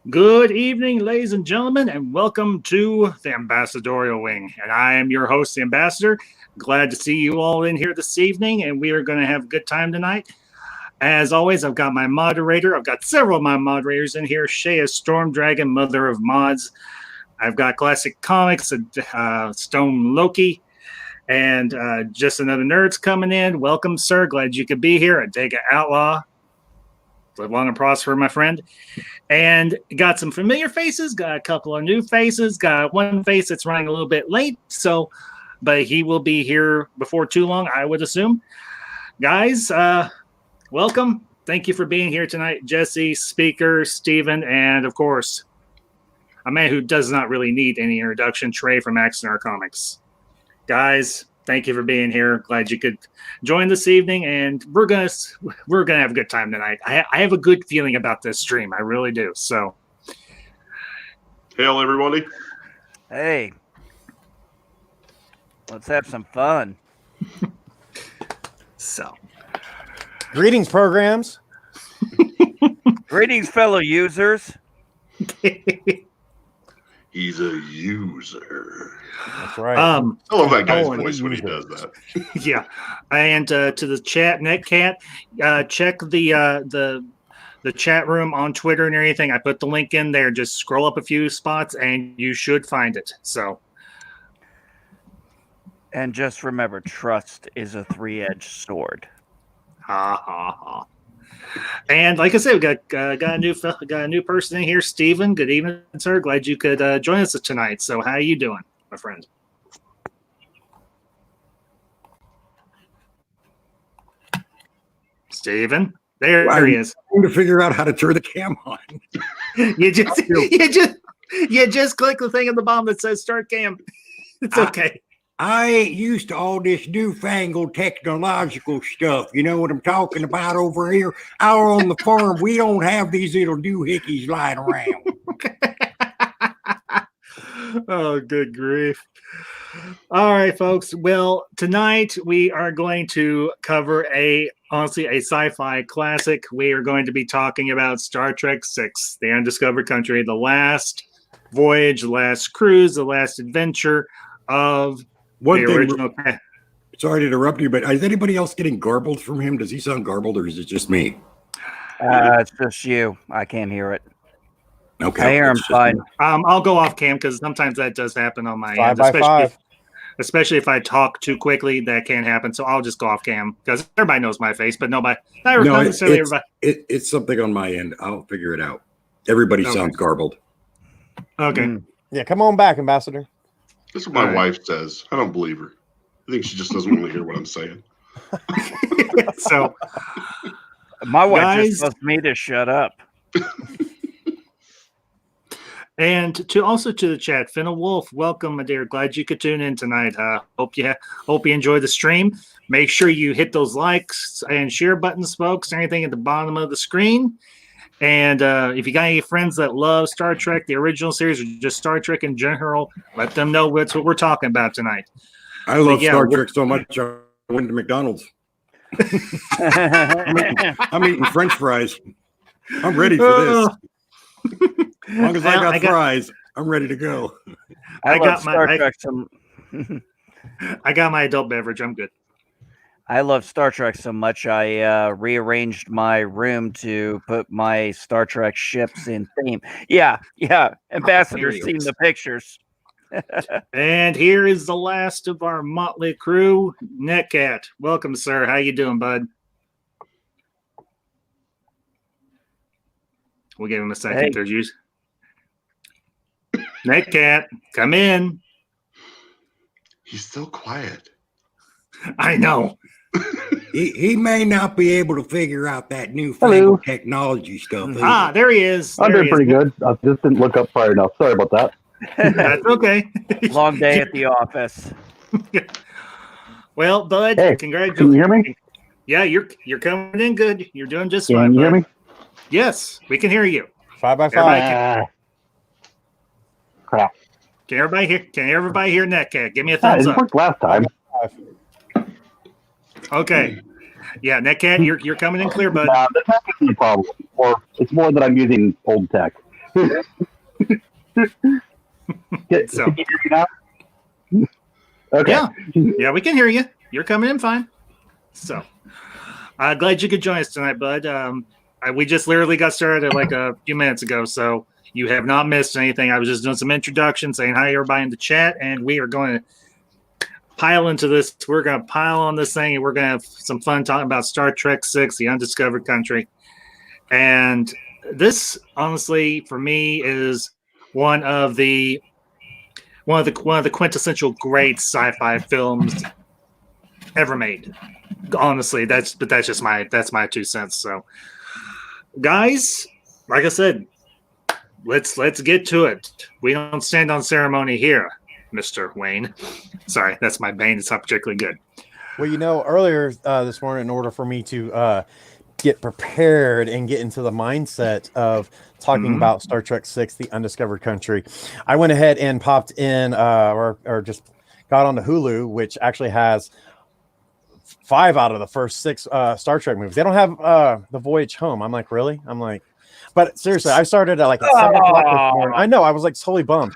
Good evening, ladies and gentlemen, and welcome to the Ambassadorial Wing. And I am your host, the Ambassador. Glad to see you all in here this evening, and we are going to have a good time tonight. As always, I've got my moderator. I've got several of my moderators in here. Shea is Storm Dragon, Mother of Mods. I've got Classic Comics, Stone Loki, and Just Another Nerd's coming in. Welcome, sir. Glad you could be here. Adega Outlaw. Live long and prosper, my friend. And got some familiar faces, got a couple of new faces, got one face that's running a little bit late, but he will be here before too long, I would assume. Guys, welcome. Thank you for being here tonight, Jesse, Speaker, Steven, and of course, a man who does not really need any introduction, Trey from Axonar Comics. Guys, thank you for being here. Glad you could join this evening, and we're gonna have a good time tonight. I have a good feeling about this stream. I really do. So, hail everybody! Hey, let's have some fun. So, greetings, programs. Greetings, fellow users. He's a user. That's right. I love that guy's voice when he does that. Yeah, and to the chat, Netcat, check the chat room on Twitter and everything. I put the link in there. Just scroll up a few spots, and you should find it. So, and just remember, trust is a three-edged sword. Ha ha ha. And like I said, we got a new person in here, Steven. Good evening, sir. Glad you could join us tonight. So, how are you doing, my friend? Steven, there he is. I'm trying to figure out how to turn the cam on. you just click the thing at the bottom that says "Start Cam." It's okay. I ain't used to all this newfangled technological stuff. You know what I'm talking about over here? Out on the farm, we don't have these little doohickeys lying around. Oh, good grief. All right, folks. Well, tonight we are going to cover a sci-fi classic. We are going to be talking about Star Trek VI, The Undiscovered Country, the last voyage, the last cruise, the last adventure of One the thing, original. sorry to interrupt you, but is anybody else getting garbled from him? Does he sound garbled, or is it just me? It's just you. I can't hear it. Okay, I hear him fine. I'll go off cam because sometimes that does happen on my end, 5x5. especially if I talk too quickly. That can happen. So I'll just go off cam because everybody knows my face, but not necessarily everybody. It's something on my end. I'll figure it out. Everybody sounds garbled. Okay. Yeah, come on back, Ambassador. That's what my wife says. I don't believe her. I think she just doesn't want to hear what I'm saying. So, My wife guys, just wants me to shut up. and to the chat, Finna Wolf, welcome, my dear. Glad you could tune in tonight. Hope you enjoy the stream. Make sure you hit those likes and share buttons, folks. Anything at the bottom of the screen. And if you got any friends that love Star Trek, the original series, or just Star Trek in general, let them know that's what we're talking about tonight. I love Star Trek so much, I went to McDonald's. I'm eating French fries. I'm ready for this. As long as I got fries, I'm ready to go. I got Star Trek I got my adult beverage. I'm good. I love Star Trek so much, I rearranged my room to put my Star Trek ships in theme. Yeah. Ambassador's seen the pictures. And here is the last of our motley crew, Netcat. Welcome, sir. How you doing, bud? We'll give him a second. Hey. There's you. Netcat, come in. He's so quiet. I know. He may not be able to figure out that newfangled technology stuff. Ah, there he is. I'm doing pretty good. I just didn't look up far enough. Sorry about that. That's okay. Long day at the office. Well, bud, Hey, congratulations. can you hear me? Yeah, you're coming in good. You're doing just Can fine. you hear bud. me? Yes, we can hear you. 5x5. Crap. Can everybody hear Netcat? Give me a It thumbs up. worked last time. Okay. Yeah, Netcat, you're coming in clear, bud. The tech isn't a problem. Or it's more that I'm using old tech. Can So- you hear me now? Okay. Yeah, we can hear you. You're coming in fine. So, glad you could join us tonight, bud. We just literally got started like a few minutes ago, so you have not missed anything. I was just doing some introduction, saying hi everybody in the chat, and we are going to pile into this. We're going to pile on this thing, and we're going to have some fun talking about Star Trek VI: The Undiscovered Country. And this, honestly, for me, is one of the quintessential great sci-fi films ever made. Honestly, that's just my 2 cents. So, guys, like I said, let's get to it. We don't stand on ceremony here, Mr. Wayne. Sorry, that's my Bane. It's not particularly good. Well, earlier this morning, in order for me to get prepared and get into the mindset of talking about Star Trek VI: The Undiscovered Country, I went ahead and popped in or just got onto Hulu, which actually has 5 out of the first 6 Star Trek movies. They don't have The Voyage Home. I'm like, really? But seriously, I started at 7 o'clock this morning. I know, I was like totally bummed.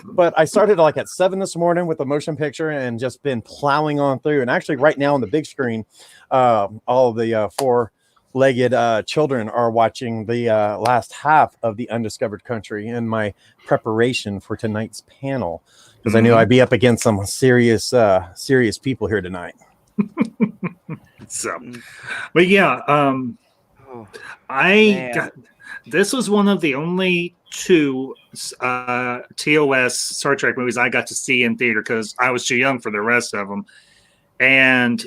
But I started at 7 this morning with a motion picture and just been plowing on through. And actually right now on the big screen, all of the 4-legged children are watching the last half of The Undiscovered Country in my preparation for tonight's panel. Because I knew I'd be up against some serious people here tonight. So, but yeah, this was one of the only 2 TOS Star Trek movies I got to see in theater because I was too young for the rest of them. And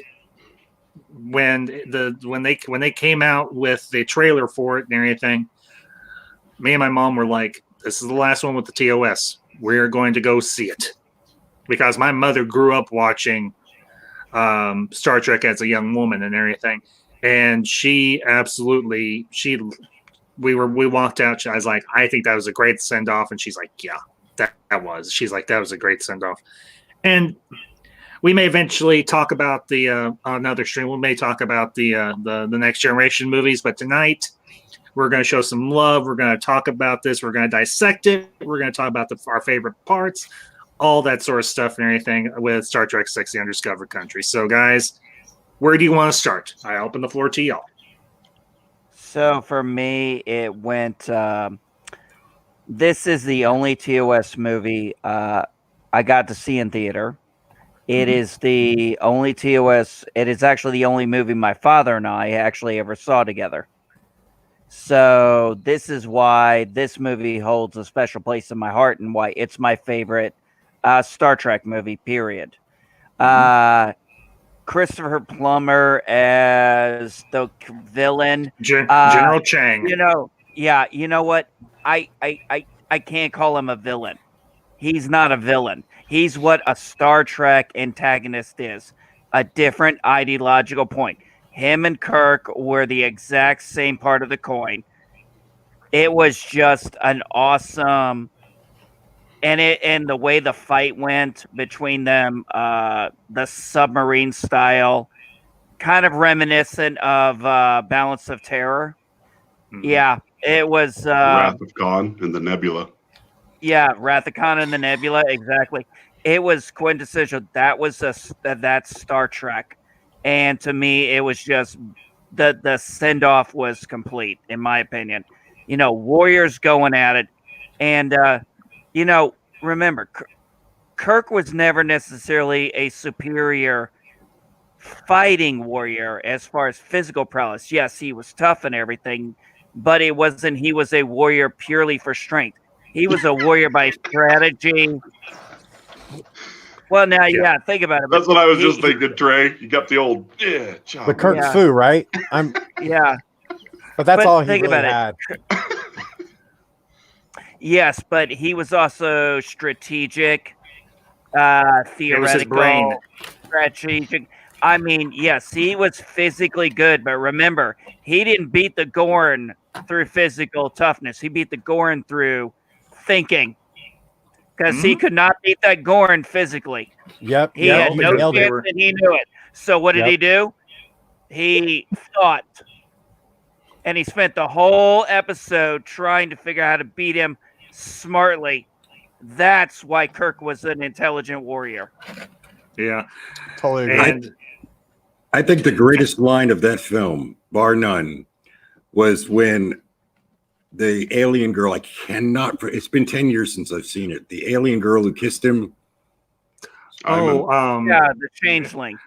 when they came out with the trailer for it and everything, me and my mom were like, "This is the last one with the TOS. We're going to go see it," because my mother grew up watching Star Trek as a young woman and everything, and we walked out. I was like, "I think that was a great send off," and she's like, "Yeah, that was." She's like, "That was a great send off," and we may eventually talk about the on another stream. We may talk about the Next Generation movies, but tonight we're going to show some love. We're going to talk about this. We're going to dissect it. We're going to talk about our favorite parts, all that sort of stuff and everything with Star Trek VI: The Undiscovered Country. So, guys, where do you want to start? I open the floor to y'all. So for me, it went. This is the only TOS movie I got to see in theater. It is the only TOS. It is actually the only movie my father and I actually ever saw together. So this is why this movie holds a special place in my heart and why it's my favorite Star Trek movie, period. Christopher Plummer as the villain. General Chang. You know what? I can't call him a villain. He's not a villain. He's what a Star Trek antagonist is. A different ideological point. Him and Kirk were the exact same part of the coin. It was just an awesome, and the way the fight went between them, the submarine style, kind of reminiscent of Balance of Terror. Yeah, it was Wrath of Khan and the Nebula. Yeah, Wrath of Khan and the Nebula, exactly. It was quintessential. That was that's Star Trek, and to me, it was just the send off was complete, in my opinion. Warriors going at it, and remember, Kirk was never necessarily a superior fighting warrior as far as physical prowess. Yes, he was tough and everything, but it wasn't. He was a warrior purely for strength. He was a warrior by strategy. Well, now, yeah, think about it. That's what I was just thinking, Trey. You got the old, job. The Kirk Fu, right? Yeah. But that's all he really had. Yes, but he was also strategic, theoretical, strategic. I mean, yes, he was physically good, but remember, he didn't beat the Gorn through physical toughness. He beat the Gorn through thinking, because he could not beat that Gorn physically. Yep. He had no chance, and he knew it. So what did he do? He thought. and he spent the whole episode trying to figure out how to beat him smartly. That's why Kirk was an intelligent warrior. Yeah. Totally agree. And I think the greatest line of that film, bar none, was when the alien girl, it's been 10 years since I've seen it. The alien girl who kissed him. Yeah, the changeling.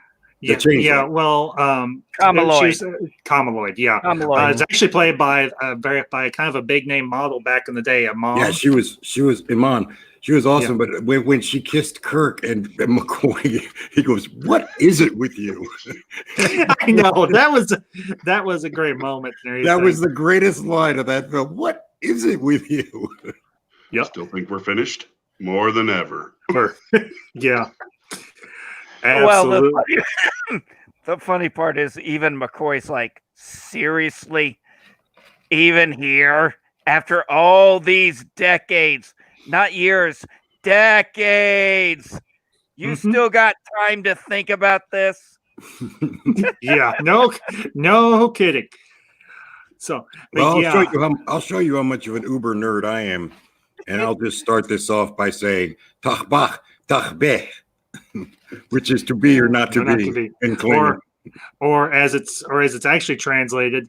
Yeah, changeling. yeah. Well, Kamaloid. Kamaloid, yeah. Kamaloid. It's actually played by by kind of a big name model back in the day, a mom. Yeah, she was Iman. She was awesome, but when she kissed Kirk and McCoy, he goes, "What is it with you?" I know that was a great moment. That was the greatest line of that film. What is it with you? Yep. Still think we're finished more than ever. Yeah. Well, Absolutely. the funny part is even McCoy's like, seriously, even here after all these decades, not years, decades, you still got time to think about this? Yeah. No kidding. So, Well, yeah. I'll show you how much of an uber nerd I am, and I'll just start this off by saying "tachbach tachbeh," which is to be or not to be in Klingon. Or as it's actually translated,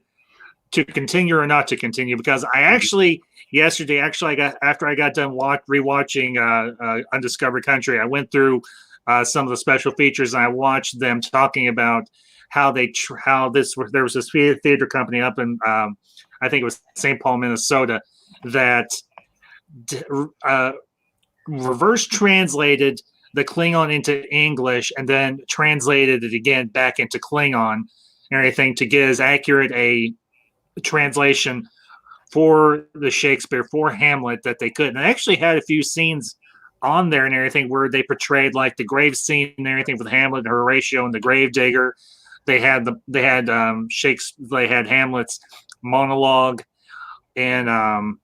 to continue or not to continue. Because I actually yesterday, after I got done rewatching Undiscovered Country, I went through some of the special features and I watched them talking about how there was this theater company up in I think it was St. Paul, Minnesota, that reverse translated the Klingon into English and then translated it again back into Klingon and everything to get as accurate a translation for the Shakespeare, for Hamlet, that they could. And they actually had a few scenes on there and everything where they portrayed like the grave scene and everything with Hamlet and Horatio and the Gravedigger. They had Hamlet's monologue and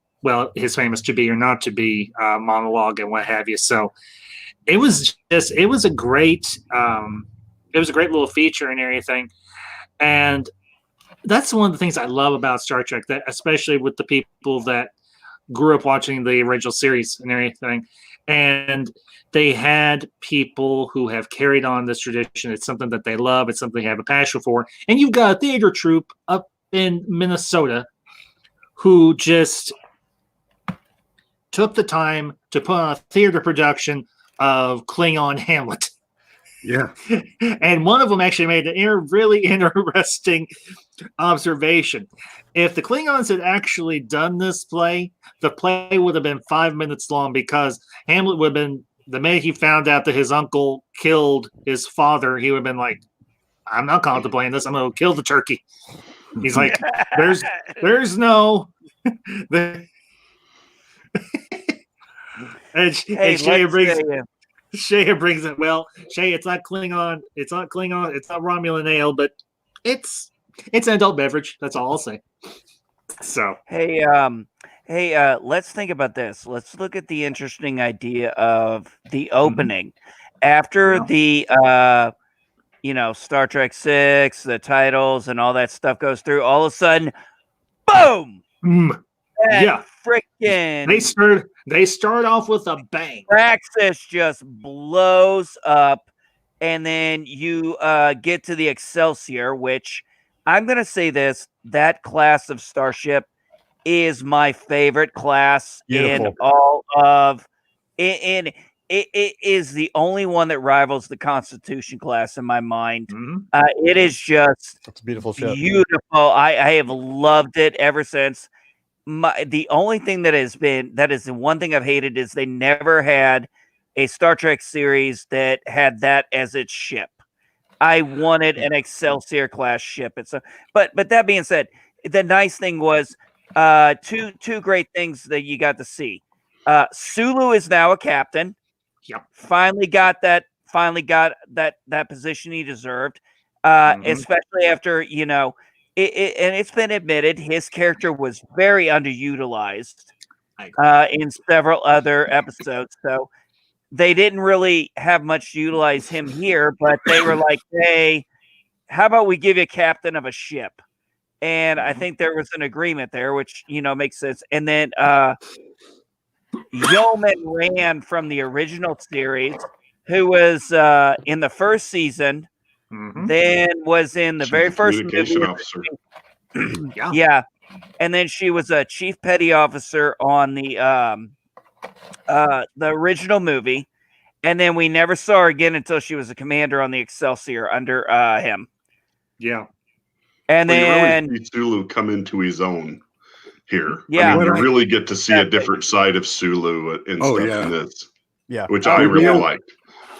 his famous "To Be or Not to Be" monologue and what have you. So it was a great little feature and everything. And that's one of the things I love about Star Trek, that especially with the people that grew up watching the original series and everything. And they had people who have carried on this tradition. It's something that they love. It's something they have a passion for. And you've got a theater troupe up in Minnesota who just took the time to put on a theater production of Klingon Hamlet. Yeah. And one of them actually made a really interesting observation. If the Klingons had actually done this play, the play would have been 5 minutes long, because Hamlet would have been, the minute he found out that his uncle killed his father, he would have been like, I'm not contemplating this. I'm going to kill the turkey. He's like, there's no... and Shea brings it. Well, Shea, it's not Klingon. It's not Romulan ale, but it's an adult beverage. That's all I'll say. So hey, let's think about this. Let's look at the interesting idea of the opening after the Star Trek 6, the titles and all that stuff goes through. All of a sudden, boom! Yeah, freaking they start off with a bang. Praxis just blows up, and then you get to the Excelsior, which I'm gonna say this: that class of starship is my favorite class in all of. It is the only one that rivals the Constitution class in my mind. It is just it's a beautiful ship. Beautiful. I have loved it ever since. The only thing that is the one thing I've hated is they never had a Star Trek series that had that as its ship. I wanted an Excelsior class ship. But that being said, the nice thing was two great things that you got to see. Sulu is now a captain. Yep. Finally got that position he deserved. Especially after, and it's been admitted his character was very underutilized in several other episodes. So they didn't really have much to utilize him here, but they were like, hey, how about we give you a captain of a ship? And I think there was an agreement there, which makes sense. And then Yeoman Rand from the original series, who was in the first season, then was in the very first communication movie. officer. Yeah. And then she was a chief petty officer on the original movie. And then we never saw her again until she was a commander on the Excelsior under him. Yeah. And then you really see Sulu come into his own here. Yeah. I mean, you really get to see a different side of Sulu and stuff in this. Yeah. Which I really liked.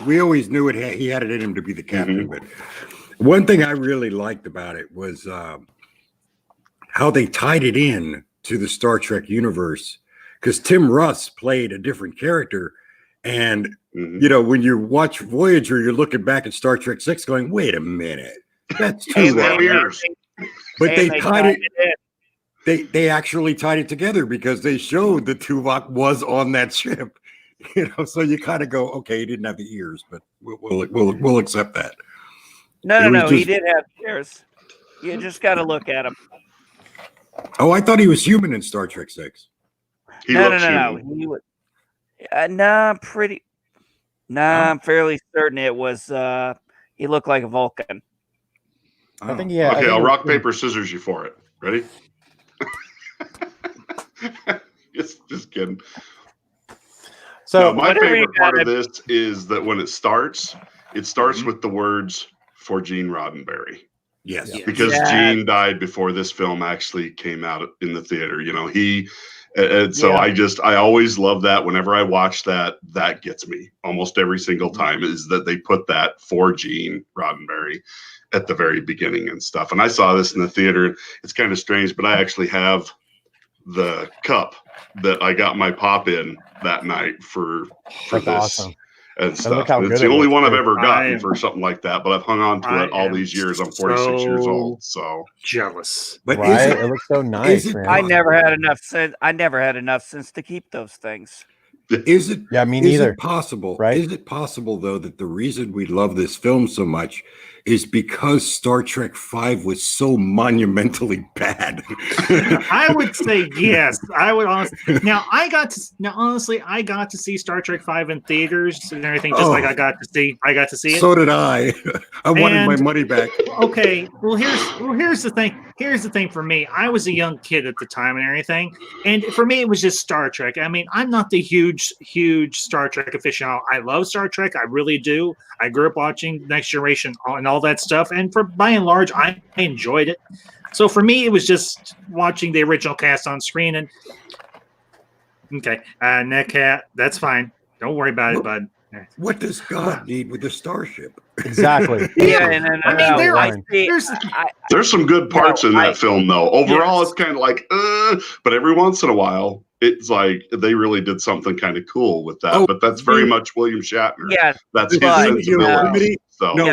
We always knew he had it in him to be the captain. But one thing I really liked about it was how they tied it in to the Star Trek universe. Because Tim Russ played a different character. And, when you watch Voyager, you're looking back at Star Trek 6 going, wait a minute. That's too long. But they tied it. They actually tied it together because they showed that Tuvok was on that ship. So you kind of go, okay, he didn't have the ears, but we'll accept that. No, he did have ears. You just got to look at him. Oh, I thought he was human in Star Trek 6. No. He was. I'm fairly certain it was. He looked like a Vulcan. I think Okay, I'll rock, paper, scissors you for it. Ready? just kidding. So my favorite part of this is that when it starts with the words "for Gene Roddenberry." Yes. Because Gene died before this film actually came out in the theater. I always love that. Whenever I watch that gets me almost every single time, is that they put that for Gene Roddenberry at the very beginning and stuff. And I saw this in the theater. It's kind of strange, but I actually have the cup that I got my pop in that night for this. Awesome. And stuff. It's the only one I've ever gotten for something like that, but I've hung on to it all these years. I'm 46 years old, so jealous. But it looks so nice, man. I never had enough sense to keep those things. Is it? Yeah, me neither. Is it possible? Right? Is it possible though that the reason we love this film so much is because Star Trek V was so monumentally bad? I would say yes. I would honestly. I got to see Star Trek V in theaters and everything. Just like I got to see it. So did I. I wanted my money back. Okay. Well, here's the thing. Here's the thing for me. I was a young kid at the time and everything, and for me it was just Star Trek. I mean, I'm not the huge Star Trek aficionado. I love Star Trek. I really do. I grew up watching Next Generation and all that stuff, and by and large, I enjoyed it. So for me, it was just watching the original cast on screen. And okay, Netcat, that's fine. Don't worry about it, bud. What does God need with the starship? Exactly. There's some good parts in that film, though. Overall, it's kind of like, but every once in a while, it's like they really did something kind of cool with that. But that's very much William Shatner. Yeah, that's his sensibility. I'm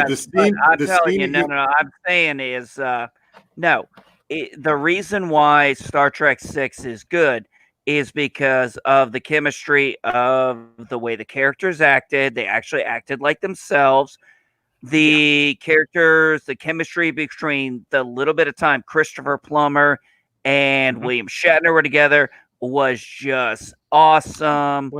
saying is the reason why Star Trek 6 is good is because of the chemistry of the way the characters acted. They actually acted like themselves. The characters, the chemistry between the little bit of time Christopher Plummer and William Shatner were together was just awesome.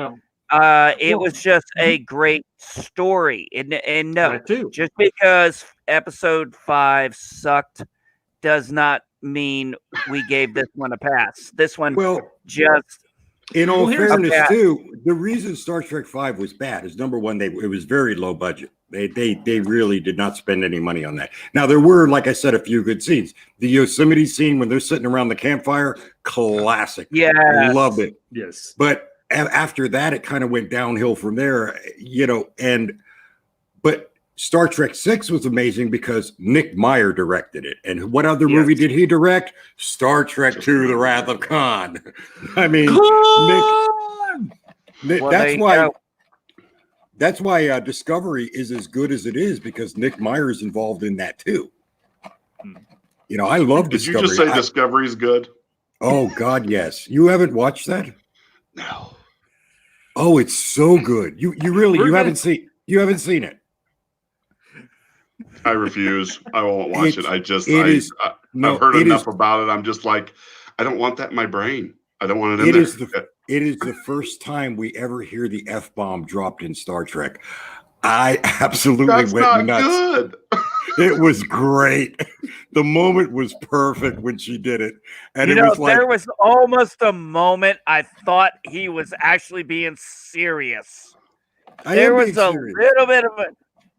It was just a great story. And no, just because episode 5 sucked does not mean we gave this one a pass. This one in all fairness too, the reason Star Trek V was bad is number one, it was very low budget. They really did not spend any money on that. Now there were, like I said, a few good scenes. The Yosemite scene when they're sitting around the campfire, classic. Yeah, loved it. Yes, but after that, it kind of went downhill from there. But Star Trek 6 was amazing because Nick Meyer directed it. And what other movie did he direct? Star Trek II, The Wrath of Khan. I mean, Nick, that's why Discovery is as good as it is, because Nick Meyer is involved in that too. I love Discovery. Did you just say Discovery's good? Oh, God, yes. You haven't watched that? No. Oh, it's so good. You haven't seen it. I refuse. I won't watch it. I've heard enough about it. I'm just like, I don't want that in my brain. I don't want it in there. It is the first time we ever hear the F-bomb dropped in Star Trek. I absolutely went nuts. Good. It was great. The moment was perfect when she did it. And you it know, was like, there was almost a moment I thought he was actually being serious. There was a little bit of a.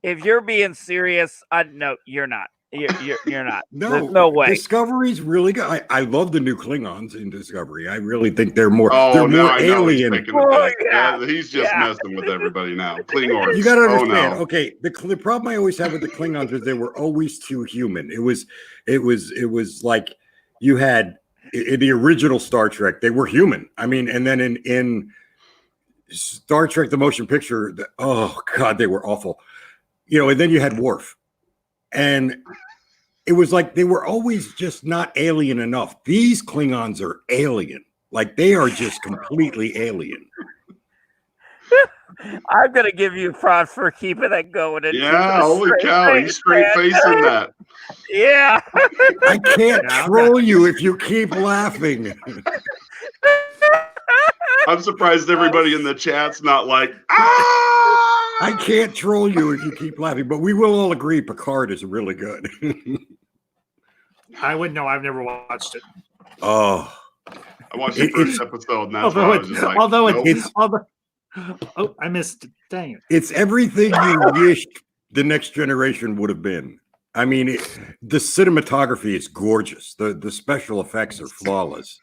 If you're being serious, no, you're not. You're not. No, there's no way. Discovery's really good. I love the new Klingons in Discovery. I really think they're more. Oh, they're now more I know alien. He's just messing with everybody now. Klingons. You got to understand. Oh, no. Okay, the problem I always had with the Klingons is they were always too human. It was like you had in the original Star Trek, they were human. I mean, and then in Star Trek the motion picture, oh god, they were awful. And then you had Worf. And it was like they were always just not alien enough. These Klingons are alien. Like they are just completely alien. I'm going to give you props for keeping that going. Yeah, holy cow. He's straight facing that. Yeah. I can't troll you if you keep laughing. I'm surprised everybody in the chat's not like, ah! I can't troll you if you keep laughing, but we will all agree Picard is really good. I wouldn't know. I've never watched it. Oh, I watched the first episode, and that's I missed it. Dang it. It's everything you wished the Next Generation would have been. I mean, the cinematography is gorgeous. The special effects are flawless.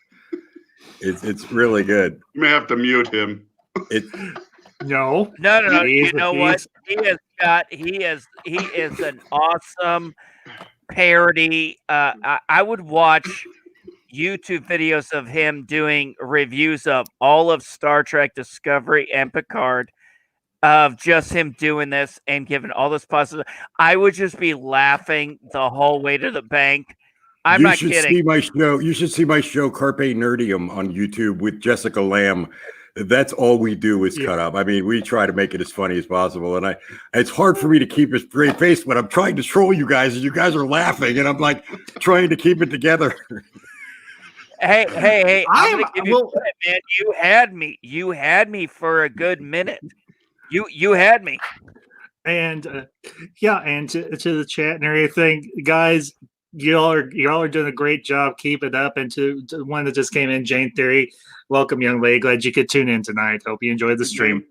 It's really good. You may have to mute him. No. You know what? He is an awesome parody. I would watch YouTube videos of him doing reviews of all of Star Trek Discovery and Picard, of just him doing this and giving all this positive. I would just be laughing the whole way to the bank. I'm not kidding. You should see my show Carpe Nerdium on YouTube with Jessica Lamb. That's all we do is cut up. I mean, we try to make it as funny as possible. And it's hard for me to keep a straight face when I'm trying to troll you guys and you guys are laughing and I'm like trying to keep it together. Hey, I'm gonna give you credit, man. You had me for a good minute. You had me. And and to the chat and everything, guys, y'all are doing a great job. Keep it up. And to one that just came in, Jane Theory, welcome, young lady. Glad you could tune in tonight. Hope you enjoyed the stream.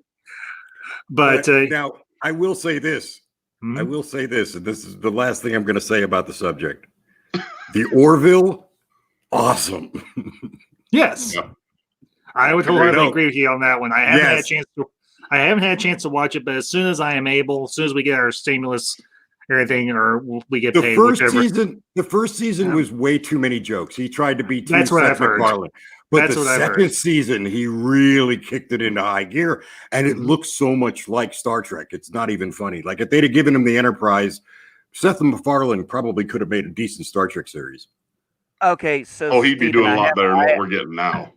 But now I will say this. Mm-hmm. I will say this, and this is the last thing I'm going to say about the subject. The Orville, awesome. Yes, I would wholeheartedly agree with you on that one. I haven't had a chance to. I haven't had a chance to watch it, but as soon as I am able, as soon as we get our stimulus, everything, or we get paid, the first season was way too many jokes. He tried to be too That's what I've heard. But the second season, he really kicked it into high gear, and it looks so much like Star Trek. It's not even funny. Like if they'd have given him the Enterprise, Seth MacFarlane probably could have made a decent Star Trek series. Okay, so he'd be doing a lot better than what we're getting now.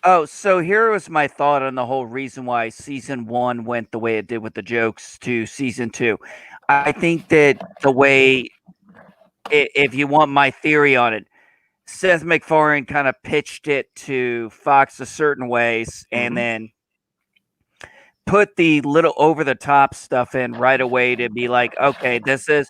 Oh, so here was my thought on the whole reason why season 1 went the way it did with the jokes to season 2. I think that the way, if you want my theory on it, Seth MacFarlane kind of pitched it to Fox a certain ways and then put the little over-the-top stuff in right away to be like, okay, this is...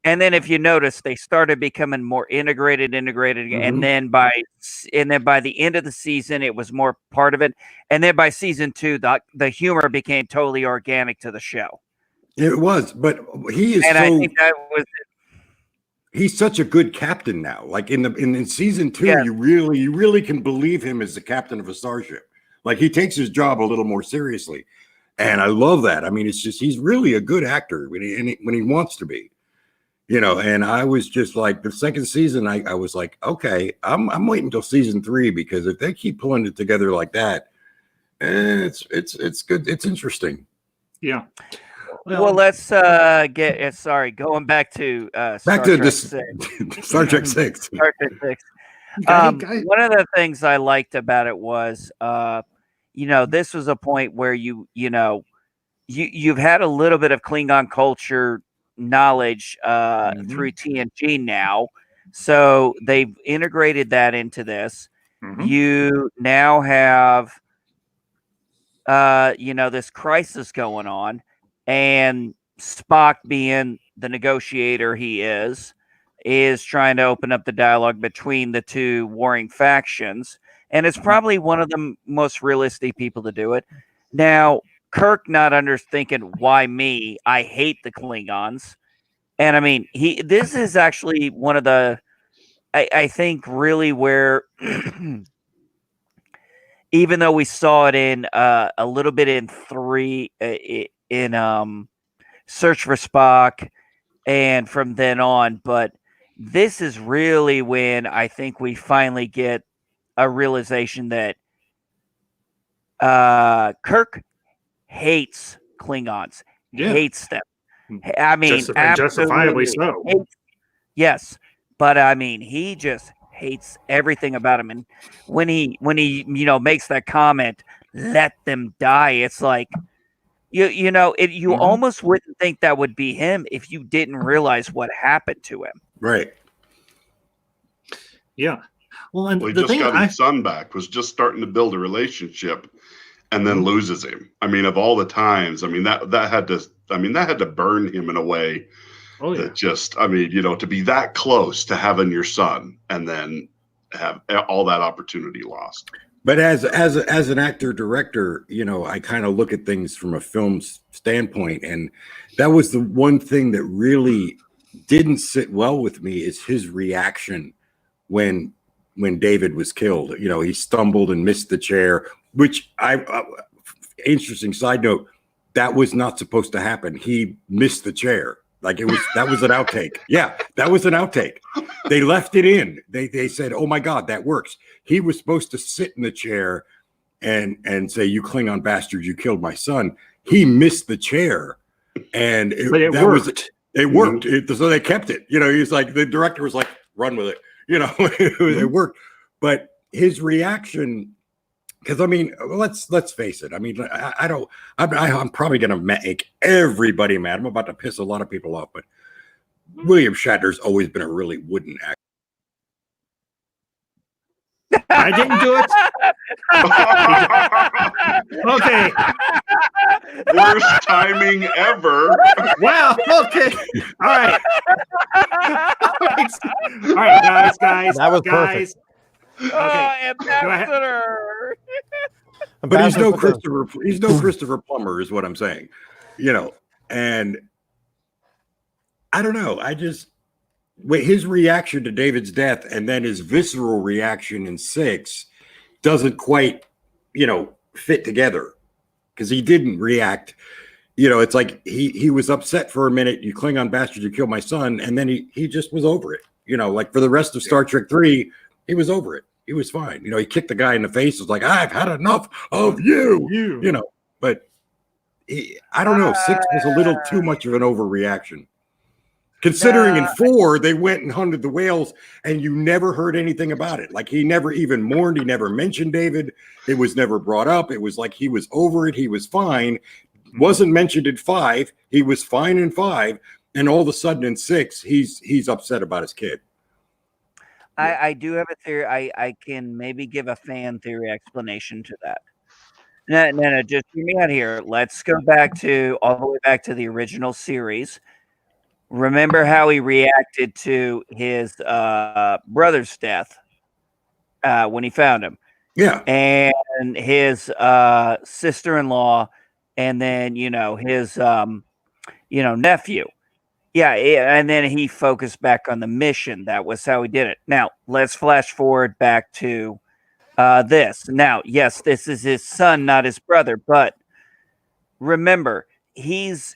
And then if you notice, they started becoming more integrated, and then by the end of the season, it was more part of it. And then by season 2, the humor became totally organic to the show. It was, but he is. And I think that was it. He's such a good captain now. Like in season 2, you really can believe him as the captain of a starship. Like he takes his job a little more seriously, and I love that. I mean, it's just he's really a good actor when he wants to be. And I was just like the second season. I was like, okay, I'm waiting until season 3 because if they keep pulling it together like that, it's good. It's interesting. Yeah. Well, let's get going back to Star Trek 6. Star Trek 6. Star Trek 6. One of the things I liked about it was, this was a point where you've had a little bit of Klingon culture knowledge through TNG now, So they've integrated that into this. Mhm. You now have, this crisis going on, and Spock, being the negotiator he is trying to open up the dialogue between the two warring factions. And it's probably one of the most realistic people to do it. Now, Kirk not thinking, why me? I hate the Klingons. And I mean, this is actually one of the, I think, really where, even though we saw it in a little bit in Search for Spock, and from then on, but this is really when I think we finally get a realization that Kirk hates Klingons, Yeah. hates them. I mean, Justifiably absolutely so. yes, but I mean, he just hates everything about him. And when he makes that comment, "Let them die," it's like you Mhm. almost wouldn't think that would be him if you didn't realize what happened to him. Right. Yeah. Well, and Well, he the just thing got his son back, was just starting to build a relationship, and then loses him. I mean, of all the times, I mean, that had to burn him in a way oh yeah, that just, I mean, to be that close to having your son and then have all that opportunity lost. But as an actor director, I kind of look at things from a film standpoint, and that was the one thing that really didn't sit well with me is his reaction when David was killed. He stumbled and missed the chair, which interesting side note, that was not supposed to happen. He missed the chair. Like that was an outtake. Yeah, that was an outtake. They left it in. They said, "Oh my God, that works." He was supposed to sit in the chair and say, "You Klingon bastard, you killed my son." He missed the chair, and but it worked. It worked. So they kept it. He's like, the director was like, "Run with it." It worked. But his reaction, because I mean, let's face it. I mean, I'm probably going to make everybody mad. I'm about to piss a lot of people off, but William Shatner's always been a really wooden actor. I didn't do it. Okay. Worst timing ever. Wow. Okay. All right. All right, guys. That was guys. Okay. Okay. Go ahead. Ambassador. But he's no Ambassador- Christopher. He's no Christopher Plummer, is what I'm saying. And I don't know. His reaction to David's death and then his visceral reaction in 6 doesn't quite, fit together, because he didn't react. It's like he was upset for a minute. "You Klingon bastard, you killed my son," and then he just was over it. Like for the rest of Star Trek 3, he was over it. He was fine. He kicked the guy in the face. Was like, "I've had enough of you." But I don't know. 6 was a little too much of an overreaction. Considering in 4, they went and hunted the whales and you never heard anything about it. Like, he never even mourned. He never mentioned David. It was never brought up. It was like he was over it. He was fine. Wasn't mentioned in 5. He was fine in 5. And all of a sudden in 6, he's upset about his kid. I do have a theory. I can maybe give a fan theory explanation to that. No, just hear me out here. Let's go all the way back to the original series. Remember how he reacted to his brother's death when he found him? Yeah. And his sister-in-law, and then his nephew. Yeah, and then he focused back on the mission. That was how he did it. Now, let's flash forward back to this. Now, yes, this is his son, not his brother, but remember, he's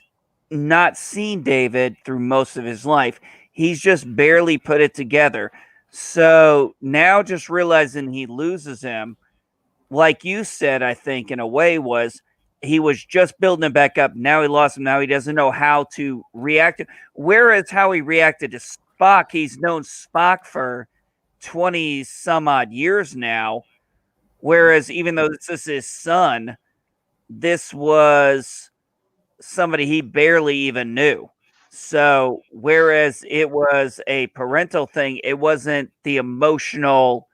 not seen David through most of his life. He's just barely put it together. So now just realizing he loses him, like you said, I think in a way he was just building him back up. Now he lost him. Now he doesn't know how to react. Whereas how he reacted to Spock, he's known Spock for 20 some odd years now. Whereas even though this is his son, this was somebody he barely even knew. So whereas it was a parental thing, it wasn't the emotional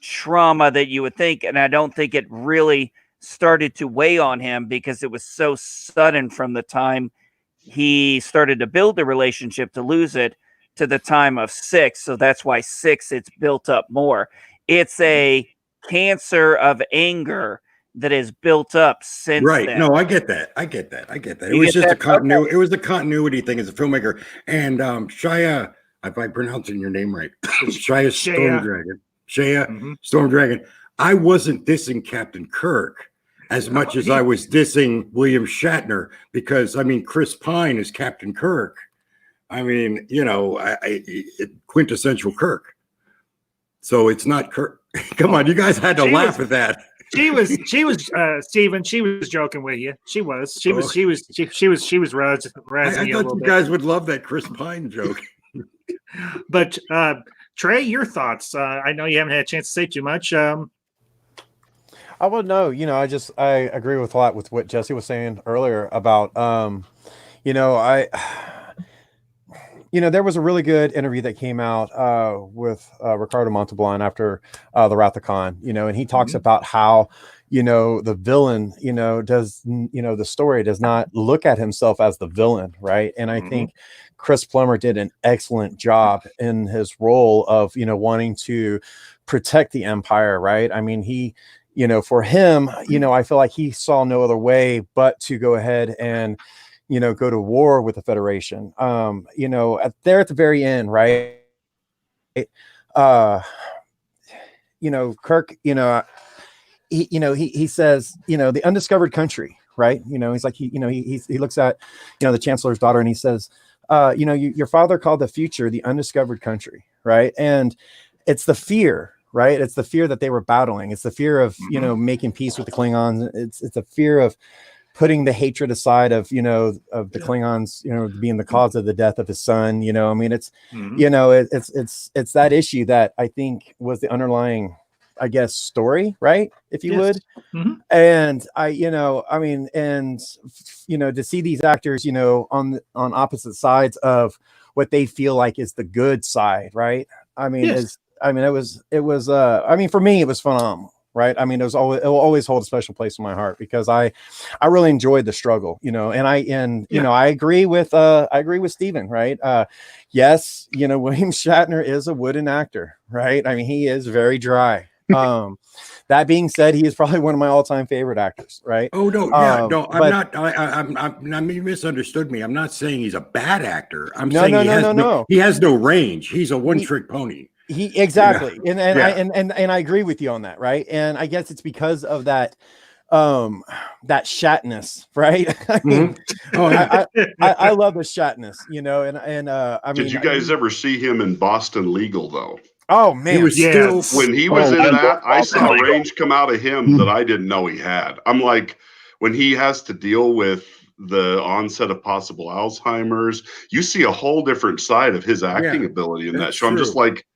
trauma that you would think. And I don't think it really started to weigh on him because it was so sudden from the time he started to build the relationship to lose it to the time of 6. So that's why 6, it's built up more. It's a cancer of anger that is built up since Right. then. No, I get that. I get that. It You was get just a that? continuity. Okay. It was a continuity thing as a filmmaker. And Shia, if I'm pronouncing your name right, Shia Stormdragon. Shia Stormdragon. I wasn't dissing Captain Kirk as much as I was dissing William Shatner because I mean Chris Pine is Captain Kirk. I mean, you know, quintessential Kirk. So it's not Kirk. Come on, you guys had to laugh at that. She was Steven, she was joking with you. She was razzing I you a thought little you bit. guys would love that Chris Pine joke. But Trey, your thoughts? I know you haven't had a chance to say too much. I would know, you know, I agree with a lot with what Jesse was saying earlier about, you know, there was a really good interview that came out with Ricardo Montalban after the Wrath of Khan, you know, and he talks about how, you know, the villain, you know, the story does not look at himself as the villain, right? And I think Chris Plummer did an excellent job in his role of, you know, wanting to protect the Empire, right? I mean, he, you know, for him, you know, I feel like he saw no other way but to go ahead and, you know, go to war with the Federation. You know, at the very end, right? You know, Kirk, you know, he says, you know, the undiscovered country, right? You know, he's like, he looks at, you know, the Chancellor's daughter and he says, you know, your father called the future the undiscovered country, right? And it's the fear, right? It's the fear that they were battling. It's the fear of, you know, making peace with the Klingons. It's a fear of putting the hatred aside of, you know, of the Klingons, you know, being the cause of the death of his son. You know, I mean, it's, you know, it's that issue that I think was the underlying, I guess, story, right? If you would. And I, you know, I mean, and, you know, to see these actors, you know, on opposite sides of what they feel like is the good side, right? I mean, it was, I mean, for me, it was phenomenal, right? I mean, it will always hold a special place in my heart because I really enjoyed the struggle, you know, and you know, I agree with Steven, right? Yes, you know, William Shatner is a wooden actor, right? I mean, he is very dry. That being said, he is probably one of my all-time favorite actors, right? Oh no, yeah, no, I'm not. I mean, you misunderstood me. I'm not saying he's a bad actor. I'm saying he has no range. He's a one-trick pony. He exactly, you know? and I agree with you on that, right? And I guess it's because of that that Shatness, right? I mean, I love the Shatness, you know, and I mean, did you guys ever see him in Boston Legal though? Oh man, he was still when he was in that, I saw range come out of him that I didn't know he had. I'm like, when he has to deal with the onset of possible Alzheimer's, you see a whole different side of his acting ability in that show. I'm just like,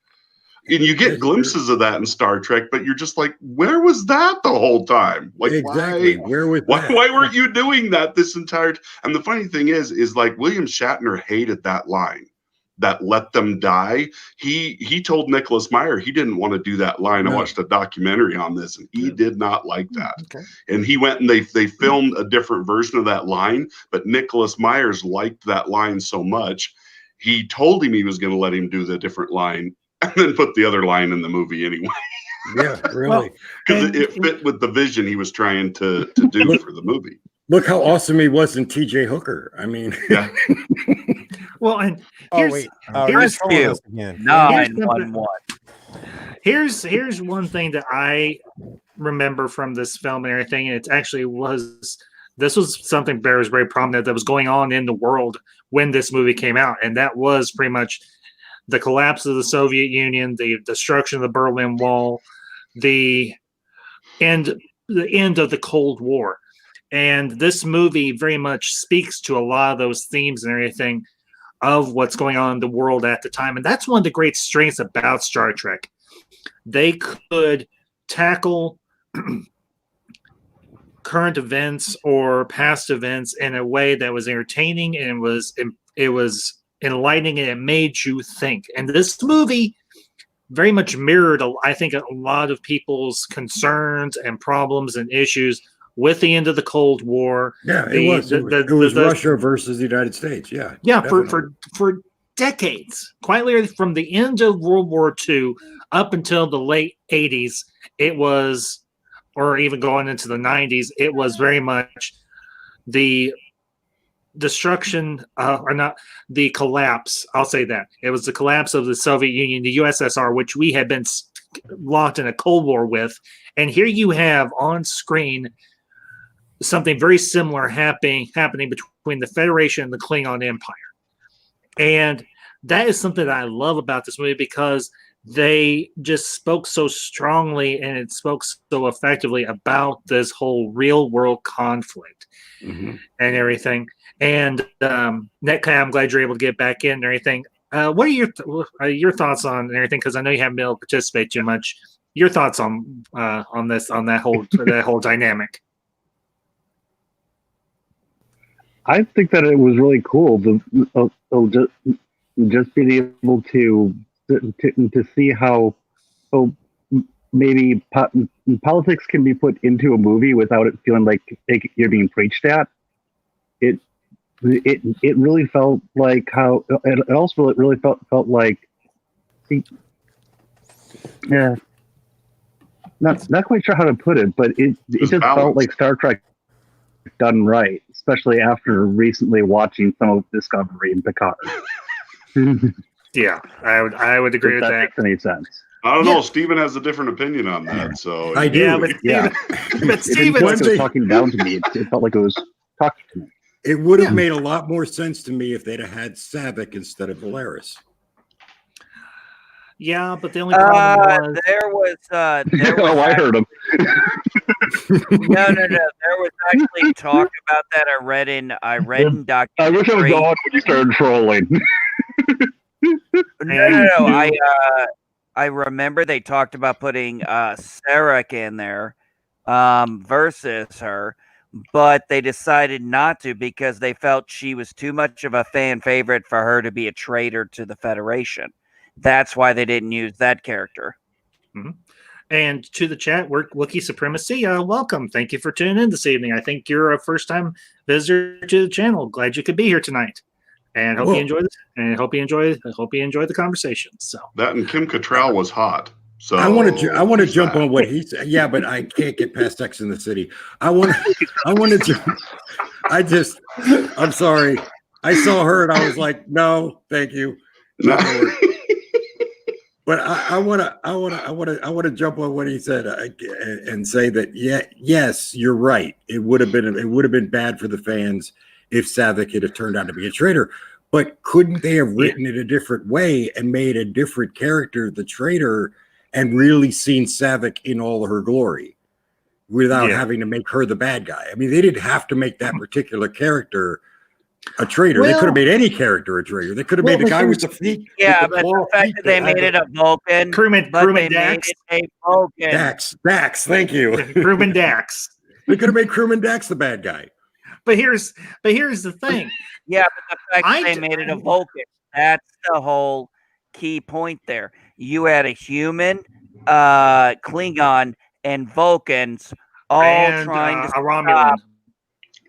and you get glimpses of that in Star Trek, but you're just like, where was that the whole time? Like, exactly. Why weren't you doing that this entire? And the funny thing is like William Shatner hated that line, that "let them die." He told Nicholas Meyer he didn't want to do that line. I watched a documentary on this, and he did not like that. And he went and they filmed a different version of that line, but Nicholas Myers liked that line so much, he told him he was going to let him do the different line. And then put the other line in the movie anyway. Yeah, really. Because it fit with the vision he was trying to do for the movie. Look how awesome he was in T.J. Hooker. I mean, Well, and here's one thing that I remember from this film and everything. And it actually this was something that was very prominent that was going on in the world when this movie came out, and that was pretty much the collapse of the Soviet Union, the destruction of the Berlin Wall, the end of the Cold War. And this movie very much speaks to a lot of those themes and everything of what's going on in the world at the time. And that's one of the great strengths about Star Trek. They could tackle current events or past events in a way that was entertaining and was it was enlightening and it made you think. And this movie very much mirrored, I think, a lot of people's concerns and problems and issues with the end of the Cold War. Yeah, it was Russia versus the United States. Yeah, yeah, definitely. for decades, quite literally from the end of World War II up until the late 80s, it was, or even going into the 90s, it was very much the destruction, or not the collapse. I'll say that it was the collapse of the Soviet Union, the USSR, which we had been locked in a Cold War with. And here you have on screen something very similar happening between the Federation and the Klingon Empire. And that is something that I love about this movie, because they just spoke so strongly and it spoke so effectively about this whole real world conflict and everything. And Netka, I'm glad you're able to get back in and everything. What are your thoughts on everything? Because I know you haven't been able to participate too much. Your thoughts on that whole dynamic? I think that it was really cool just being able to see how maybe politics can be put into a movie without it feeling like you're being preached at. It really felt like how it also really felt like, yeah, not quite sure how to put it, but it just felt like Star Trek done right, especially after recently watching some of Discovery and Picard. Yeah, I would agree with that. Makes any sense? I don't know. Steven has a different opinion on that. So I do. Yeah, but Steven, it was talking down to me. It felt like it was talking to me. It would have made a lot more sense to me if they'd have had Savick instead of Valeris. Yeah, but the only problem was there was Oh, I heard him. No. There was actually talk about that. I read in documentary. I wish I was gone when you started trolling. No. I remember they talked about putting Sarek in there versus her, but they decided not to because they felt she was too much of a fan favorite for her to be a traitor to the Federation. That's why they didn't use that character. Mm-hmm. And to the chat, Wookiee Supremacy, welcome. Thank you for tuning in this evening. I think you're a first-time visitor to the channel. Glad you could be here tonight, and hope you enjoy this. And hope you enjoy the conversation. So that and Kim Cattrall was hot. So I want to jump on what he said. Yeah, but I can't get past Sex in the City. I'm sorry. I saw her and I was like, no, thank you. No. But I want to jump on what he said and say that yes, you're right. It would have been bad for the fans if Savick had turned out to be a traitor. But couldn't they have written it a different way and made a different character the traitor and really seen Savick in all her glory without having to make her the bad guy? I mean, they didn't have to make that particular character a traitor. They could have made any character a traitor. They could have made the guy with the feet. Yeah, but the fact that they made it a Vulcan, Crewman Dax. Made it a Vulcan. Dax, thank you. Crewman Dax. They could have made Crewman Dax the bad guy. But here's the thing. Yeah, but the fact that they made it a Vulcan, that's the whole key point there. You had a human, Klingon, and Vulcans all trying to a Romulan.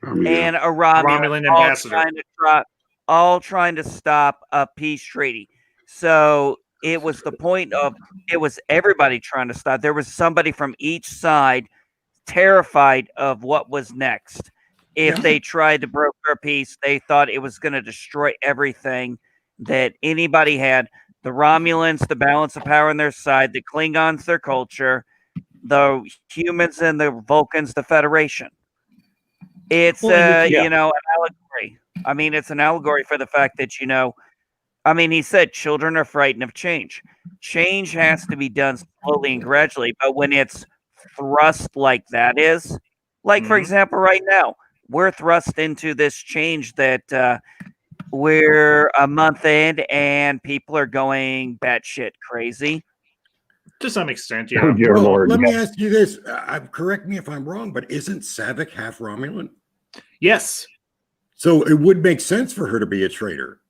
And a Romulan ambassador, all trying to stop a peace treaty. So it was the point of it was everybody trying to stop. There was somebody from each side terrified of what was next. If they tried to broker peace, they thought it was going to destroy everything that anybody had. The Romulans, the balance of power on their side, the Klingons, their culture, the humans and the Vulcans, the Federation. It's an allegory. I mean, it's an allegory for the fact that, he said children are frightened of change. Change has to be done slowly and gradually, but when it's thrust like that is, for example, right now, we're thrust into this change that we're a month in and people are going batshit crazy. To some extent, yeah. Oh, dear Lord. Let me ask you this. Correct me if I'm wrong, but isn't Savick half Romulan? Yes. So it would make sense for her to be a traitor.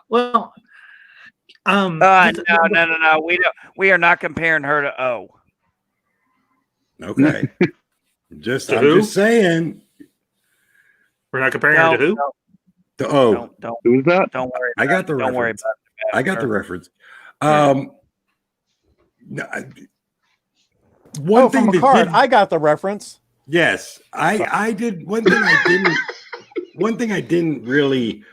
Well, No. We are not comparing her to O. Okay. I'm To who? just saying. We're not comparing her to who? Don't Who's that? don't worry. I got the Don't worry reference. about it. I got the reference. Yeah. One from thing that Picard, did, I got the reference. yes, I did. One thing I didn't really.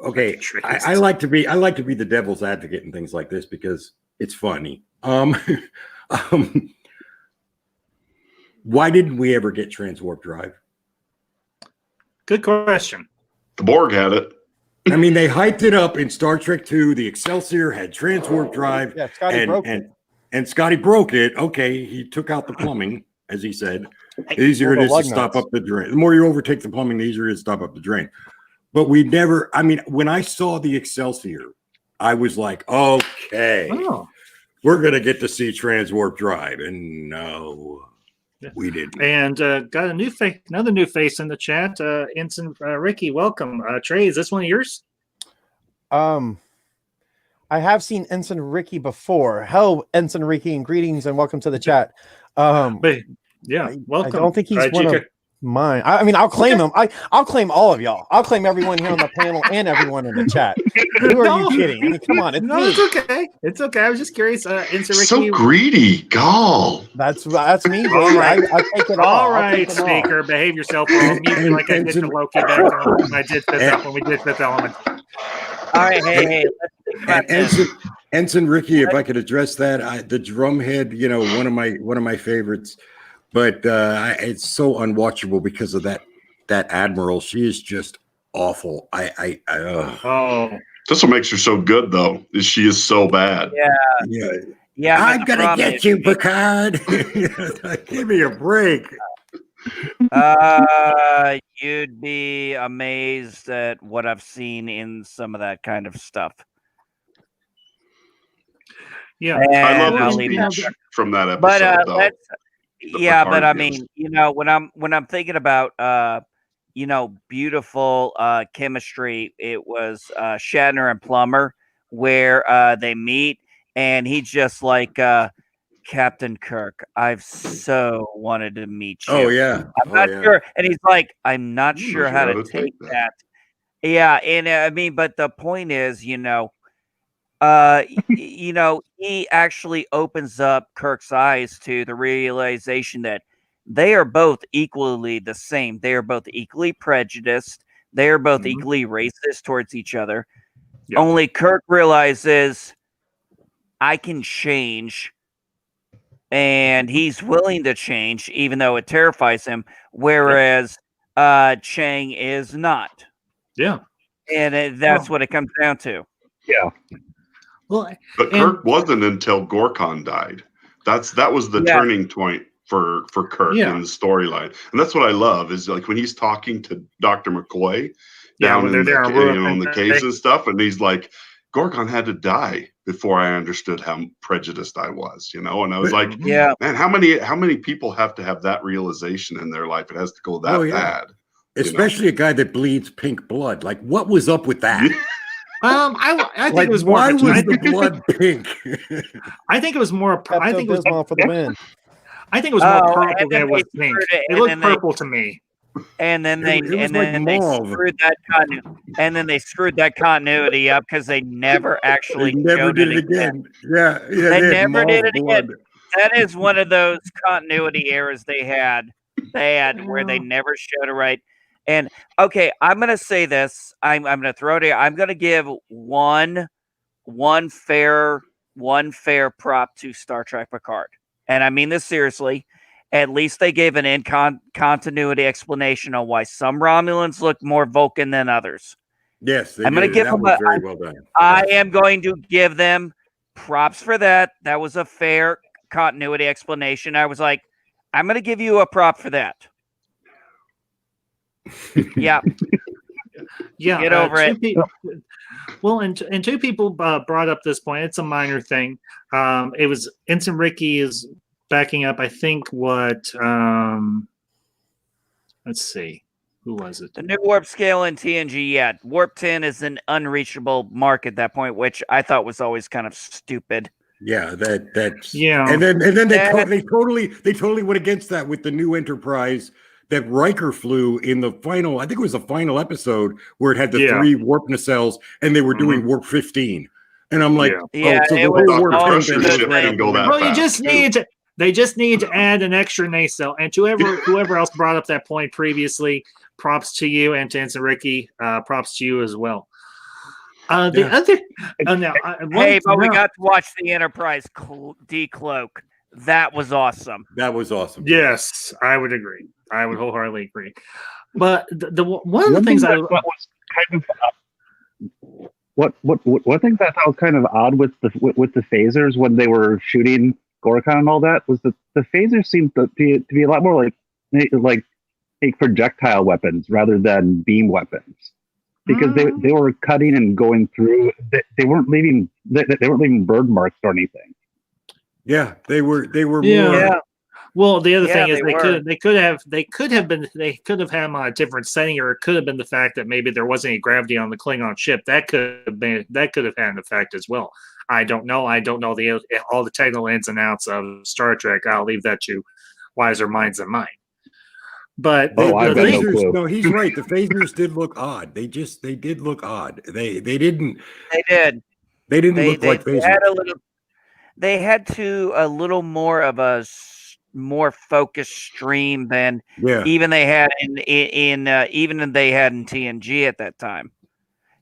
Okay, I like to be the devil's advocate and things like this because it's funny. Why didn't we ever get transwarp drive? Good question. The Borg had it. I mean, they hyped it up in Star Trek II. The Excelsior had transwarp drive. Yeah, Scotty broke it. And Scotty broke it. Okay, he took out the plumbing, as he said. The easier it is to stop up the drain. The more you overtake the plumbing, the easier it is to stop up the drain. But we never, I mean, when I saw the Excelsior, I was like, okay, we're going to get to see transwarp drive. And no, we didn't. And got a new face, another new face in the chat. Ensign Ricky, welcome. Trey, is this one of yours? I have seen Ensign Ricky before. Hello, Ensign Ricky, and greetings and welcome to the chat. But yeah, welcome. I don't think he's one of mine. I mean, I'll claim him. I'll claim all of y'all. I'll claim everyone here on the panel and everyone in the chat. Who are you kidding? I mean, come on, it's me. It's okay. It's okay. I was just curious. Ensign Ricky, So greedy, gall. That's me. Baby. All right. I take it all. All right, speaker, behave yourself. Or mute me like I did to Loki back when I did Fifth Element. When we did Fifth Element. All right, hey, let's think about this. Ensign Ricky, if I could address that, the drumhead, one of my favorites, but it's so unwatchable because of that admiral. She is just awful. That's what makes her so good, though. Is she is so bad. Yeah. I'm gonna get you, Picard. Give me a break. You'd be amazed at what I've seen in some of that kind of stuff. Yeah, I love I'll the leave that speech there. from that episode, But though. but I Picard mean, when I'm thinking about beautiful chemistry, it was Shatner and Plummer where they meet, and he's just like Captain Kirk, I've so wanted to meet you. Oh yeah, I'm not sure, and he's like, I'm not sure how to take that. Yeah, and I mean, but the point is, he actually opens up Kirk's eyes to the realization that they are both equally the same. They are both equally prejudiced. They are both equally racist towards each other. Yep. Only Kirk realizes I can change, and he's willing to change, even though it terrifies him. Whereas Chang is not. Yeah, and that's what it comes down to. Yeah. Well, but Kirk wasn't until Gorkon died. That was the turning point for Kirk in the storyline, and that's what I love is like when he's talking to Dr. McCoy down in the caves and stuff, and he's like, Gorkon had to die before I understood how prejudiced I was, and I was like, man, how many people have to have that realization in their life? It has to go that bad, especially a guy that bleeds pink blood. Like, what was up with that? I think it was more. Why was the blood pink? I think it was more. I think it was for the win. I think it was more purple than it was pink. It looked purple to me. And then they screwed that continuity up because they never actually showed it again. Yeah, they never did it again. That is one of those continuity errors they had where they never showed it right. And okay, I'm gonna say this. I'm gonna throw it here. I'm gonna give one fair prop to Star Trek Picard, and I mean this seriously. At least they gave an continuity explanation on why some Romulans look more Vulcan than others. Yes, I'm going to give them very well done. I am going to give them props for that. That was a fair continuity explanation. I was like, I'm going to give you a prop for that. Yeah. Yeah. Get over it. Well, and two people brought up this point. It's a minor thing. It was Ensign Ricky is backing up, I think, what let's see. Who was it? The new warp scale in TNG, yeah. Warp 10 is an unreachable mark at that point, which I thought was always kind of stupid. Yeah, that's Yeah. And then they Yeah. they totally went against that with the new Enterprise that Riker flew in the final. I think it was the final episode where it had the 3 warp nacelles, and they were doing warp 15. And I'm like, Yeah, so it the was whole warp all 10 good thing ship can go that Well, you fast, just too. need to. They just need to add an extra nacelle. And to whoever else brought up that point previously, props to you, and to Ensign Ricky, props to you as well. The other, we got to watch the Enterprise decloak. That was awesome. That was awesome. Yes, I would agree. I would wholeheartedly agree. But the one of the things that was kind of one thing that I thought was kind of odd with the phasers when they were shooting Gorkon and all that was that the phasers seemed to be a lot more like projectile weapons rather than beam weapons, because they were cutting and going through. They weren't leaving bird marks or anything. Yeah, they were more. Yeah. Well, the other thing is they could have had them on a different setting, or it could have been the fact that maybe there wasn't any gravity on the Klingon ship. That could have had an effect as well. I don't know. I don't know all the technical ins and outs of Star Trek. I'll leave that to wiser minds than mine. But no, he's right. The phasers did look odd. They did look odd. They didn't look like phasers. They had a little more of a more focused stream than even they had in TNG at that time.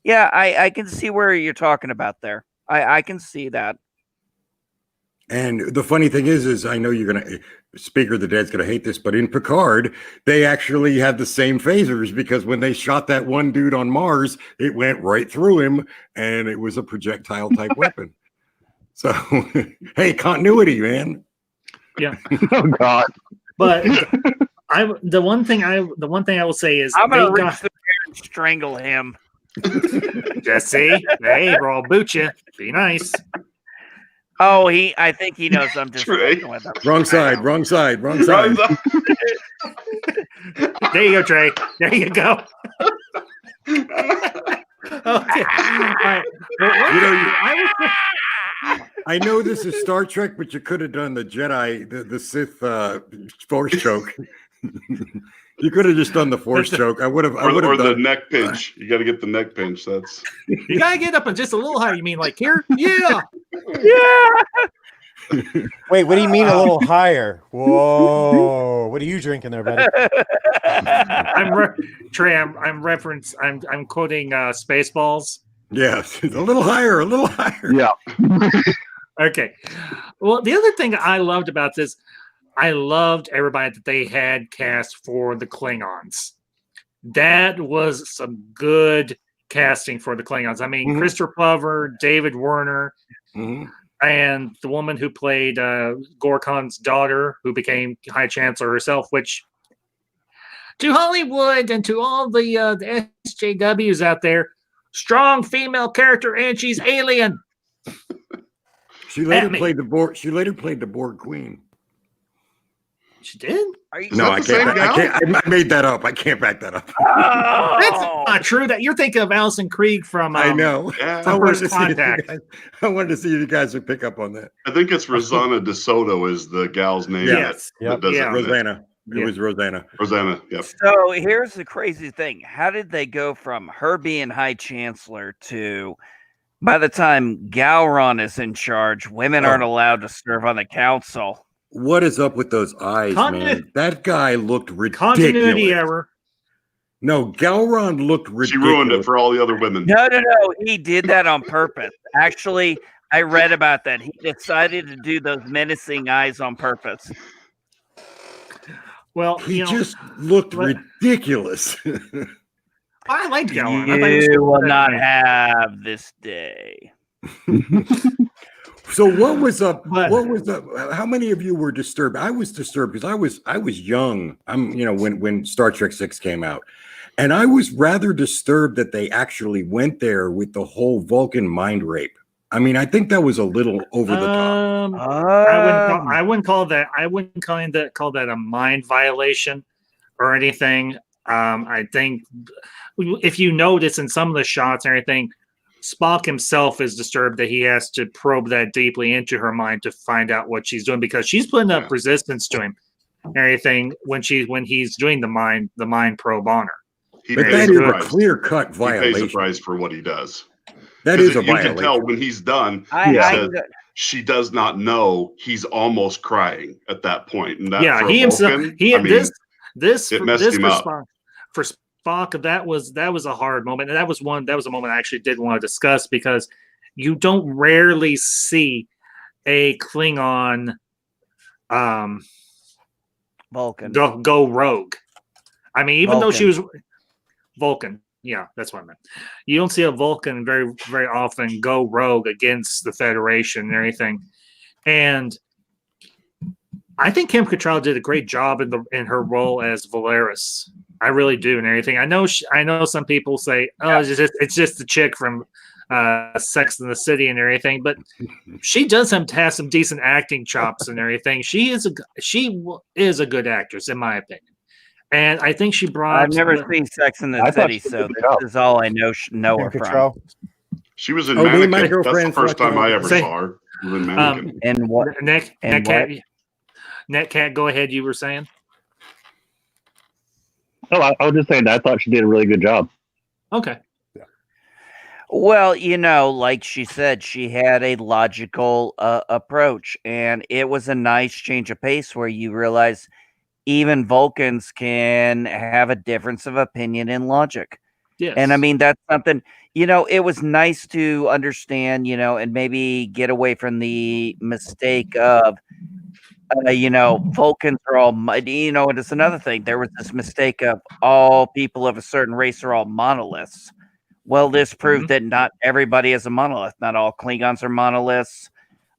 Yeah, I can see where you're talking about there. I can see that. And the funny thing is I know you're gonna Speaker of the Dead's gonna hate this, but in Picard, they actually had the same phasers, because when they shot that one dude on Mars, it went right through him, and it was a projectile type weapon. So, hey, continuity, man. Yeah. Oh God. But the one thing I will say is I'm gonna reach through there and strangle him. Jesse, hey, bro, I'll boot you. Be nice. Oh, I think he knows I'm just with him. Wrong side. There you go, Trey. There you go. Okay. All right. I know this is Star Trek, but you could have done the Jedi, the Sith force choke. You could have just done the force choke. I would have. Or the neck pinch. You got to get the neck pinch. You got to get up and just a little higher. You mean like here? Yeah. Wait, what do you mean a little higher? Whoa! What are you drinking there, buddy? Trey. I'm quoting Spaceballs. Yes, a little higher. Yeah. Okay. Well, the other thing I loved about this, I loved everybody that they had cast for the Klingons. That was some good casting for the Klingons. I mean, Christopher Plover, David Werner, and the woman who played Gorkon's daughter, who became High Chancellor herself, which, to Hollywood and to all the SJWs out there, strong female character, and she's alien. She later played the Borg Queen. She did? No, I can't. I made that up. I can't back that up. Oh! That's not true. That you're thinking of Alison Krieg from. I know. From First Contact. I wanted to see if you guys would pick up on that. I think it's Rosanna DeSoto is the gal's name. Yes. Rosanna. It was Rosanna. Rosanna. Yep. So here's the crazy thing: how did they go from her being High Chancellor to, by the time Gowron is in charge, women aren't allowed to serve on the council? What is up with those eyes, man? That guy looked ridiculous. Continuity error. No, Gowron looked ridiculous. She ruined it for all the other women. No. He did that on purpose. Actually, I read about that. He decided to do those menacing eyes on purpose. Well, he just looked ridiculous. I liked Gowron. You will not have this day. So what was up? What was up? How many of you were disturbed? I was disturbed because I was young. When Star Trek 6 came out, and I was rather disturbed that they actually went there with the whole Vulcan mind rape. I mean, I think that was a little over the top. I wouldn't call that a mind violation or anything. I think if you notice in some of the shots and everything, Spock himself is disturbed that he has to probe that deeply into her mind to find out what she's doing, because she's putting up resistance to him and everything when he's doing the mind probe on her. But that is a clear-cut violation. He pays the price for what he does. That is a you violation. can tell when he's done. She does not know he's almost crying at that point. And that he himself. It messed him up. For Spock, that was a hard moment, and that was a moment I actually did want to discuss, because you don't rarely see a Klingon Vulcan go rogue. I mean, even though she was Vulcan, yeah, that's what I meant. You don't see a Vulcan very, very often go rogue against the Federation and everything. And I think Kim Cattrall did a great job in her role as Valeris. I really do, and everything. I know some people say, "Oh, it's just the chick from Sex and the City and everything," but she does have some decent acting chops and everything. She is a good actress, in my opinion. And I think she brought. I've never seen Sex in the City, so this is all I know her from. She was in Mannequin. That's the first time I ever saw her. In Mannequin. And what? Netcat, go ahead. You were saying. Oh, I was just saying that I thought she did a really good job. Okay. Well, like she said, she had a logical approach, and it was a nice change of pace where you realize even Vulcans can have a difference of opinion and logic. Yes. And I mean, that's something, it was nice to understand, and maybe get away from the mistake of, Vulcans are all, and it's another thing. There was this mistake of all people of a certain race are all monoliths. Well, this proved that not everybody is a monolith. Not all Klingons are monoliths.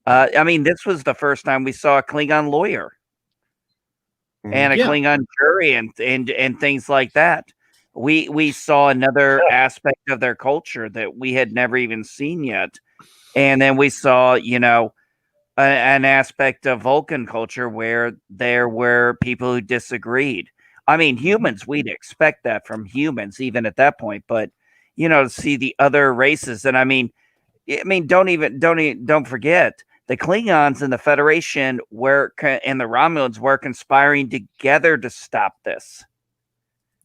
I mean, this was the first time we saw a Klingon lawyer and a Klingon jury and things like that. We saw another aspect of their culture that we had never even seen yet. And then we saw, an aspect of Vulcan culture where there were people who disagreed. I mean, humans, we'd expect that from humans, even at that point, but to see the other races. And I mean, don't forget the Klingons and the Federation and the Romulans were conspiring together to stop this.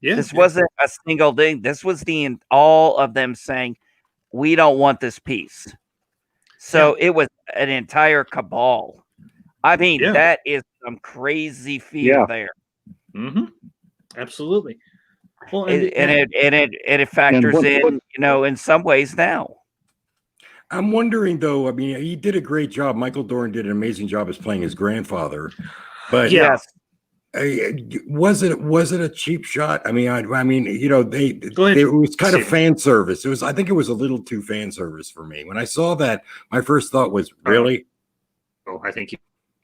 Yeah, this wasn't a single thing. This was all of them saying, we don't want this peace. So it was an entire cabal. I mean, that is some crazy fear there. Mm-hmm. Absolutely. Well, it factors in, in some ways now. I'm wondering, though. I mean, he did a great job. Michael Dorn did an amazing job as playing his grandfather. But was it a cheap shot? I mean, it was kind of fan service. I think it was a little too fan service for me. When I saw that, my first thought was, really?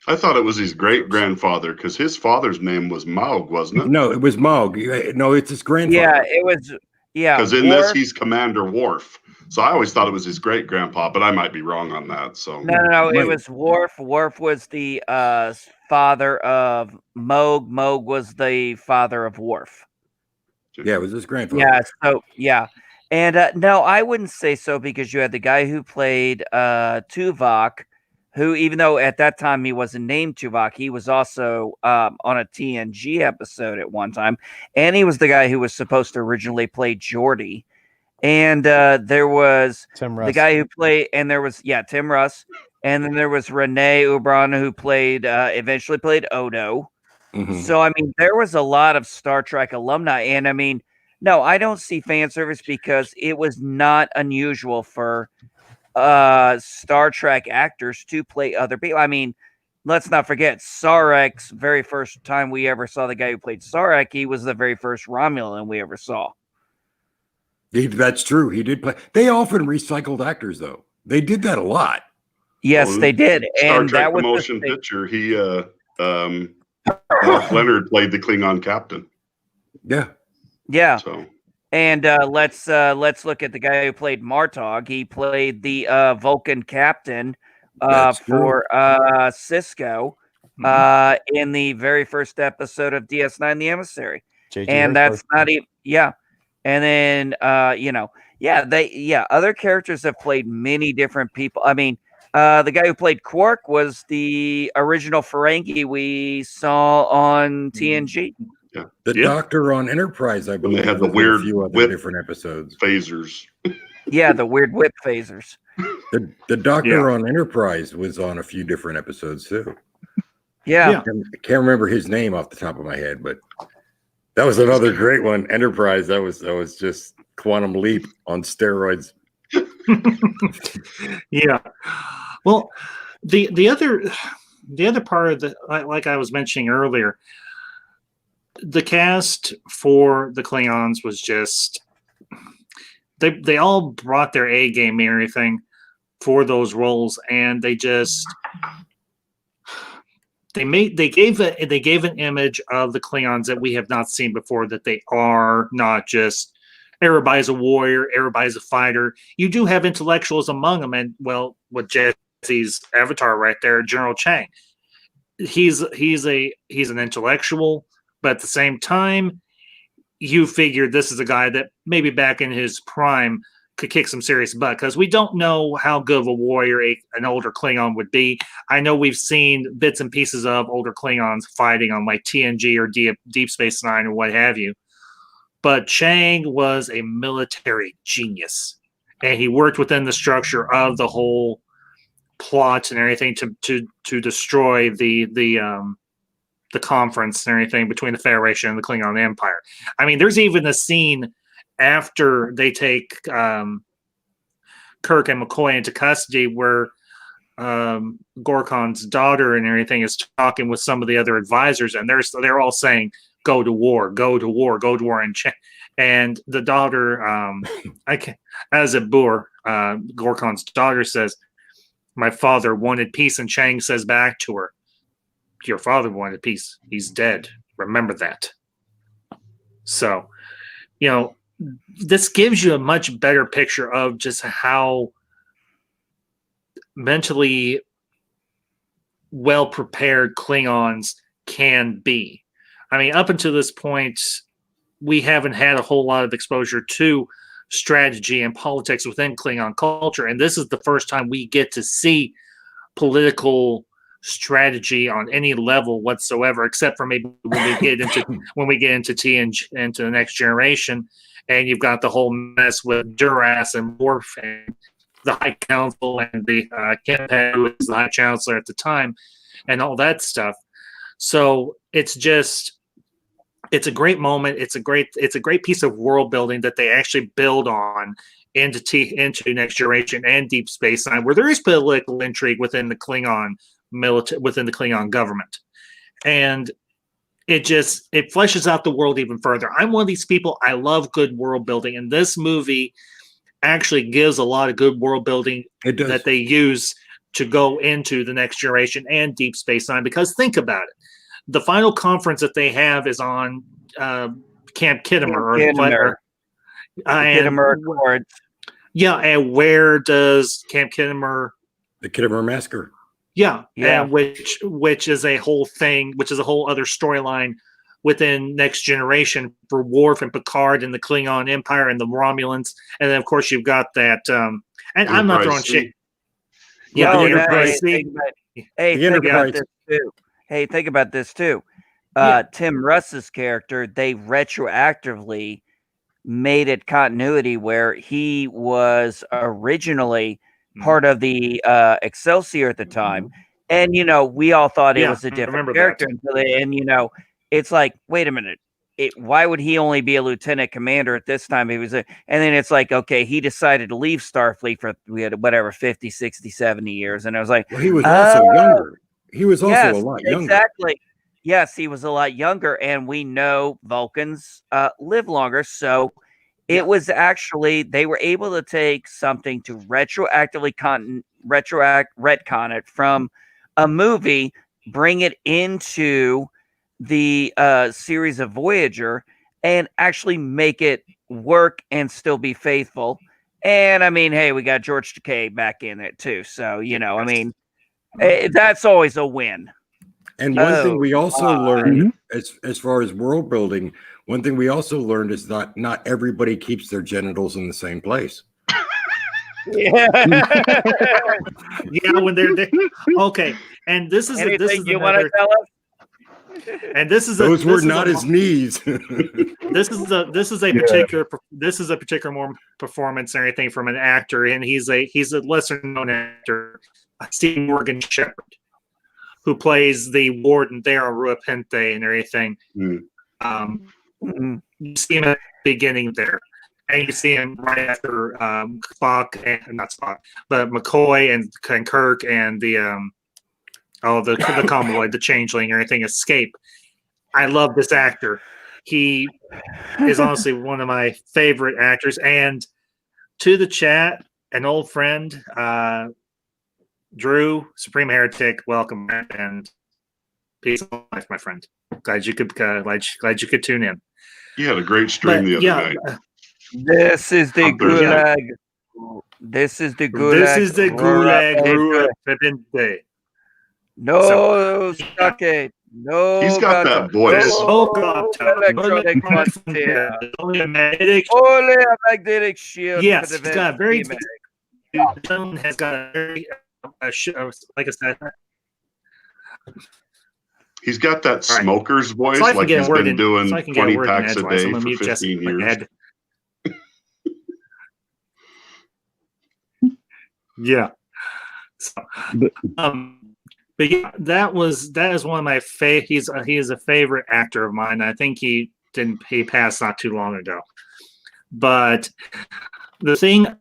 I thought it was his great grandfather, because his father's name was Maug, wasn't it? No, it was Maug. No, it's his grandfather. Yeah, it was. Yeah, because in this he's Commander Worf. So I always thought it was his great grandpa, but I might be wrong on that. So no, it was Worf. Worf was the father of Maug. Maug was the father of Worf. Yeah, it was his grandfather. Yeah, and no, I wouldn't say so, because you had the guy who played Tuvok, who, even though at that time he wasn't named Tuvok, he was also on a TNG episode at one time, and he was the guy who was supposed to originally play Geordi. And there was Tim Russ. The guy who played, and there was Tim Russ, and then there was Renee Ubran, who eventually played Odo. Mm-hmm. So I mean, there was a lot of Star Trek alumni, and I mean, no, I don't see fan service, because it was not unusual for Star Trek actors to play other people. I mean, let's not forget Sarek's very first time we ever saw the guy who played Sarek. He was the very first Romulan we ever saw. That's true. He did play. They often recycled actors, though. They did that a lot. Yes, they did. Star and Trek that was the motion picture. He Mark Leonard played the Klingon captain. Yeah. So. And let's look at the guy who played Martog. He played the Vulcan captain for Cisco in the very first episode of DS9: The Emissary. J.G. and Harrisburg. that's not even And then other characters have played many different people. I mean, the guy who played Quark was the original Ferengi we saw on TNG. The Doctor on Enterprise, I When believe, they had the was in weird a few other whip different episodes. phasers. Yeah, the weird whip phasers. The Doctor on Enterprise was on a few different episodes too. Yeah. I can't remember his name off the top of my head, but that was another great one. Enterprise. That was just Quantum Leap on steroids. Yeah. Well, the other part of like I was mentioning earlier, the cast for the Klingons was just they all brought their A game and everything for those roles, and they just they gave an image of the Klingons that we have not seen before, that they are not just everybody's a warrior, everybody's a fighter. You do have intellectuals among them, and well, with Jesse's avatar right there, General Chang, he's an intellectual, but at the same time, you figure this is a guy that maybe back in his prime could kick some serious butt, because we don't know how good of a warrior an older Klingon would be. I know we've seen bits and pieces of older Klingons fighting on like TNG or Deep Space Nine or what have you. But Chang was a military genius, and he worked within the structure of the whole plot and everything to destroy the conference and everything between the Federation and the Klingon Empire. I mean, there's even a scene after they take Kirk and McCoy into custody where Gorkon's daughter and everything is talking with some of the other advisors, and they're all saying, "Go to war, go to war, go to war," and the daughter, as a boor, Gorkon's daughter says, "My father wanted peace," and Chang says back to her, "Your father wanted peace. He's dead. Remember that." So, this gives you a much better picture of just how mentally well prepared Klingons can be. I mean, up until this point, we haven't had a whole lot of exposure to strategy and politics within Klingon culture, and this is the first time we get to see political strategy on any level whatsoever, except for maybe when we get into TNG, into the Next Generation, and you've got the whole mess with Duras and Worf and the High Council and the Kemphead, who was the High Chancellor at the time, and all that stuff. So it's a great moment. It's a great piece of world building that they actually build on into Next Generation and Deep Space Nine, where there is political intrigue within the Klingon within the Klingon government, and it fleshes out the world even further. I'm one of these people. I love good world building, and this movie actually gives a lot of good world building that they use to go into the Next Generation and Deep Space Nine. Because think about it, the final conference that they have is on Camp Khitomer, Khitomer Accords. Yeah, and where does Camp Khitomer? The Khitomer Massacre. Yeah, and which is a whole thing, which is a whole other storyline within Next Generation for Worf and Picard and the Klingon Empire and the Romulans, and then of course you've got that. And Enterprise I'm not throwing shit. Yeah, the Enterprise. Think about this too. Tim Russ's character, they retroactively made it continuity where he was originally part of the Excelsior at the time, and we all thought it was a different character until it's like, wait a minute, why would he only be a lieutenant commander at this time? He was and then it's like, okay, he decided to leave Starfleet for 50, 60, 70 years, and I was like, well, he was also younger. He was also a lot younger. Exactly. Yes, he was a lot younger, and we know Vulcans live longer, so it was actually, they were able to take something to retroactively retcon it from a movie, bring it into the series of Voyager, and actually make it work and still be faithful. And I mean, hey, we got George Takei back in it too, so I mean, that's always a win. And one thing Oh, we also my. learned, as far as world building, one thing we also learned is that not everybody keeps their genitals in the same place. Yeah. Yeah, when they're okay, and this is Anything you want to another, tell us? and this is Those were this is not his knees. this is a particular more performance or anything from an actor, and he's a lesser known actor, Steve Morgan Shepherd, who plays the warden there on Rua Pente and everything. You see him at the beginning there, and you see him right after Spock and not Spock, but McCoy and Kirk and the Commonwealth, the Changeling, and everything escape. I love this actor. He is honestly one of my favorite actors. And to the chat, an old friend, Drew, Supreme Heretic, welcome, and peace of life, my friend. Glad you could tune in. You had a great stream the other night. This is the gulag. This is the gulag. This is the gulag Rua Pente. No sake. No. He's got that voice. Electronic frontier. Only a magnetic shield. Yes, he's got a very. The gentleman has got a very, like I said. He's got that smoker's voice, like he's been doing 20 packs a day for 15 years. Yeah. So, but yeah, that is one of my favorite. He is a favorite actor of mine. I think he passed not too long ago. But the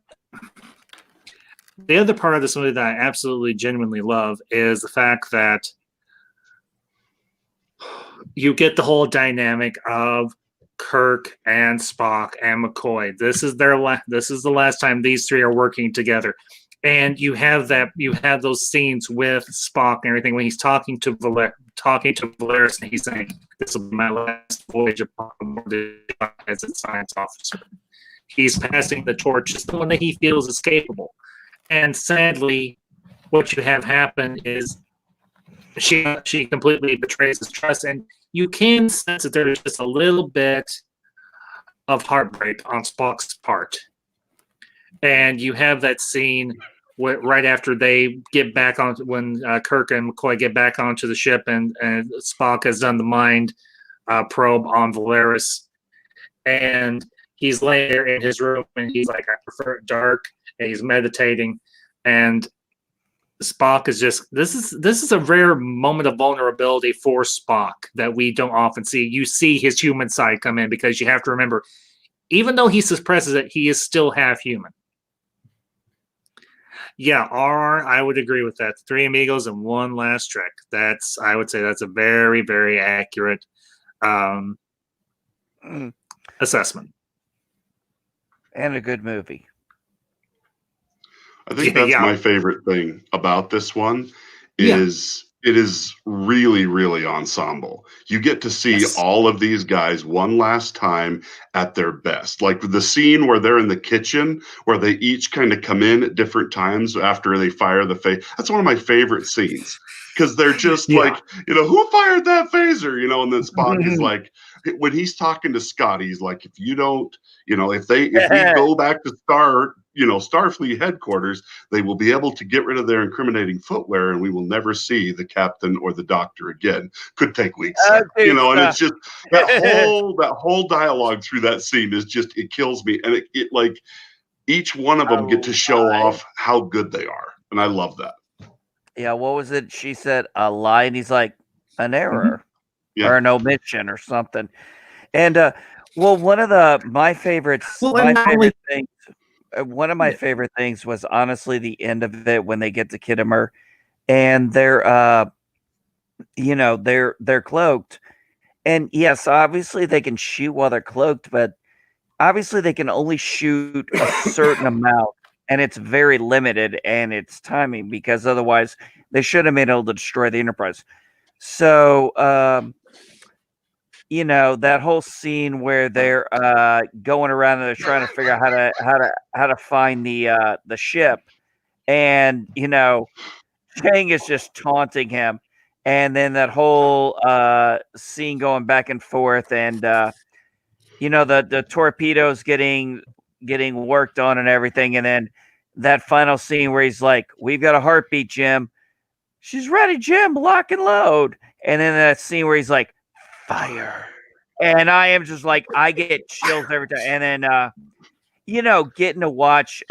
other part of this movie that I absolutely genuinely love is the fact that you get the whole dynamic of Kirk and Spock and McCoy. This is the last time these three are working together. And you have those scenes with Spock and everything when he's talking to Valeris, and he's saying, "This will be my last voyage upon board as a science officer." He's passing the torch to someone that he feels is capable. And sadly, what you have happen is she completely betrays his trust, and you can sense that there's just a little bit of heartbreak on Spock's part. And you have that scene right after they get back on, when Kirk and McCoy get back onto the ship, and Spock has done the mind probe on Valeris, and he's laying there in his room, and he's like, "I prefer it dark," and he's meditating, and Spock is just this is a rare moment of vulnerability for Spock that we don't often see. You see his human side come in, because you have to remember, even though he suppresses it, he is still half human. Yeah, RR, I would agree with that. Three Amigos and One Last Trek. I would say that's a very, very accurate assessment. And a good movie. I think that's my favorite thing about this one is it is really, really ensemble. You get to see all of these guys one last time at their best. Like the scene where they're in the kitchen, where they each kind of come in at different times after they fire the phaser. That's one of my favorite scenes, because they're just like, who fired that phaser? And then Spock is like, when he's talking to Scott, he's like, if you don't, if we go back to Starfleet headquarters, they will be able to get rid of their incriminating footwear, and we will never see the captain or the doctor again. Could take weeks, and it's just that whole dialogue through that scene is just, it kills me, and it like each one of them get to show off how good they are, and I love that. Yeah, what was it? She said a lie, and he's like, an error or an omission or something. And one of my favorites, things. One of my favorite things was honestly the end of it when they get to Kittimer, and they're cloaked, and yes, obviously they can shoot while they're cloaked, but obviously they can only shoot a certain amount, and it's very limited, and it's timing, because otherwise they should have been able to destroy the Enterprise. So that whole scene where they're going around and they're trying to figure out how to find the ship, and Chang is just taunting him, and then that whole scene going back and forth, and the torpedoes getting worked on and everything, and then that final scene where he's like, "We've got a heartbeat, Jim." "She's ready, Jim. Lock and load." And then that scene where he's like, "Fire." And I am just like, I get chills every time. And then, getting to watch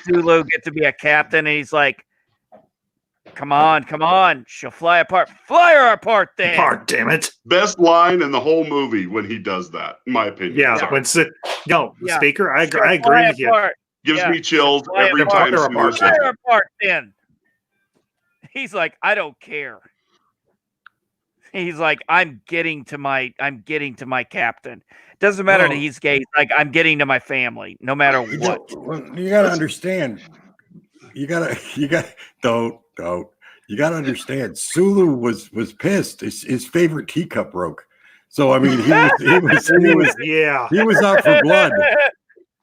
Sulu get to be a captain, and he's like, come on. She'll fly apart. Fly her apart then. Apart, damn it. Best line in the whole movie when he does that, in my opinion. Yeah, Sorry. Speaker, I She'll agree fly with you. apart. Gives Yeah. me chills Fly every apart. time Sulu says Fly her it. apart then. He's like, I don't care. He's like, I'm getting to my captain. Doesn't matter that he's gay. He's like, I'm getting to my family, no matter what. You gotta understand. You gotta don't. You gotta understand. Sulu was pissed. His favorite teacup broke. So I mean, he was Yeah. he was out for blood.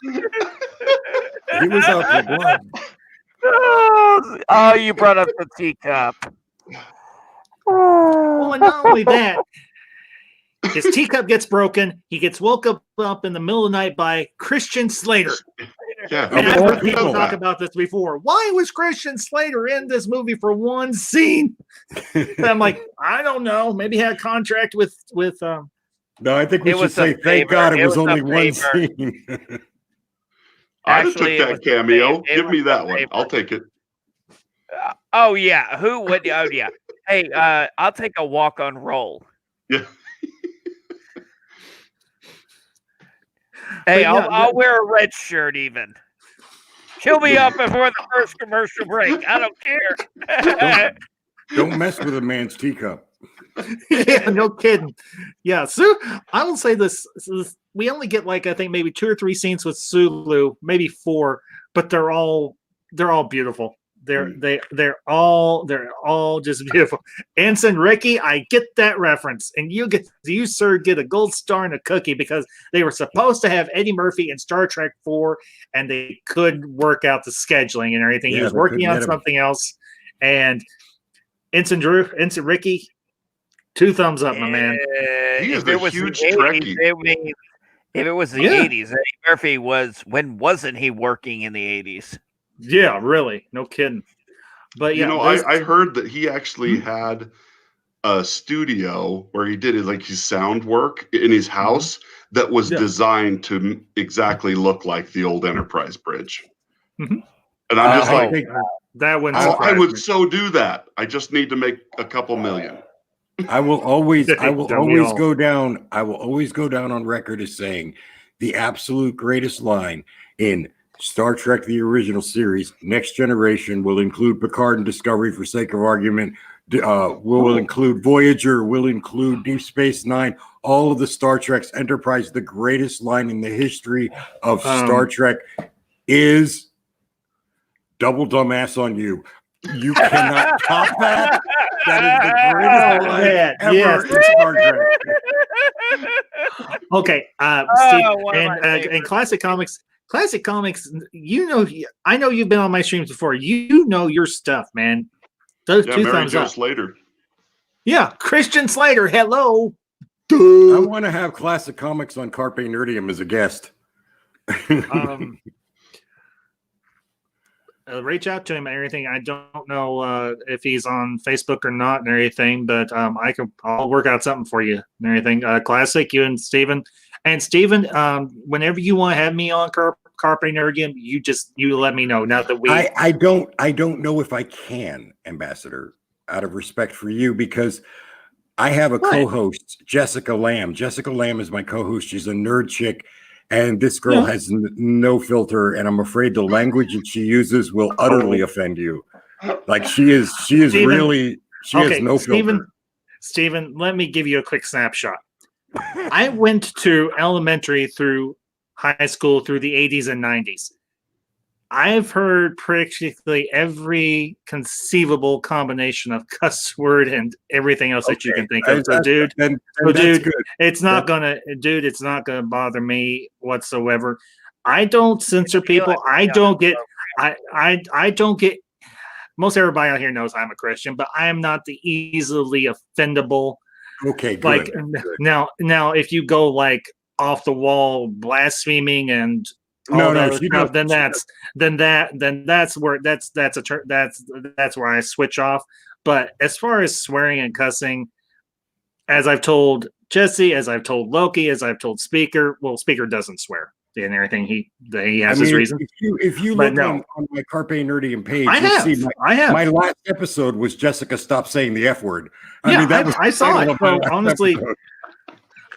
He was out for blood. Oh, you brought up the teacup. Well, and not only that, his teacup gets broken. He gets woke up in the middle of the night by Christian Slater. Yeah, And I've heard people does talk that? about this before. Why was Christian Slater in this movie for one scene? And I'm like, I don't know. Maybe he had a contract with No, I think we It should was say a thank favor. God it It was was a only one favor. scene. I'd have took Actually, it was that cameo. it Give was me a that one. favor. I'll take it. Oh yeah, who would? Oh yeah. Hey, I'll take a walk-on role. Yeah. Hey, But yeah, I'll wear a red shirt even. Kill me up before the first commercial break. I don't care. Don't mess with a man's teacup. yeah, no kidding. Yeah, I will say this. We only get like I think maybe 2 or 3 scenes with Sulu, maybe 4, but they're all beautiful. They're all just beautiful. Ensign Ricky, I get that reference, and you sir get a gold star and a cookie because they were supposed to have Eddie Murphy in Star Trek 4, and they couldn't work out the scheduling and everything. Yeah, He was they working couldn't on get him. something else, and Ensign Ricky, 2 thumbs up, my man. He is If a it was huge the 80s, Trekkie. if it was the Yeah. 80s, Eddie Murphy when wasn't he working in the 80s? Yeah, really, no kidding. But yeah, I heard that he actually had a studio where he did his sound work in his house that was designed to exactly look like the old Enterprise bridge. Mhm. And I'm just Oh. like, that wouldn't I surprise would me. so do that. I just need to make a couple million. I will always Don't we all? go down. I will always go down on record as saying the absolute greatest line in Star Trek, the original series, Next Generation will include Picard and Discovery for sake of argument. Will include Voyager, will include Deep Space Nine, all of the Star Trek's Enterprise. The greatest line in the history of Star Trek is double dumbass on you. You cannot top that. That is the greatest line ever yes. in Star Trek. Okay, Oh, Steve, one of my and favorites. Classic Comics, I know you've been on my streams before. You know your stuff, man. Those Yeah, 2 Mary thumbs Jo up. Slater. Yeah, Christian Slater, hello. I want to have Classic Comics on Carpe Nerdium as a guest. Reach out to him and everything. I don't know if he's on Facebook or not and everything, but I'll work out something for you and everything. Classic, you and Steven. And Steven, whenever you want to have me on Carpe Nerdium, you let me know. Now that I don't know if I can, Ambassador, out of respect for you, because I have a co-host, Jessica Lamb. Jessica Lamb is my co-host. She's a nerd chick. And this girl has no filter, and I'm afraid the language that she uses will utterly offend you. Like she is Steven, really, she has no filter. Steven, let me give you a quick snapshot. I went to elementary through high school through the 80s and 90s. I've heard practically every conceivable combination of cuss word and everything else that you can think of. So, dude, it's not gonna bother me whatsoever. I don't censor people. I don't get most everybody out here knows I'm a Christian, but I am not the easily offendable. Okay, good. Like good. now, if you go like off the wall blaspheming and all No, that no, other she stuff, doesn't. then that's where that's where I switch off. But as far as swearing and cussing, as I've told Jesse, as I've told Loki, as I've told Speaker, well, Speaker doesn't swear in everything. He has his reason. If you But look no. on my Carpe Nerdium page, I you'll have. see I have. my last episode was Jessica Stop Saying the F word. I saw it. So honestly,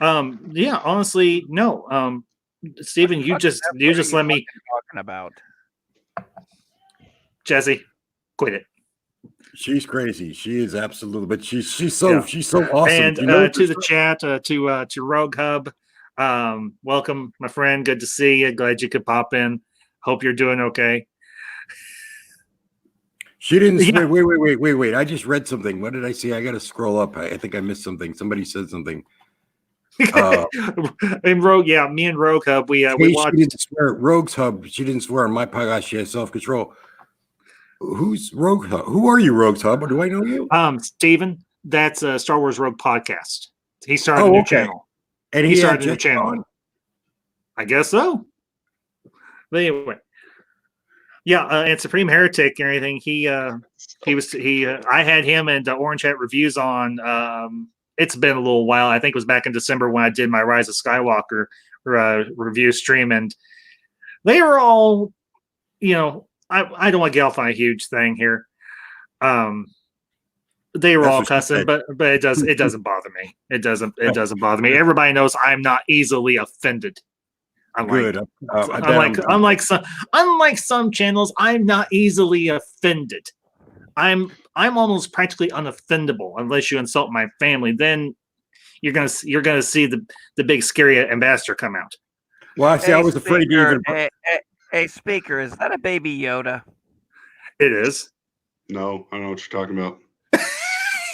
honestly, no. Steven, you just let me talking about. Jesse, quit it. She's crazy. She is absolutely, but she's so awesome. And You know, to the chat, to Rogue Hub, welcome, my friend. Good to see you. Glad you could pop in. Hope you're doing okay. she didn't swear. Wait. I just read something. What did I see? I got to scroll up. I think I missed something. Somebody said something. And Rogue, me and Rogue Hub, we watched. She didn't swear. Rogue's Hub. She didn't swear on my podcast. She has self-control. Who's Rogue Hub? Who are you, Rogue's Hub? Do I know you? Steven, that's a Star Wars Rogue podcast. He started a new channel. And he started a new channel. I guess so. But anyway, and Supreme Heretic and everything. I had him and Orange Hat reviews on. It's been a little while. I think it was back in December when I did my Rise of Skywalker review stream, and they were all, I don't want to get off on a huge thing here. They were all cussing, but it doesn't bother me. It doesn't bother me. Everybody knows I'm not easily offended. Unlike some channels, I'm not easily offended. I'm almost practically unoffendable unless you insult my family. Then you're gonna see the big scary ambassador come out. Well, I was afraid to even. Hey, Speaker, is that a baby Yoda? It is. No, I don't know what you're talking about.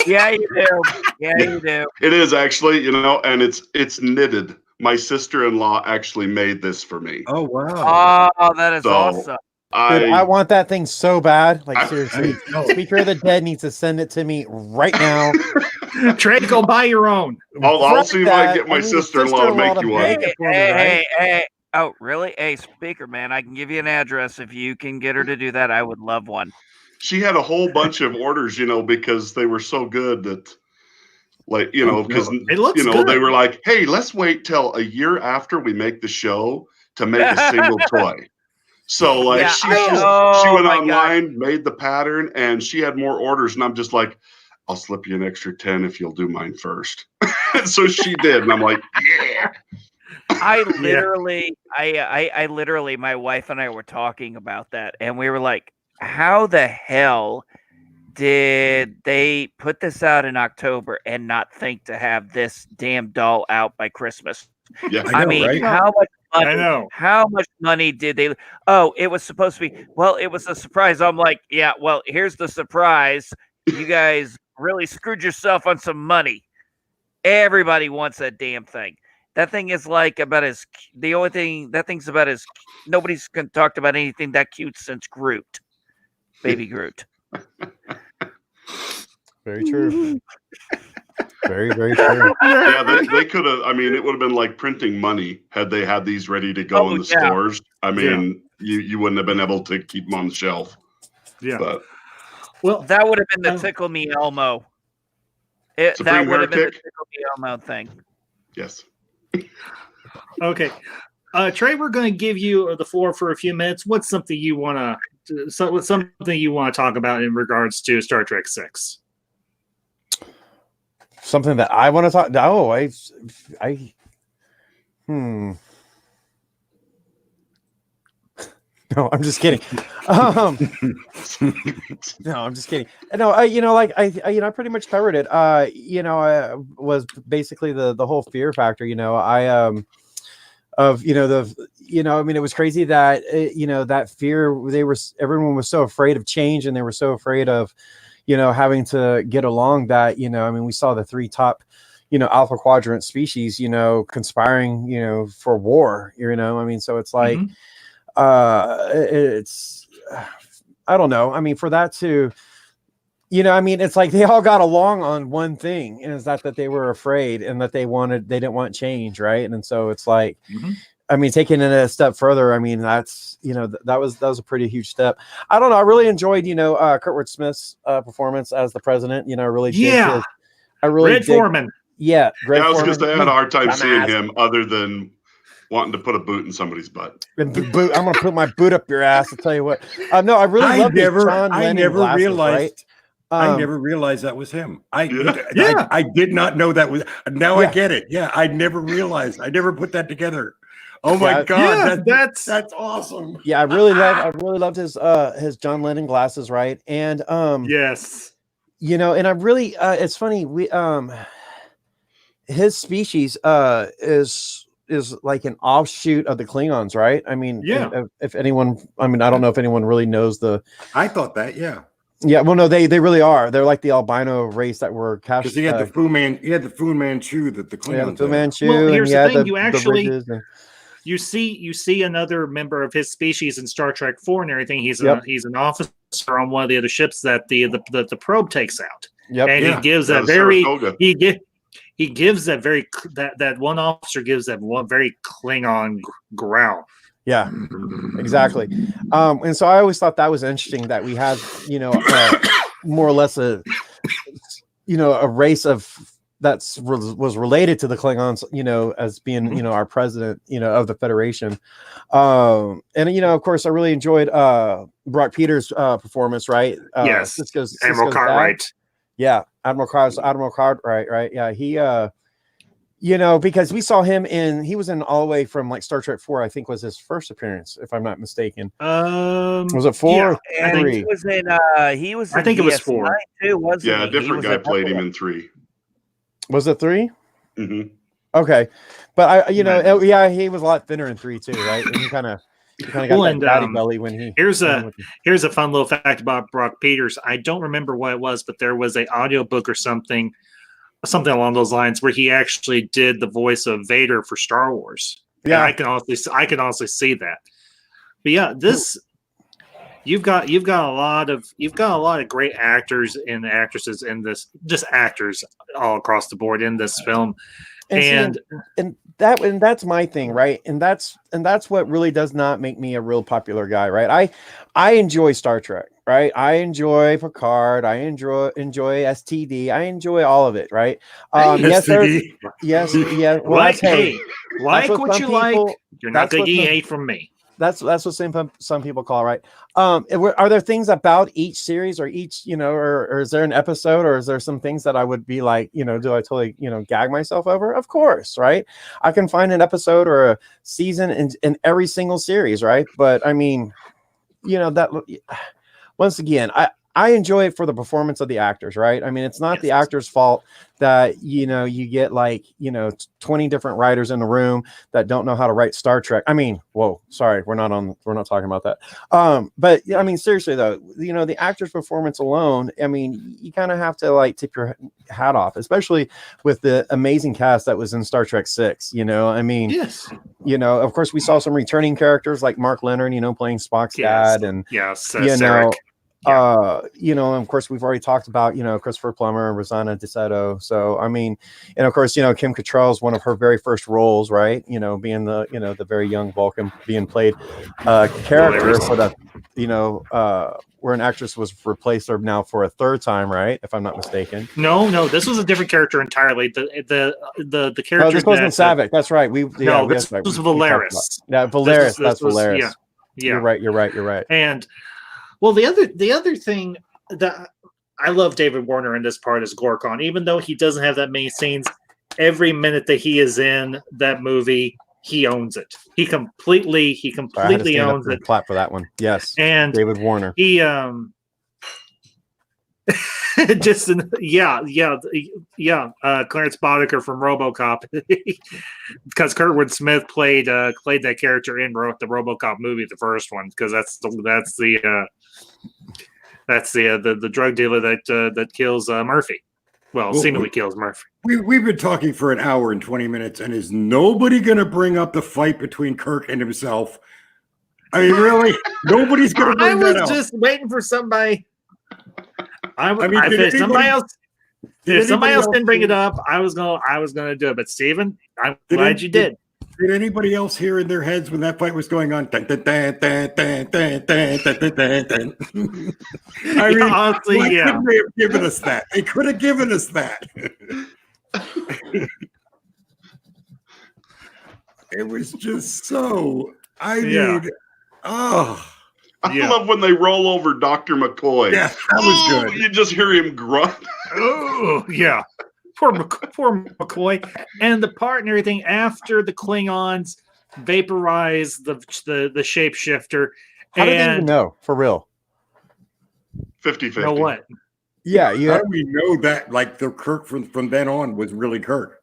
Yeah, you do. Yeah, you do. It is actually, and it's knitted. My sister-in-law actually made this for me. Oh wow! Oh, that is awesome. Dude, I want that thing so bad. Like seriously, Speaker of the Dead needs to send it to me right now. Trey, go buy your own. I'll see if I can get my sister-in-law to make you one. Hey. Oh, really? Hey, Speaker, man, I can give you an address if you can get her to do that. I would love one. She had a whole bunch of orders, because they were so good that, because they were like, "Hey, let's wait till a year after we make the show to make a single toy." So, she went online, made the pattern, and she had more orders, and I'm just like, "I'll slip you an extra 10 if you'll do mine first." So she did, and I'm like, "Yeah." I literally, my wife and I were talking about that, and we were like, how the hell did they put this out in October and not think to have this damn doll out by Christmas? Yeah, I mean, right? How much money did they? Oh, it was supposed to be. Well, it was a surprise. I'm like, yeah. Well, here's the surprise. You guys really screwed yourself on some money. Everybody wants that damn thing. That thing is the only thing that thing's about is nobody's talked about anything that cute since Groot, baby Groot. Very true. Very, very true. Yeah, they could have. I mean, it would have been like printing money had they had these ready to go in the stores. I mean, you wouldn't have been able to keep them on the shelf. Yeah. But, well, that would have been the Tickle Me Elmo. That would have been the Tickle Me Elmo thing. Yes. Okay. Trey, we're going to give you the floor for a few minutes. What's something you want to talk about in regards to Star Trek 6? Something that I want to talk. Oh, No, I'm just kidding. No, I'm just kidding. No, I pretty much covered it. Was basically the whole fear factor. It was crazy that that fear. Everyone was so afraid of change, and they were so afraid of, having to get along that, we saw the three top, Alpha Quadrant species, conspiring, for war, so it's like, I don't know. I mean, for that to, I mean, it's like they all got along on one thing, and is that they were afraid and that they didn't want change, right? And so it's like, I mean, taking it a step further, I mean, that's, that was a pretty huge step. I don't know. I really enjoyed, Kurtwood Smith's performance as the president. I really did. Red Foreman. Yeah, I was going to say I had a hard time seeing him other than wanting to put a boot in somebody's butt. I'm going to put my boot up your ass. I'll tell you what. No, I really love I never realized. I never realized that was him. I did not know that was. Now I get it. Yeah, I never realized. I never put that together. Oh my God, that's awesome. Yeah, I really loved his John Lennon glasses, right? And yes, and I really it's funny, we his species is like an offshoot of the Klingons, right? I mean, if anyone, I mean, I don't know if anyone really knows I thought that, yeah. Yeah, well, no, they really are. They're like the albino race that were captured. Because he had the Fu Manchu that the Klingons had. The Fu Manchu. Well, here's the thing: you you see another member of his species in Star Trek 4 and everything. He's an officer on one of the other ships that the probe takes out. Yep. And he gives that that one officer gives that one very Klingon growl. Yeah, exactly. And so I always thought that was interesting that we had, more or less a race of was related to the Klingons, as being, our president, of the Federation. And, of course, I really enjoyed Brock Peters' performance, right? Yes. Cisco's Admiral Cartwright. Yeah, Admiral Cartwright, right? Yeah, he because we saw him he was in all the way from like Star Trek 4, I think was his first appearance, if I'm not mistaken. Was it 4 or 3? I think he was in it was 4 too, wasn't he? Yeah, a different guy played him in 3. Was it 3? Mm-hmm. Okay, but he was a lot thinner in 3 too, right? And he kind of got that daddy belly when he. Here's a fun little fact about Brock Peters. I don't remember what it was, but there was an audiobook or something along those lines where he actually did the voice of Vader for Star Wars. Yeah, and I can honestly see that. But yeah, you've got a lot of great actors and actresses in this, just actors all across the board in this film. And that's my thing, right? And that's what really does not make me a real popular guy, right? I enjoy Star Trek, right? I enjoy Picard, I enjoy STD, I enjoy all of it, right? STD. Yes, yeah. Well, like what you like. You're not gonna get hate from me. That's what some people call, right? Are there things about each series or each, or is there an episode, or is there some things that I would be like, do I totally, gag myself over? Of course, right? I can find an episode or a season in every single series, right? But I mean, that once again, I enjoy it for the performance of the actors, right? I mean, it's not the actor's fault that, you get like, 20 different writers in the room that don't know how to write Star Trek. I mean, whoa, sorry, we're not talking about that. But I mean, seriously though, the actor's performance alone, I mean, you kind of have to like tip your hat off, especially with the amazing cast that was in Star Trek 6, I mean, yes. Of course we saw some returning characters like Mark Leonard, playing Spock's dad, and Sarek. Of course we've already talked about, Christopher Plummer and Rosanna D'Aceto. So, I mean, and of course, Kim Cattrall is one of her very first roles, right? Being the very young Vulcan, being played character for the, where an actress was replaced now for a third time, right? If I'm not mistaken. No, this was a different character entirely. The character. Oh, this wasn't Savick. That's right. This was Valeris. Yeah, Valeris. That's Valeris. Yeah. You're right. And well, the other thing that I love David Warner in this part is Gorkon, even though he doesn't have that many scenes. Every minute that he is in that movie, he owns it. He completely owns it. Clap for that one. Yes. And David Warner. He just Clarence Boddicker from RoboCop, because Kurtwood Smith played that character in the RoboCop movie, the first one, because that's the drug dealer that kills Murphy. Well, seemingly kills Murphy. We've been talking for an hour and 20 minutes, and is nobody going to bring up the fight between Kirk and himself? I mean, really? Nobody's going to I bring was that up. just waiting for somebody. I mean, If somebody else, if somebody else didn't bring it hear- up, I was gonna do it. But Steven, I'm Did glad any- you did. Did anybody else hear in their heads when that fight was going on? Dun, dun, dun, dun, dun, dun, dun, dun, dun, dun, dun. I mean, Honestly, why yeah. couldn't they have given us that? They could have given us that. It was just so. I Yeah. mean, oh, I Yeah. love when they roll over Dr. McCoy. yeah, that was good. You just hear him grunt. Oh, yeah. Poor McCoy. And the part and everything after the Klingons vaporize the shapeshifter. How did they even And know? For real? 50-50. you know what? Yeah, How yeah. do we know that? Like the Kirk from then on was really Kirk.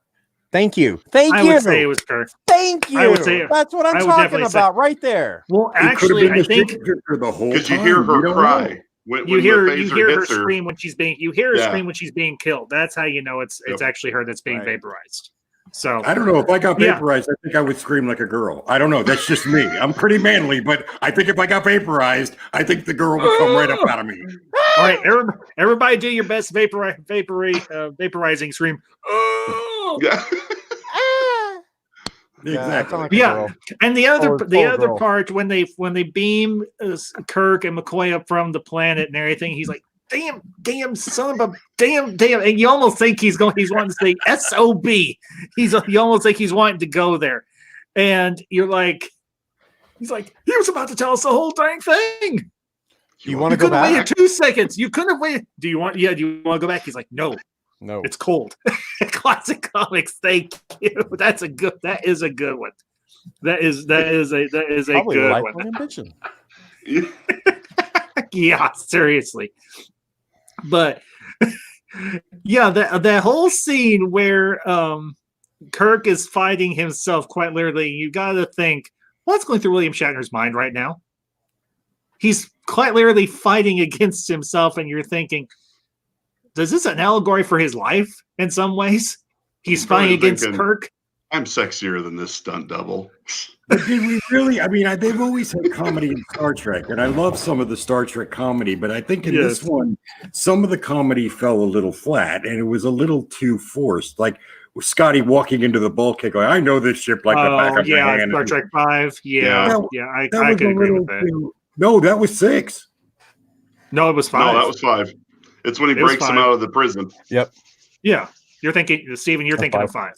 Thank you. Thank I you. would say it was Kirk. Thank you. I would say- That's what I'm I would talking definitely say- about right there. Well, It could have actually, been I the think shapeshifter the whole time. Because you hear her We don't cry. know. When you the hear phaser her hits scream when she's being Yeah. scream when she's being killed. That's how you know it's Yep. actually her that's being Right. vaporized. So I don't know. If I got Yeah. vaporized, I think I would scream like a girl. I don't know. That's just me. I'm pretty manly, but I think if I got vaporized, I think the girl would come right up out of me. all right, everybody do your best vaporizing scream. Oh! Yeah. Yeah, I Exactly. sound like a Yeah. girl. And the Poor other girl. part when they beam Kirk and McCoy up from the planet and everything, he's like, damn son of a damn, and you almost think he's wanting to say SOB. You almost think he's wanting to go there, and you're like, he's like, he was about to tell us the whole dang thing. You want You to go could have back? waited 2 seconds. You couldn't have waited. Do you want to go back? He's like, no, No. it's cold. Classic comics. Thank you. That is a good one. That is a Probably a good lifelong one. ambition. Yeah, seriously. But yeah, that whole scene where Kirk is fighting himself quite literally, you got to think, what's going through William Shatner's mind right now? He's quite literally fighting against himself, and you're thinking, is this an allegory for his life in some ways? He's Probably fighting against thinking- Kirk. I'm sexier than this stunt double. But did we really? I mean, they've always had comedy in Star Trek, and I love some of the Star Trek comedy, but I think in this Yes. one, some of the comedy fell a little flat, and it was a little too forced. Like Scotty walking into the bulkhead going, I know this ship like the back Oh of my yeah, hand. Star Trek 5. Yeah, That- yeah, That I was could a agree little with that. too. No, that was 6. No, it was 5. No, that was 5. It's when he It was breaks him 5. out of the prison. Yeah, you're thinking, Steven, you're That's thinking of 5. 5.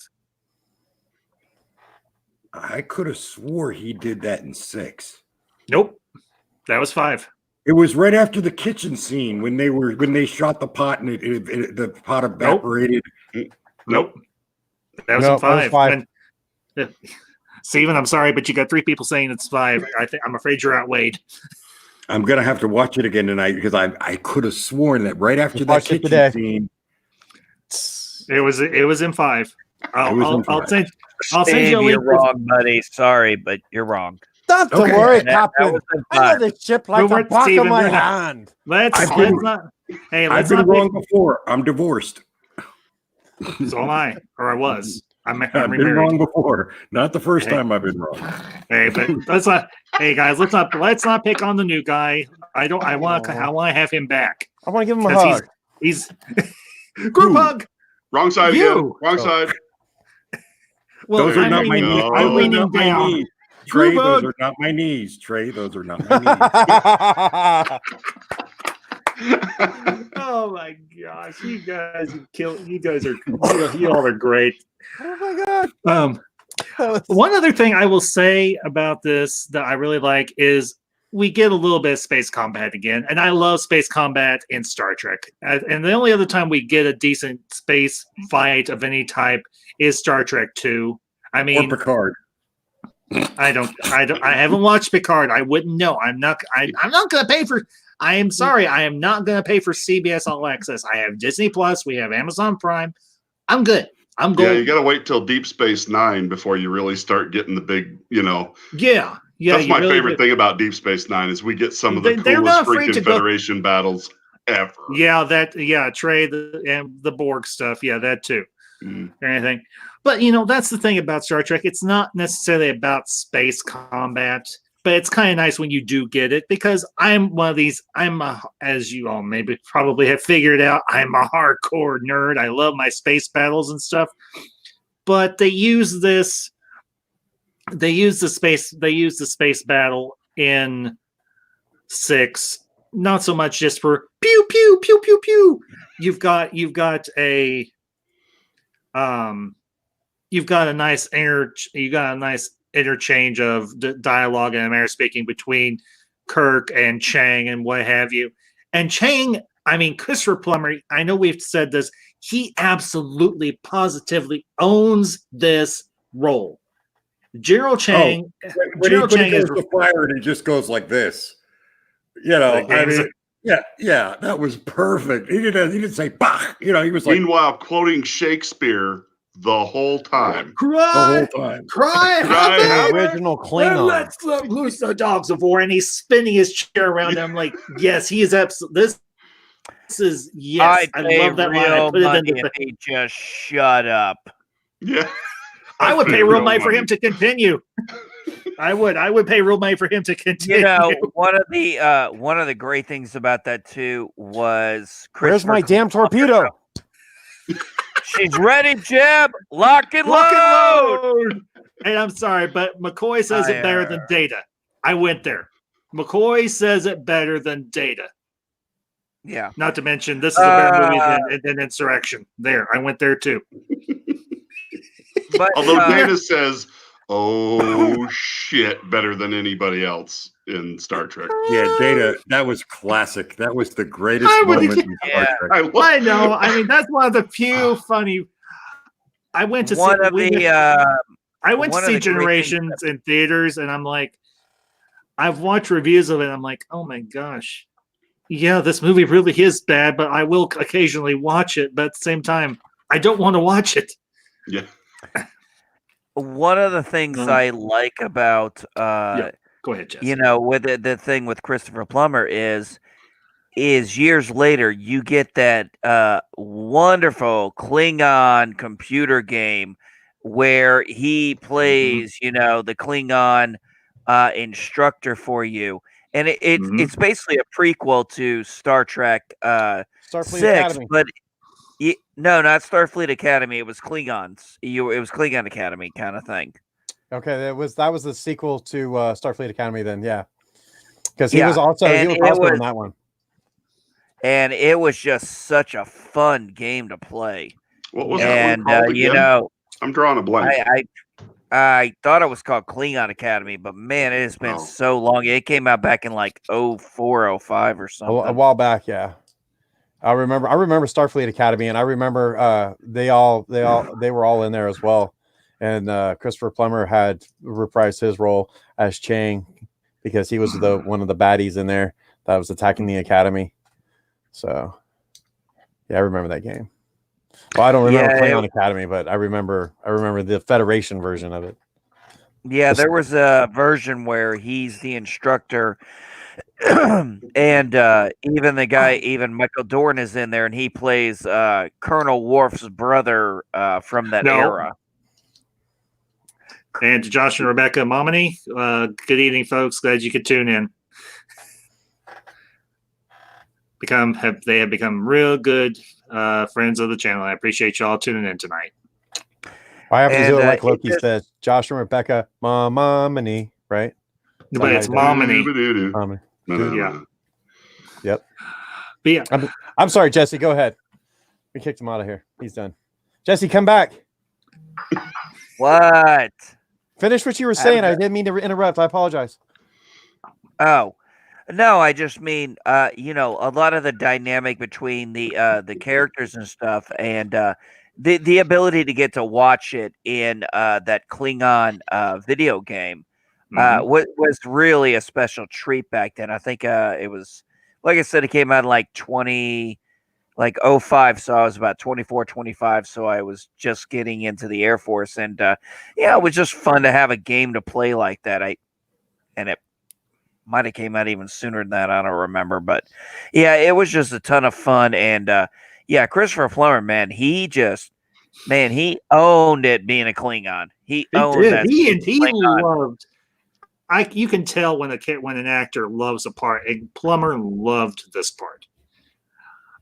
I could have swore he did that in 6. Nope, that was 5. It was right after the kitchen scene when they shot the pot and the pot evaporated. Nope, that was No, in that was 5. 5. And, Steven, I'm sorry, but you got 3 people saying it's 5. I'm afraid you're outweighed. I'm gonna have to watch it again tonight because I could have sworn that right after Just that watched it kitchen today. scene. It was in 5. It was in I'll 5. send you a Steve, link. you're wrong, buddy. Sorry, but you're wrong. Not to Okay. worry, That Captain. was in I know 5. this ship like the Robert, back Steven, of my they're not- hand. Let's I've been- not. Hey, I've let's been not. wrong before. I'm divorced. So am I, or I was. I'm I've been remarried. wrong before. Not the first Hey. time I've been wrong. Hey, but let's not. Hey guys, let's not pick on the new guy. I want to have him back. I want to give him a 'Cause hug. He's group Who? hug. Wrong side You. again. Wrong Oh. side. Well, Those are I'm not my leaning- knees. No. I'm Those are leaning not my down. knees. Trey, Group those hug. are not my knees. Trey, those are not my knees. Oh my gosh, you guys kill. You guys are. You all are great. Oh my god. That was- One other thing I will say about this that I really like is we get a little bit of space combat again, and I love space combat in Star Trek. And the only other time we get a decent space fight of any type is Star Trek 2. I Or mean, Picard. I haven't watched Picard. I wouldn't know. I'm not going to pay for. I am sorry. I am not going to pay for CBS All Access. I have Disney Plus. We have Amazon Prime. I'm good. I'm Yeah, good. you got to wait till Deep Space Nine before you really start getting the big, Yeah. That's you my really favorite do. thing about Deep Space Nine is we get some of the They're not coolest afraid to freaking go- Federation battles ever. Yeah, Trey, and the Borg stuff. Yeah, that too. Mm. Anything. But that's the thing about Star Trek. It's not necessarily about space combat, but but it's kind of nice when you do get it, because I'm one of these. As you all maybe probably have figured out, I'm a hardcore nerd. I love my space battles and stuff. But they use this. They use the space battle in 6, not so much just for pew pew pew pew pew. You've got a nice interchange of dialogue and manner speaking between Kirk and Chang and what have you. And Chang, I mean, Christopher Plummer, I know we've said this, he absolutely positively owns this role. General Chang, when he goes to fire and he just goes like this. I mean, yeah, that was perfect. He didn't say bah. He was like. Meanwhile, quoting Shakespeare the whole time. Cry, the original Klingon. Let's let loose the dogs of war, and he's spinning his chair around him like, yes, he is absolutely. This is yes. I love that line. I put it in he just shut up. Yeah. I would pay real money for him to continue. I would pay real money for him to continue. One of the great things about that too was where's my damn torpedo? She's ready, Jeb. Lock and load. And I'm sorry, but McCoy says it better than Data. I went there. McCoy says it better than Data. Yeah. Not to mention, this is a better movie than Insurrection. There, I went there too. But, although Data says, "Oh shit," better than anybody else in Star Trek. Yeah, Data. That was classic. That was the greatest moment in Star Trek. I know. I mean, that's one of the few funny. I went to see Generations in theaters, and I'm like, I've watched reviews of it. I'm like, oh my gosh, yeah, this movie really is bad, but I will occasionally watch it. But at the same time, I don't want to watch it. Yeah. One of the things I like about go ahead, Jesse. With the thing with Christopher Plummer is years later you get that wonderful Klingon computer game where he plays the Klingon instructor for you, and it's basically a prequel to Star Trek Starfleet 6, Academy. but no, not Starfleet Academy. It was Klingons. It was Klingon Academy kind of thing. Okay, that was the sequel to Starfleet Academy. Then, yeah, because he was also in that one. And it was just such a fun game to play. What was that one called again? I'm drawing a blank. I thought it was called Klingon Academy, but man, it has been so long. It came out back in like 04, 05 or something. A while back, yeah. I remember Starfleet Academy, and I remember they were all in there as well. And Christopher Plummer had reprised his role as Chang because he was one of the baddies in there that was attacking the Academy. So, yeah, I remember that game. Well, I don't remember playing on Academy, but I remember the Federation version of it. Yeah, there was a version where he's the instructor. And even Michael Dorn is in there, and he plays Colonel Worf's brother from that era. And to Josh and Rebecca Momini, good evening, folks. Glad you could tune in. They have become real good friends of the channel. I appreciate y'all tuning in tonight. I have to do it like Loki says. Josh and Rebecca Momini, right? But it's Momini. Yeah. Yep. But yeah. I'm sorry, Jesse. Go ahead. We kicked him out of here. He's done. Jesse, come back. What? Finish what you were saying. I didn't mean to interrupt. I apologize. Oh, no, I just mean, a lot of the dynamic between the characters and stuff, and the ability to get to watch it in that Klingon video game. Was really a special treat back then. I think it was, like I said, it came out in like 05, so I was about 24, 25, so I was just getting into the Air Force, and it was just fun to have a game to play like that. And it might have came out even sooner than that, I don't remember, but yeah, it was just a ton of fun. And Christopher Plummer, man, he owned it being a Klingon. He owned did. that. He loved you can tell when an actor loves a part, and Plummer loved this part.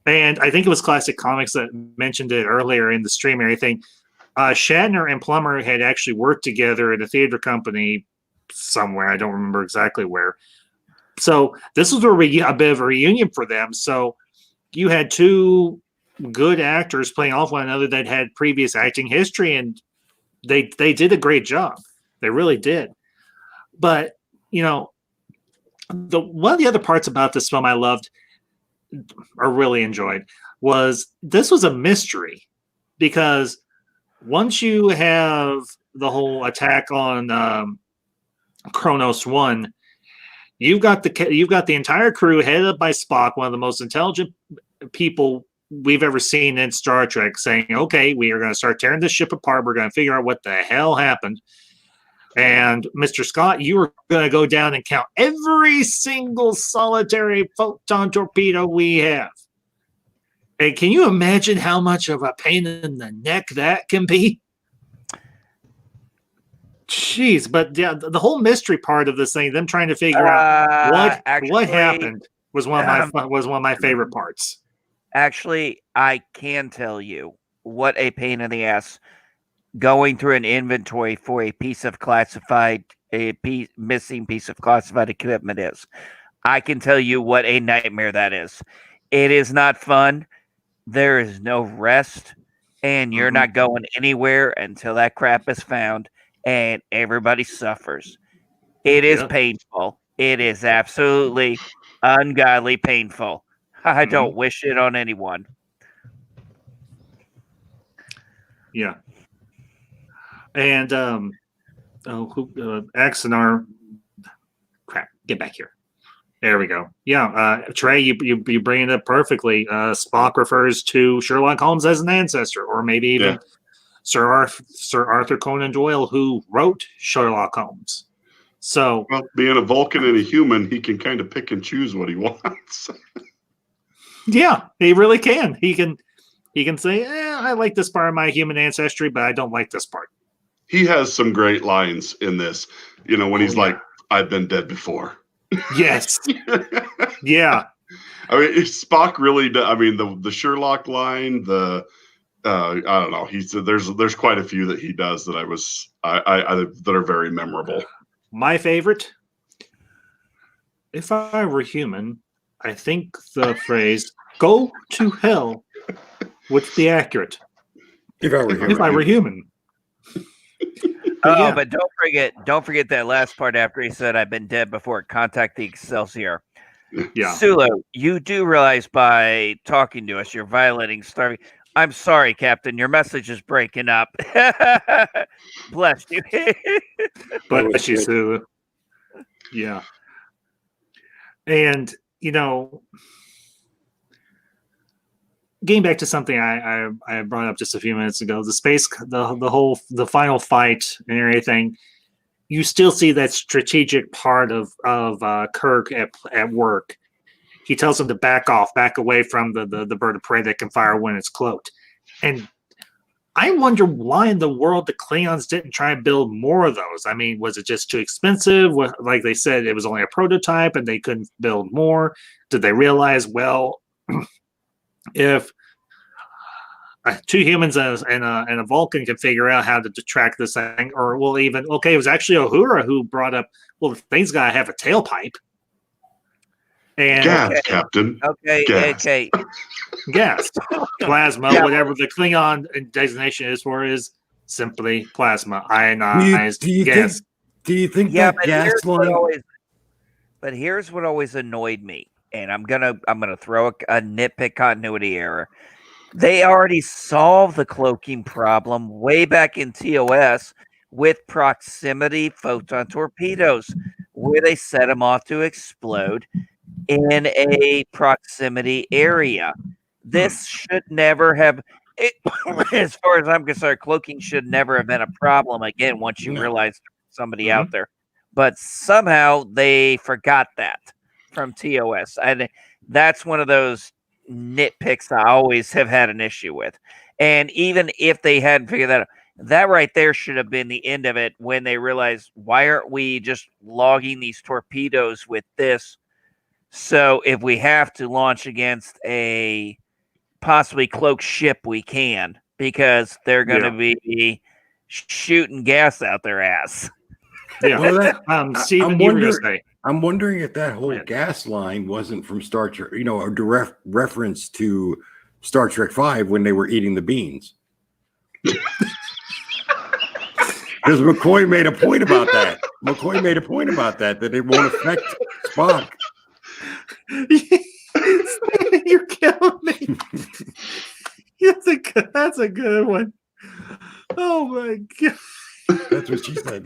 And I think it was Classic Comics that mentioned it earlier in the stream and everything. Shatner and Plummer had actually worked together at a theater company somewhere. I don't remember exactly where. So this was a bit of a reunion for them. So you had two good actors playing off one another that had previous acting history, and they did a great job. They really did. But one of the other parts about this film I loved or really enjoyed was this was a mystery, because once you have the whole attack on Kronos 1, you've got the entire crew headed up by Spock, one of the most intelligent people we've ever seen in Star Trek, saying, okay, we are going to start tearing this ship apart. We're going to figure out what the hell happened. And Mr. Scott, you are going to go down and count every single solitary photon torpedo we have. And can you imagine how much of a pain in the neck that can be? Jeez, but yeah, the whole mystery part of this thing, them trying to figure out what happened, was one of my favorite parts. Actually, I can tell you what a pain in the ass going through an inventory for a missing piece of classified equipment is. I can tell you what a nightmare that is. It is not fun. There is no rest, and you're not going anywhere until that crap is found, and everybody suffers. It is painful. It is absolutely ungodly painful. I don't wish it on anyone. Yeah. And Axonar, crap, get back here. There we go. Yeah, Trey, you bring it up perfectly. Spock refers to Sherlock Holmes as an ancestor, or maybe even Sir Arthur Conan Doyle, who wrote Sherlock Holmes. So, well, being a Vulcan and a human, he can kind of pick and choose what he wants. Yeah, he really can. He can say, I like this part of my human ancestry, but I don't like this part. He has some great lines in this, when he's like, I've been dead before. Yes. Yeah. I mean, Spock really, the Sherlock line, I don't know. He said there's quite a few that he does that that are very memorable. My favorite, if I were human, I think the phrase "go to hell" would be accurate. If I were human. But don't forget that last part after he said, "I've been dead before." Contact the Excelsior. Yeah, Sulu, you do realize by talking to us, you're violating Starving. I'm sorry, Captain. Your message is breaking up. Bless you. Bless you, Sulu. Yeah, and getting back to something I brought up just a few minutes ago, the final fight and everything, you still see that strategic part of Kirk at work. He tells him to back away from the bird of prey that can fire when it's cloaked. And I wonder why in the world the Klingons didn't try and build more of those. I mean, was it just too expensive? Like they said, it was only a prototype and they couldn't build more. Did they realize, well, if two humans and a Vulcan can figure out how to track this thing, or it was actually Uhura who brought up, well, the thing's got to have a tailpipe. And gas, Captain. Okay. Gas, plasma, whatever the Klingon designation is for, is simply plasma, ionized gas. Do you think that gas line? But here's what always annoyed me, and I'm gonna throw a nitpick continuity error. They already solved the cloaking problem way back in TOS with proximity photon torpedoes, where they set them off to explode in a proximity area. This should never have, as far as I'm concerned, cloaking should never have been a problem again once you realize somebody out there. But somehow they forgot that from TOS. And that's one of those nitpicks I always have had an issue with. And even if they hadn't figured that out, That right there should have been the end of it when they realized, why aren't we just logging these torpedoes with this? So if we have to launch against a possibly cloaked ship, we can, because they're going to be shooting gas out their ass. Yeah. Well, Steven, you were going to say. I'm wondering if that whole ahead. gas line wasn't from Star Trek, a direct reference to Star Trek V when they were eating the beans. Because McCoy made a point about that. That it won't affect Spock. You're killing me. That's a good one. Oh my god. That's what she said.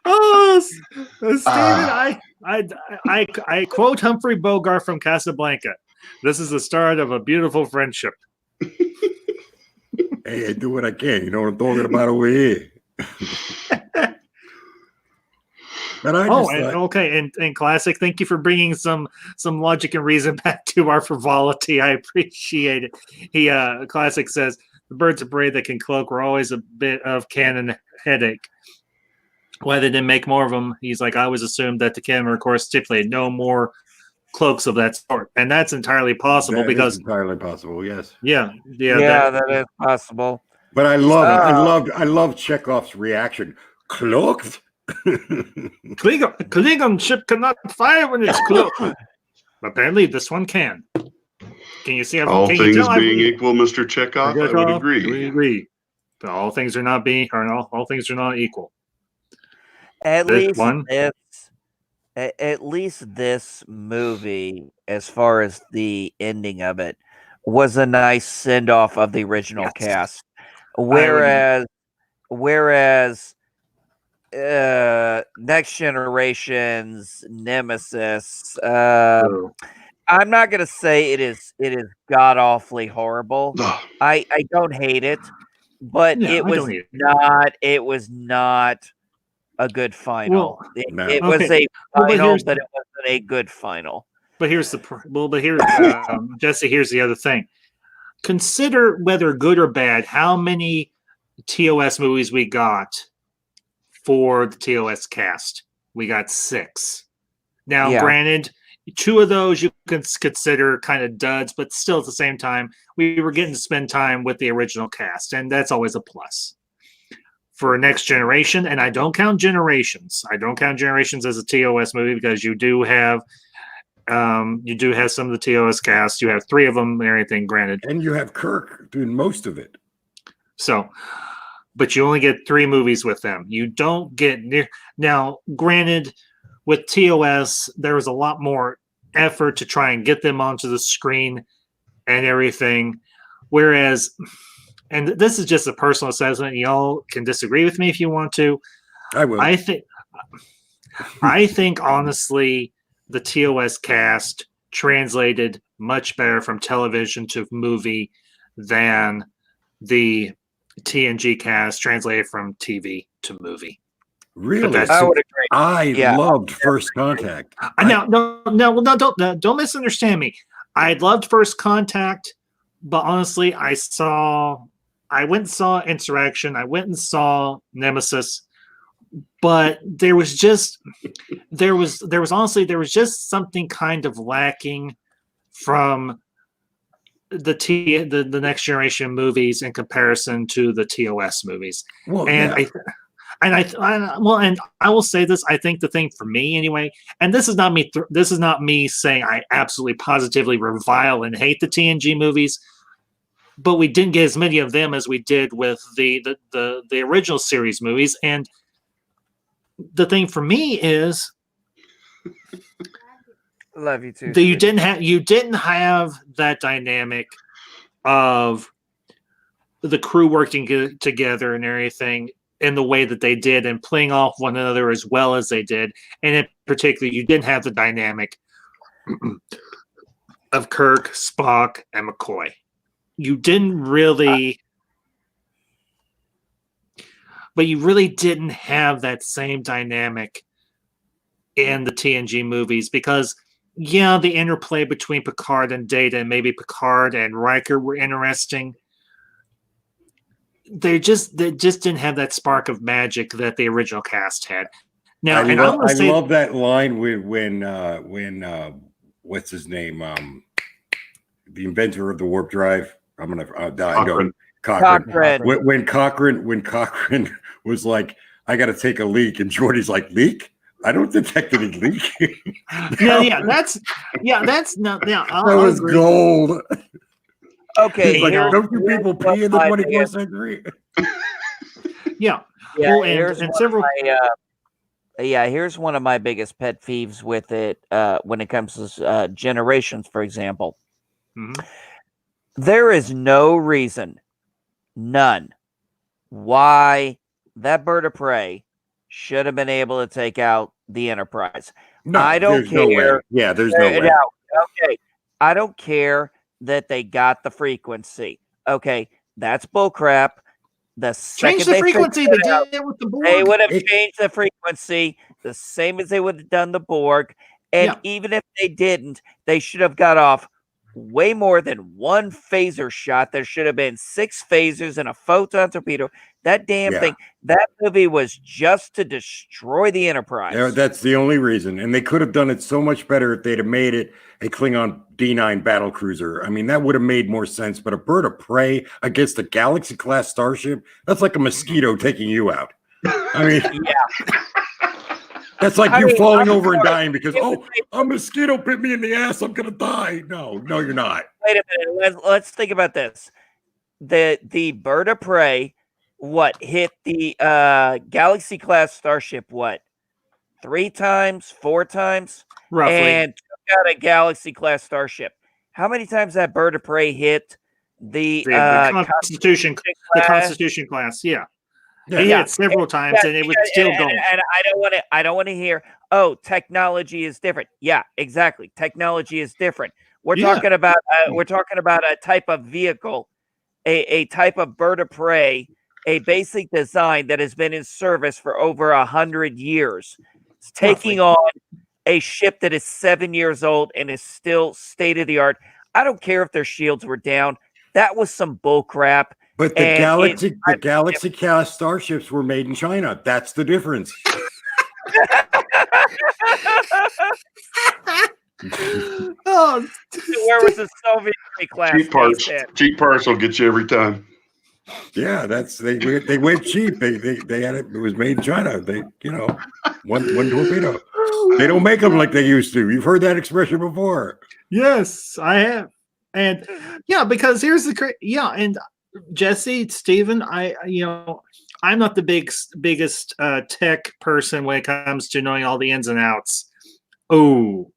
Oh, Steven, I quote Humphrey Bogart from Casablanca. This is the start of a beautiful friendship. Hey, I do what I can. You know what I'm talking about over here. But and classic. Thank you for bringing some logic and reason back to our frivolity. I appreciate it. Classic says the birds of prey that can cloak were always a bit of canon headache. Why they didn't make more of them? He's like, I always assumed that the canon, of course, stipulated no more cloaks of that sort, and that's entirely possible because entirely possible. Yes. Yeah, that is possible. But I love Chekhov's reaction. Cloaked. Klingon ship cannot fire when it's cloaked. Apparently, this one can. Can you see? All things being equal, Mr. Chekhov, I would agree. We agree. But all things are not all things are not equal. At least this movie, as far as the ending of it, was a nice send off of the original cast. Whereas Next Generation's Nemesis, I'm not gonna say it is god awfully horrible. I don't hate it, but it was not a good final. It was a final, but it wasn't a good final. But here's Jesse. Here's the other thing. Consider whether good or bad how many TOS movies we got for the TOS cast. We got 6. Now, granted, 2 of those you can consider kind of duds, but still at the same time, we were getting to spend time with the original cast, and that's always a plus. For Next Generation, and I don't count Generations. I don't count Generations as a TOS movie because you do have some of the TOS cast. You have 3 of them and everything, granted. And you have Kirk doing most of it. So, but you only get 3 movies with them. You don't get near. Now, granted, with TOS, there was a lot more effort to try and get them onto the screen and everything. Whereas, and this is just a personal assessment. Y'all can disagree with me if you want to. I will. I think honestly, the TOS cast translated much better from television to movie than the TNG cast translated from TV to movie. Really? I would agree. I loved First Contact. Don't misunderstand me. I loved First Contact, but honestly, I went and saw Insurrection. I went and saw Nemesis, but there was just something kind of lacking from the Next Generation movies in comparison to the TOS movies. Well, and I will say this. I think the thing for me anyway, and this is not me. This is not me saying I absolutely positively revile and hate the TNG movies. But we didn't get as many of them as we did with the original series movies. And the thing for me is, love you too. That you didn't have that dynamic of the crew working together and everything in the way that they did and playing off one another as well as they did. And in particular, you didn't have the dynamic of Kirk, Spock, and McCoy. You didn't really, but you really didn't have that same dynamic in the TNG movies because, the interplay between Picard and Data and maybe Picard and Riker were interesting, they just didn't have that spark of magic that the original cast had. Now, I, and lo- I'm gonna I say, love that line when what's his name? The inventor of the warp drive. I'm gonna I know Cochrane. Cochrane. When Cochrane was like, I got to take a leak, and Jordy's like, leak? I don't detect any leak. that's no, yeah, That was agree. gold. Okay, He's like, you know, don't you people pee in the 21st century? Yeah. Yeah, Well, here's and one several. of my, here's one of my biggest pet peeves with it when it comes to generations, for example. Mhm. There is no reason, none, why that bird of prey should have been able to take out the Enterprise. No, I don't there's no way. care. Yeah, there's no way. Now, okay, I don't care that they got the frequency. Okay, that's bullcrap. The Change second the frequency. They did it with the Borg. they would have changed the frequency the same as they would have done the Borg. And Yeah. even if they didn't, they should have got off way more than one phaser shot. There should have been 6 phasers and a photon torpedo. That damn Yeah. thing. That movie was just to destroy the Enterprise. Yeah, that's the only reason. And they could have done it so much better if they'd have made it a Klingon D9 battle cruiser. I mean, that would have made more sense. But a bird of prey against a Galaxy class starship, that's like a mosquito taking you out. I mean, that's like you falling over and dying because, a mosquito bit me in the ass. I'm going to die. No, you're not. Wait a minute. Let's think about this. The bird of prey, hit the Galaxy class starship 3 times, 4 times, Roughly. and took out a Galaxy class starship. How many times that bird of prey hit the Constitution class? Yeah. He hit it several times, and it was still going. And I don't want to hear, technology is different. Yeah, exactly. Technology is different. We're talking about a type of vehicle, a type of bird of prey, a basic design that has been in service for over 100 years. It's taking on a ship that is 7 years old and is still state of the art. I don't care if their shields were down. That was some bull crap. But the Galaxy class starships were made in China. That's the difference. Where was the Soviet class? Cheap parts will get you every time. Yeah, they went cheap. They had it. It was made in China. One torpedo. They don't make them like they used to. You've heard that expression before. Yes, I have. And because here's and Jesse, Stephen, I'm not the biggest tech person when it comes to knowing all the ins and outs. Oh,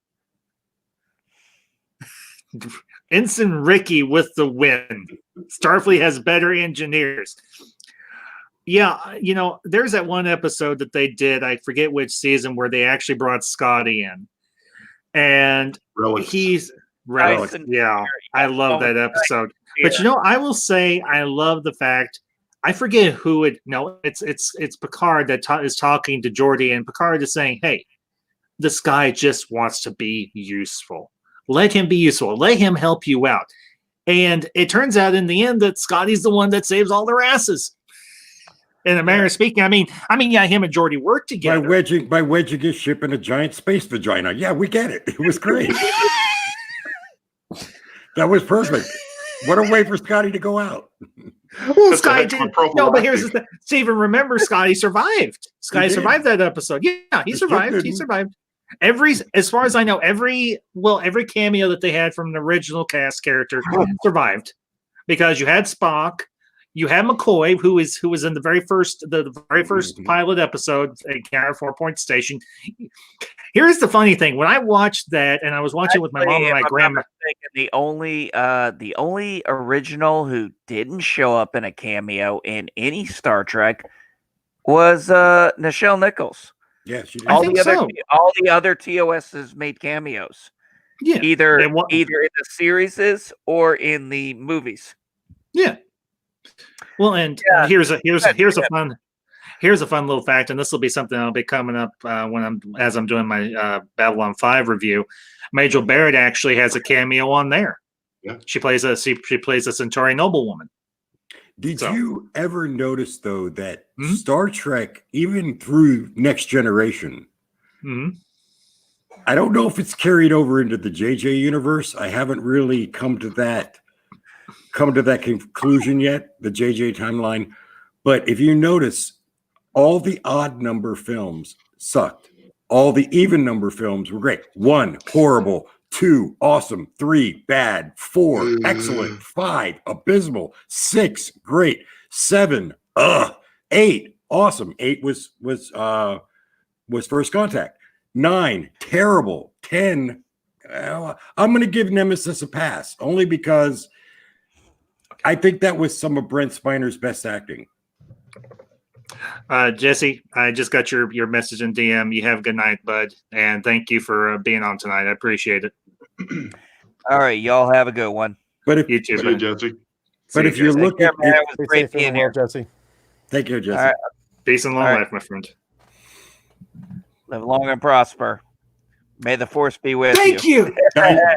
Ensign Ricky with the win. Starfleet has better engineers. Yeah, there's that one episode that they did, I forget which season, where they actually brought Scotty in. And he's Relic. Yeah, I love that episode. But I will say I love the fact, I forget who it's Picard that is talking to Geordi, and Picard is saying, hey, this guy just wants to be useful. Let him be useful. Let him help you out. And it turns out in the end that Scotty's the one that saves all their asses. In a manner of speaking, I mean, him and Geordi work together. By wedging his ship in a giant space vagina. Yeah, we get it. It was great. That was perfect. What a way for Scotty to go out. Well, Scotty did. No, but here's the thing. Steven, remember, Scotty survived. Scotty survived that episode. Yeah, he survived. He survived. As far as I know, every cameo that they had from the original cast character survived, because you had Spock, you had McCoy, who was in the very first pilot episode at Canada 4-Point Station. Here's the funny thing: when I watched that, and I was watching with my mom and my grandma, the only original who didn't show up in a cameo in any Star Trek was Nichelle Nichols. Yeah, she did. All the other TOSs made cameos. Yeah, either in the series or in the movies. Yeah. Well, and here's a fun little fact, and this will be something that'll be coming up as I'm doing my Babylon 5 review. Majel Barrett actually has a cameo on there. Yeah, she plays a Centauri noblewoman. Did So- you ever notice though that Hmm? Star Trek, even through Next Generation, Mhm. I don't know if it's carried over into the JJ universe. I haven't really come to that conclusion yet, the JJ timeline. But if you notice, all the odd number films sucked. All the even number films were great. 1, horrible. 2, awesome. 3, bad. 4, excellent. 5, abysmal. 6, great. 7, 8, awesome. 8 was First Contact. 9, terrible. 10, I'm going to give Nemesis a pass, only because I think that was some of Brent Spiner's best acting. Jesse, I just got your message in DM. You have a good night, bud, and thank you for being on tonight. I appreciate it. All right, y'all have a good one. But if You too, See you, bud. Jesse. but See if you Jesse. look Take at care, man. it, It was Stay great safe and being well, here. Jesse. thank you, Jesse. All right. Peace and long All right. life, my friend. Live long and prosper. May the force be with Thank you.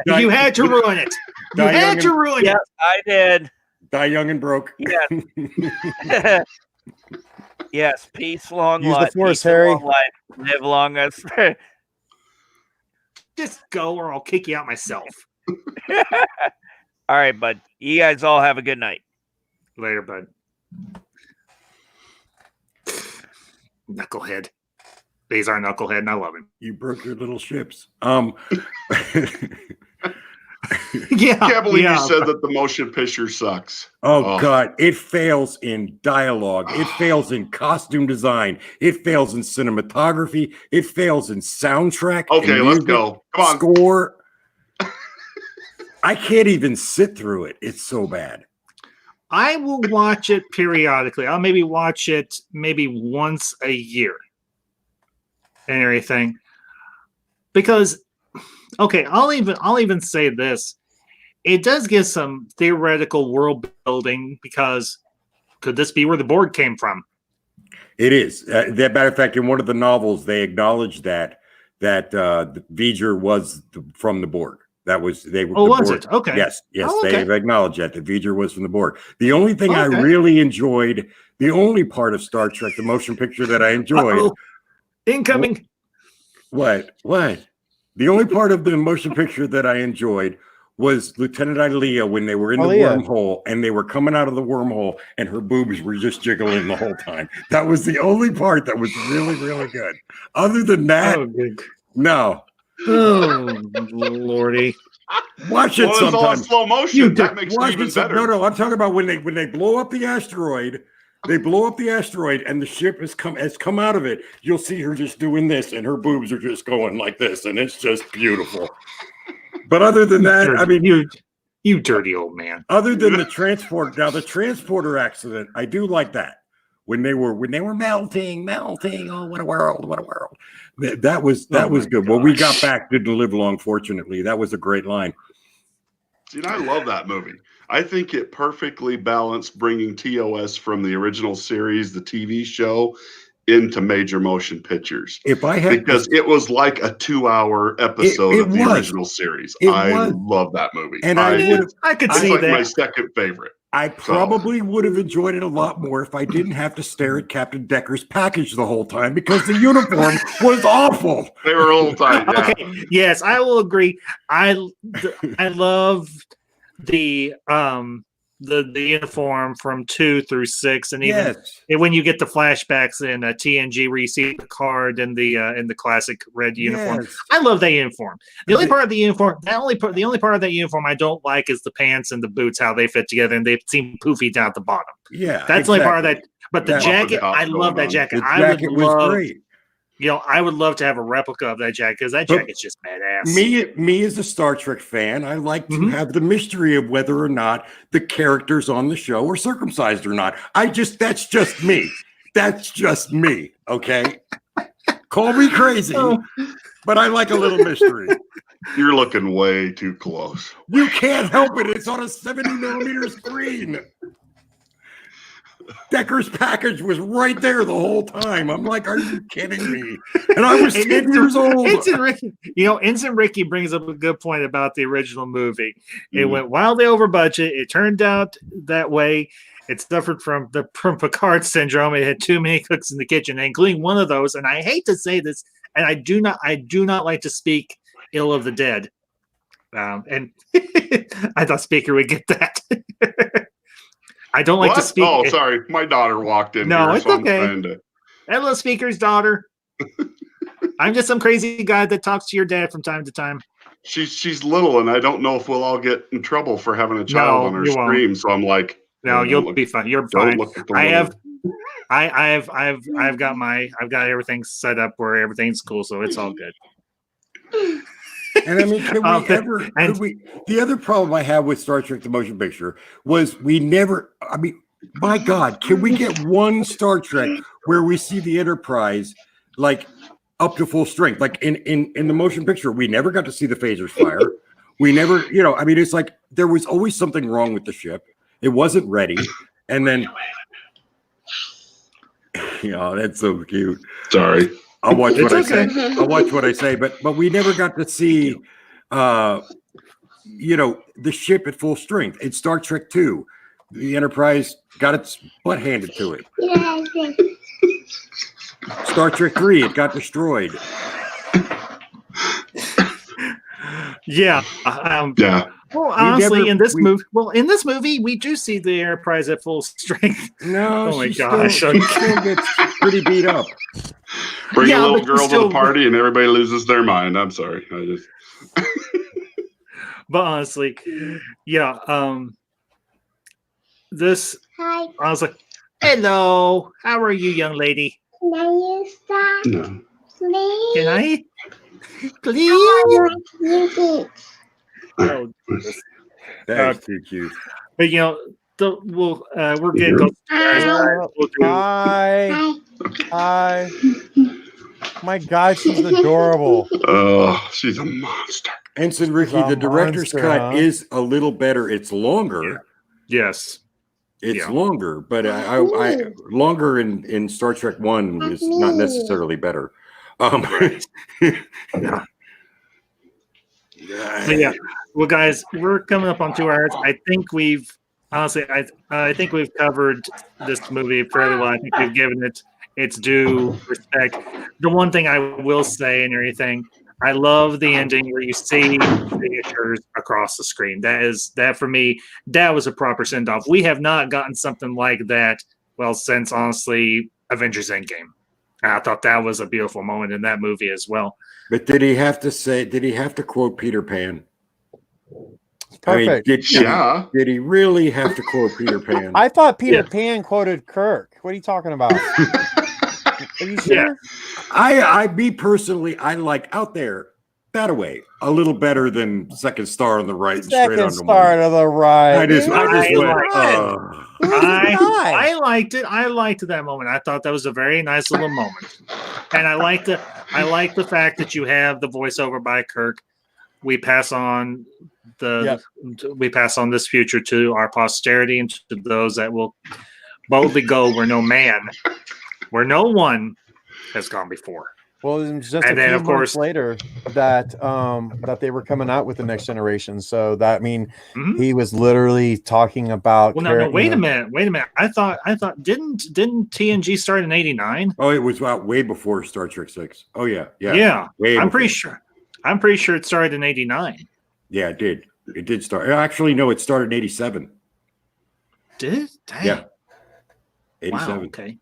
You had to ruin it. You Die young had to and- ruin Yes, it. I did. Die young and broke. Yes. Yes, peace, long Use the life. force, peace and Harry. long life. Live long as. Just go, or I'll kick you out myself. All right, bud. You guys all have a good night. Later, bud. Knucklehead. These are Knucklehead, and I love him. You broke your little ships. Yeah. Can't believe yeah. you said that the motion picture sucks. Oh God, it fails in dialogue. It fails in costume design. It fails in cinematography. It fails in soundtrack. Okay, and let's music, go. Come on. Score. I can't even sit through it. It's so bad. I will watch it periodically. I'll maybe watch it maybe once a year and everything. Because okay, I'll even say this. It does give some theoretical world building because could this be where the Borg came from? It is. That matter of fact, in one of the novels, they acknowledged that V'ger was from the Borg. That was they were. Oh, the was Borg. it? Okay. Yes, Oh, okay. they've acknowledged that V'ger was from the Borg. The only thing I Okay. really enjoyed, the only part of Star Trek, the motion picture that I enjoyed, Uh-oh. Incoming. what? The only part of the motion picture that I enjoyed was Lieutenant Ilea when they were in the Ilea. wormhole and they were coming out of the wormhole and her boobs were just jiggling the whole time. That was the only part that was really, really good. Other than that, Oh, good. no. Oh, Lordy. Watch it Well, it's all in sometime. slow motion. You That makes it Watch even it some, better. no, I'm talking about when they blow up the asteroid. They blow up the asteroid and the ship has come out of it. You'll see her just doing this and her boobs are just going like this, and it's just beautiful. But other than that, I mean, you dirty old man. other than the transporter accident, I do like that. When they were melting. Oh, what a world! That was Oh my good. Well, we got gosh. back, didn't live long. Fortunately, that was a great line. See, and I love that movie. I think it perfectly balanced bringing TOS from the original series, the TV show, into major motion pictures. If I had Because it was like a 2-hour episode It of the was. original series. It I was. love that movie. And I would I could It's see like that. my second favorite. I probably would have enjoyed it a lot more if I didn't have to stare at Captain Decker's package the whole time because the uniform was awful. They were a little tight. Yeah. Okay. Yes, I will agree. I love the uniform from 2 through 6, and even Yes. when you get the flashbacks in TNG where you see the card in the classic red uniform. Yes. I love that uniform. The only part of the uniform, the only part of that uniform I don't like is the pants and the boots, how they fit together, and they seem poofy down at the bottom. Yeah. That's the only part of that. But the That- jacket, Top I love going that on. jacket. The I jacket would was love, great. I would love to have a replica of that jacket because that But jacket's just badass. Me as a Star Trek fan, I like to Mhm. have the mystery of whether or not the characters on the show are circumcised or not. That's just me. That's just me. Okay. Call me crazy, Oh. but I like a little mystery. You're looking way too close. You can't help it. It's on a 70mm screen. Decker's package was right there the whole time. I'm like, are you kidding me? And I was 10 years old. Ensign Ricky brings up a good point about the original movie. It Mhm. went wildly over budget. It turned out that way. It suffered from Picard syndrome. It had too many cooks in the kitchen, including one of those. And I hate to say this, and I do not like to speak ill of the dead. And I thought Speaker would get that. I don't like to speak. Oh, sorry, my daughter walked in. No, here, it's so okay. I'm trying to... Hello, Speaker's daughter. I'm just some crazy guy that talks to your dad from time to time. She's little, and I don't know if we'll all get in trouble for having a child on our you won't. stream. So I'm like, no, you'll be fine. You're fine. I've got everything set up where everything's cool, so it's all good. And I mean, the other problem I have with Star Trek: The Motion Picture was we never. I mean, my God, can we get one Star Trek where we see the Enterprise like up to full strength? Like in the motion picture, we never got to see the phasers fire. We never, I mean, it's like there was always something wrong with the ship. It wasn't ready, and then, that's so cute. Sorry. I'll watch what I okay. say. I'll watch what I say, but we never got to see, the ship at full strength. In Star Trek 2, the Enterprise got its butt handed to it. Star Trek 3, it got destroyed. Yeah. Yeah. Well, honestly, in this movie, we do see the Enterprise at full strength. No, oh my she gosh, still gets pretty beat up. Bring a little girl to the party, and everybody loses their mind. I'm sorry. But honestly, yeah. This. Hi. I was like, "Hello, how are you, young lady? Can I use that? No. Please? Can I? Please?" Oh, That's too cute. but we're getting close. Hi. My God, she's adorable. Oh, she's a monster. Ensign Ricky, the director's cut is a little better. It's longer. Yes. It's longer, but I longer in Star Trek 1 is not necessarily better. Yeah. Well, guys, we're coming up on 2 hours. I think we've covered this movie fairly well. I think we've given it its due respect. The one thing I will say and everything, I love the ending where you see signatures across the screen. That for me, that was a proper send off. We have not gotten something like that, since honestly Avengers Endgame. And I thought that was a beautiful moment in that movie as well. But did he have to quote Peter Pan? Perfect. I mean, did he really have to quote Peter Pan? I thought Peter Pan quoted Kirk. What are you talking about? Are you sure? Yeah. Me personally, I like Out There, that away a little better than Second Star on the Right. Second Star to the Right. I liked it. I liked that moment. I thought that was a very nice little moment, and I like the fact that you have the voiceover by Kirk. We pass on this future to our posterity and to those that will boldly go where no one has gone before. Well, it was just a few months later that they were coming out with the Next Generation. So that he was literally talking about. Well, no, wait a minute. I thought didn't TNG start in '89? Oh, it was way before Star Trek 6. Oh yeah. I'm pretty sure it started in '89. Yeah, it did. It did start. Actually, no, it started in '87. Did it? Dang. Yeah. 87. Wow, okay.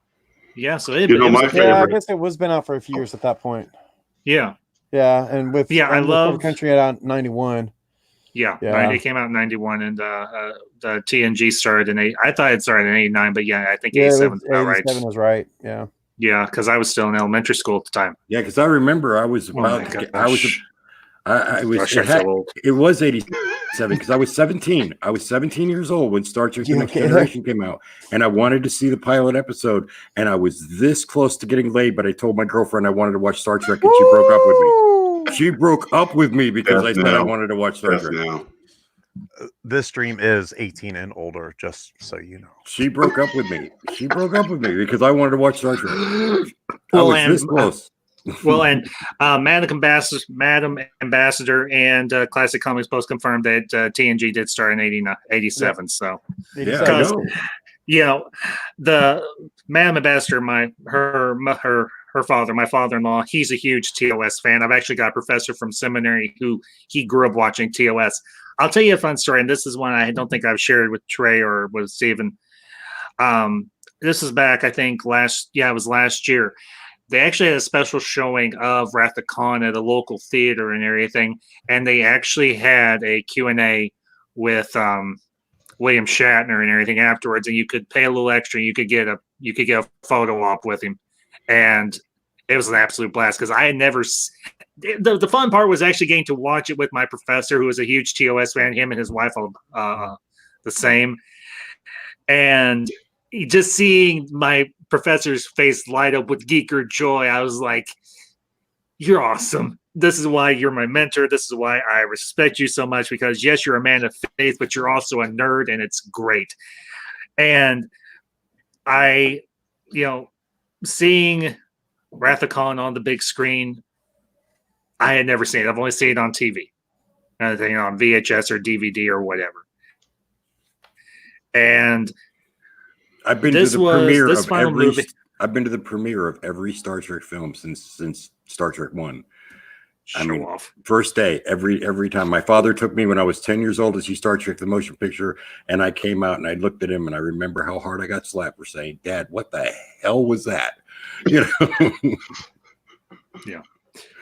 Yeah, so my favorite. Yeah, I guess it was been out for a few years at that point. Yeah. Yeah, and with I love Country at 91. Yeah, it came out in 91, and the TNG started in I thought it started in '89, but I think 87 is about right. 87 was right. Yeah. Yeah, because I was still in elementary school at the time. Yeah, because I remember I was it was 87 because I was 17. I was 17 years old when Star Trek: The Next Generation came out, and I wanted to see the pilot episode, and I was this close to getting laid, but I told my girlfriend I wanted to watch Star Trek, and she broke up with me. She broke up with me because I said I wanted to watch Star Trek. Now. This stream is 18 and older, just so you know. She broke up with me. She broke up with me because I wanted to watch Star Trek. I was this close. Madam Ambassador and Classic Comics both confirmed that TNG did start in 87. So, you know, the Madam Ambassador, her father, my father-in-law, he's a huge TOS fan. I've actually got a professor from seminary who he grew up watching TOS. I'll tell you a fun story, and this is one I don't think I've shared with Trey or with Steven. This is back, I think, it was last year. They actually had a special showing of Wrath of Khan at a local theater and everything, and they actually had a Q&A with William Shatner and everything afterwards, and you could pay a little extra, and you could get a photo op with him, and it was an absolute blast because I had never. The fun part was actually getting to watch it with my professor, who was a huge TOS fan. Him and his wife are the same, and just seeing my professor's face light up with geeker joy, I was like, "You're awesome. This is why you're my mentor. This is why I respect you so much, because yes, you're a man of faith, but you're also a nerd, and it's great." And I, seeing Wrath of Khan on the big screen, I had never seen it. I've only seen it on TV, on VHS or DVD or whatever. And I've been to the premiere of every. I've been to the premiere of every Star Trek film since Star Trek 1. First day, every time. My father took me when I was 10 years old to see Star Trek the motion picture, and I came out and I looked at him and I remember how hard I got slapped for saying, "Dad, what the hell was that?" Yeah.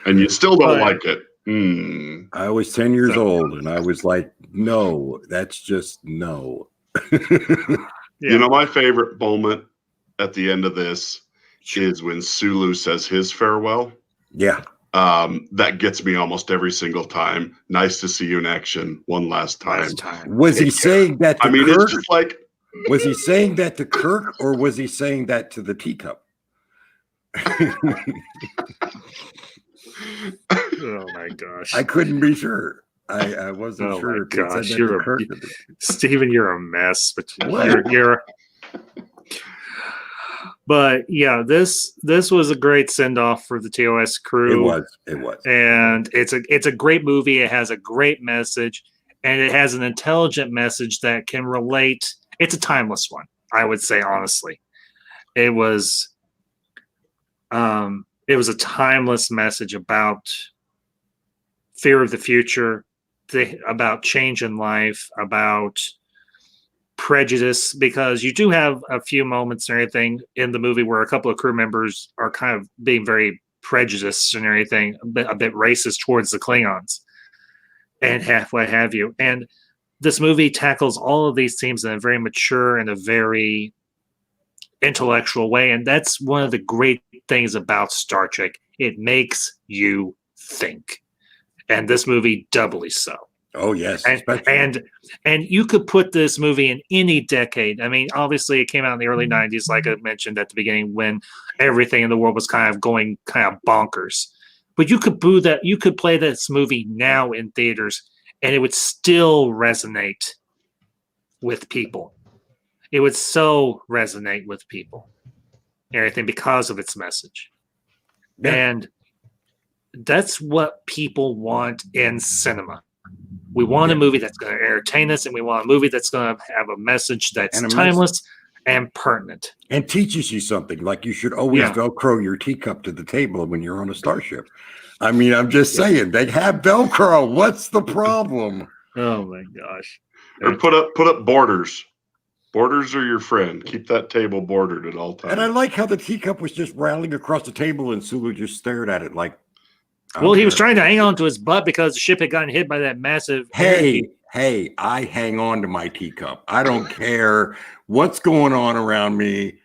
And you still don't like it. I was 10 years old and I was like, no, that's just no. My favorite moment at the end of this is when Sulu says his farewell. Yeah. That gets me almost every single time. Nice to see you in action one last time. Was he saying that to Kirk? It's just like, was he saying that to Kirk or was he saying that to the teacup? Oh my gosh. I couldn't be sure. I wasn't sure. Gosh, Steven, you're a mess. But you're But yeah, this was a great send off for the TOS crew. It was. And it's a great movie. It has a great message, and it has an intelligent message that can relate. It's a timeless one, I would say, honestly. It was a timeless message about fear of the future, about change in life, about prejudice, because you do have a few moments and everything in the movie where a couple of crew members are kind of being very prejudiced and everything, a bit racist towards the Klingons and what have you. And this movie tackles all of these themes in a very mature and a very intellectual way. And that's one of the great things about Star Trek. It makes you think. And this movie doubly so. Oh, yes. And you could put this movie in any decade. I mean, obviously, it came out in the early 90s, like I mentioned at the beginning, when everything in the world was kind of going kind of bonkers. But you could play this movie now in theaters, and it would still resonate with people. It would so resonate with people and everything because of its message. Yeah. And that's what people want in cinema. We want a movie that's going to entertain us, and we want a movie that's going to have a message that's timeless and pertinent. And teaches you something. Like you should always Velcro your teacup to the table when you're on a starship. I mean, I'm just saying, they have Velcro. What's the problem? Oh, my gosh. Or put up borders. Borders are your friend. Keep that table bordered at all times. And I like how the teacup was just rattling across the table and Sulu just stared at it like. Well, he was trying to hang on to his butt because the ship had gotten hit by that massive. Hey, I hang on to my teacup. I don't care what's going on around me.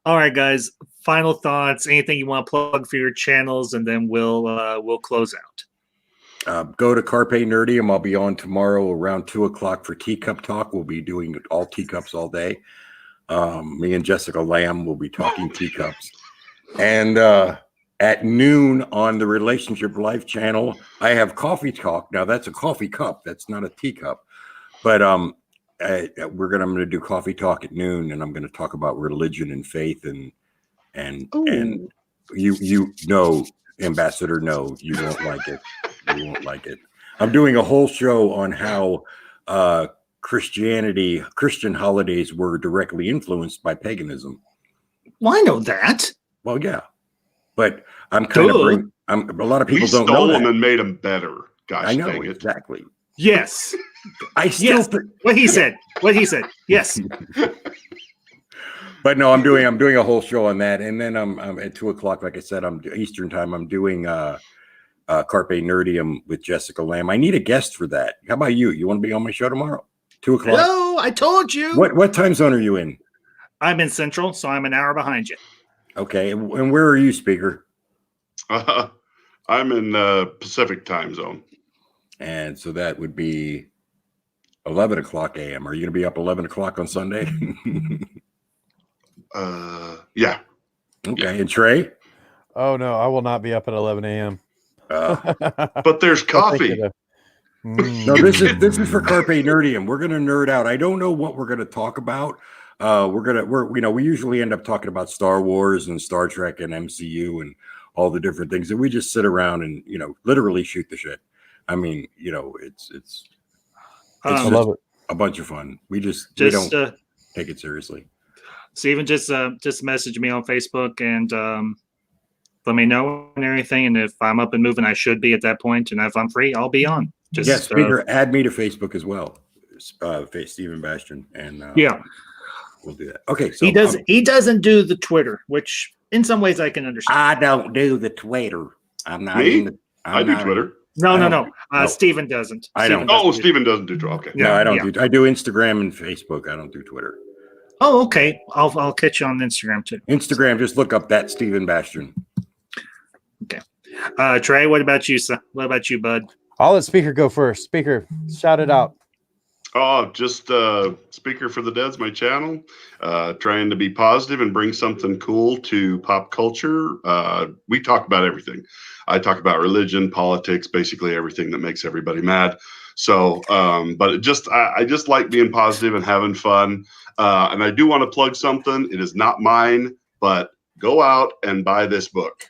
All right, guys. Final thoughts. Anything you want to plug for your channels, and then we'll close out. Go to Carpe Nerdium. I'll be on tomorrow around 2:00 for Teacup Talk. We'll be doing all teacups all day. Me and Jessica Lamb will be talking teacups. And at noon on the Relationship Life channel, I have Coffee Talk. Now that's a coffee cup. That's not a teacup. But I'm going to do Coffee Talk at noon, and I'm going to talk about religion and faith and you know, Ambassador, no, you won't like it. You won't like it. I'm doing a whole show on how Christian holidays were directly influenced by paganism. Well, I know that. Well, yeah, but I'm kind of Duh. a lot of people We don't stole know them that. and made them better. Gosh, I know dang it. exactly. Yes. I still, Yes. What he said. What he said. Yes. but no, I'm doing a whole show on that, and then I'm at 2:00. Like I said, I'm Eastern time. I'm doing Carpe Nerdium with Jessica Lamb. I need a guest for that. How about you? You want to be on my show tomorrow? 2:00. Hello, I told you. What time zone are you in? I'm in Central, so I'm an hour behind you. Okay, and where are you, speaker? I'm in Pacific time zone. And so that would be 11:00 a.m. Are you going to be up 11:00 on Sunday? Yeah. Okay, and Trey? Oh no, I will not be up at 11 a.m. But there's coffee. No, this is for Carpe Nerdium. We're gonna nerd out. I don't know what we're gonna talk about. We usually end up talking about Star Wars and Star Trek and MCU and all the different things, and we just sit around and literally shoot the shit. I mean, it's I love it. a bunch of fun. We Just don't take it seriously. Steven, just message me on Facebook and let me know and everything. And if I'm up and moving, I should be at that point. And if I'm free, I'll be on. Just Yes, speaker, add me to Facebook as well. Stephen Bastion, and yeah, we'll do that. Okay, so he doesn't do the Twitter, which in some ways I can understand. I don't do the Twitter. I'm not Me? in the. I do Twitter. No. Steven doesn't. I don't. Oh, Steven doesn't do Twitter. Okay. No, I don't Yeah. do. I do Instagram and Facebook. I don't do Twitter. Oh, okay. I'll catch you on Instagram too. Instagram, just look up that Stephen Bastion. Trey, what about you, son? What about you, bud? I'll let Speaker go first. Speaker, shout it out. Oh, just Speaker for the Dead's my channel. Trying to be positive and bring something cool to pop culture. We talk about everything. I talk about religion, politics, basically everything that makes everybody mad. So, but I just like being positive and having fun. And I do want to plug something. It is not mine, but go out and buy this book.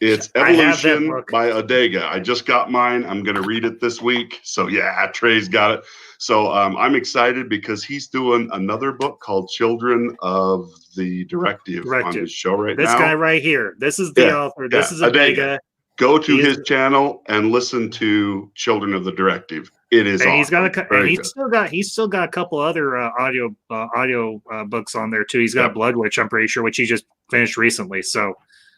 It's Evolution by Odega. I just got mine. I'm going to read it this week. So yeah, Trey's got it. So I'm excited because he's doing another book called Children of the Directive on his show right now. This guy right here. This is the author. This is Odega. Go to his channel and listen to Children of the Directive. It is and awesome. He's still got a couple other audio books on there too. He's got Blood Witch, I'm pretty sure, which he just finished recently. So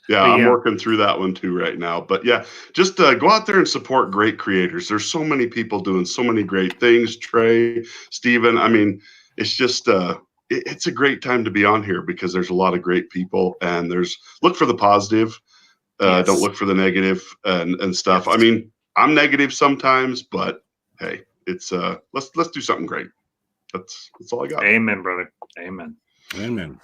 yeah, I'm working through that one too right now. But yeah, just go out there and support great creators. There's so many people doing so many great things. Trey, Steven, I mean, it's just it's a great time to be on here because there's a lot of great people, and look for the positive. Don't look for the negative and stuff. I mean, I'm negative sometimes, but hey, it's let's do something great. That's all I got. Amen, brother. Amen.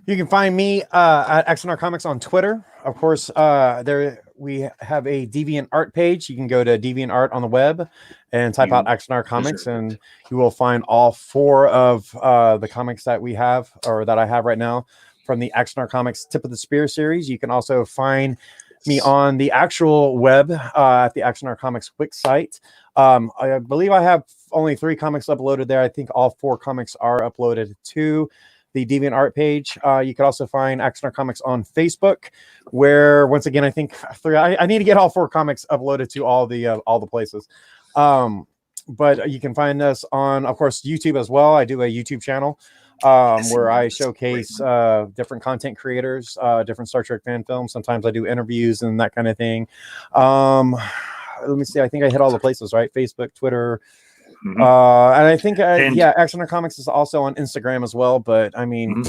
You can find me at XNR Comics on Twitter. Of course, there we have a Deviant Art page. You can go to Deviant Art on the web and type out XNR Comics, and you will find all 4 of the comics that we have, or that I have right now, from the XNR Comics Tip of the Spear series. You can also find me on the actual web at the XNR Comics Wix site. I believe I have only 3 comics uploaded there. I think all 4 comics are uploaded to the Deviant Art page. You can also find XNR Comics on Facebook, where once again I think I need to get all 4 comics uploaded to all the places. But you can find us on, of course, YouTube as well. I do a YouTube channel where I showcase different content creators, different Star Trek fan films. Sometimes I do interviews and that kind of thing. Let me see. I think I hit all the places, right? Facebook, Twitter. And I think, XNR Comics is also on Instagram as well. But I mean,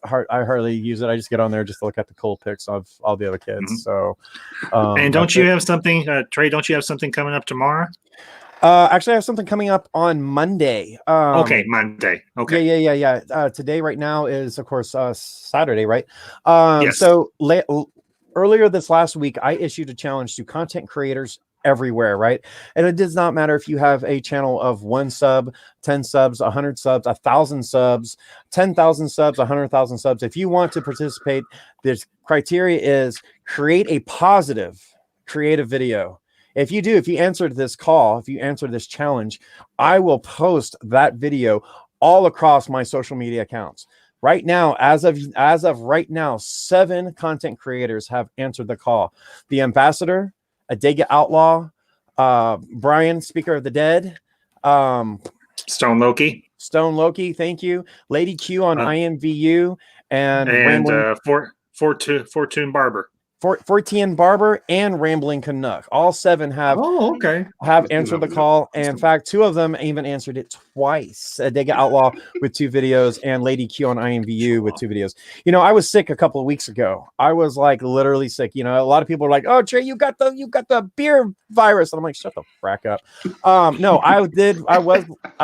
I hardly use it. I just get on there just to look at the cool pics of all the other kids. So, and don't you have something, Trey? Don't you have something coming up tomorrow? Actually, I have something coming up on Monday. Okay, Monday. Okay. Yeah. Today, right now, is of course Saturday, right? Yes. So earlier this last week, I issued a challenge to content creators everywhere, right? And it does not matter if you have a channel of 1 sub, 10 subs, 100 subs, 1,000 subs, 10,000 subs, 100,000 subs. If you want to participate, this criteria is create a positive, creative video. If you answered this call, if you answered this challenge, I will post that video all across my social media accounts. Right now, as of right now, 7 content creators have answered the call. The Ambassador, Adega Outlaw, Brian, Speaker of the Dead, Stone Loki, thank you. Lady Q on IMVU, and Rambling Fortune Barber. 14 Barber and Rambling Canuck. All 7 have answered the call. And in fact, 2 of them even answered it twice. Dega Outlaw with 2 videos and Lady Q on IMVU with 2 videos. You know, I was sick a couple of weeks ago. I was like literally sick. You know, a lot of people are like, "Oh, Trey, you got the beer virus." And I'm like, "Shut the frack up." No, I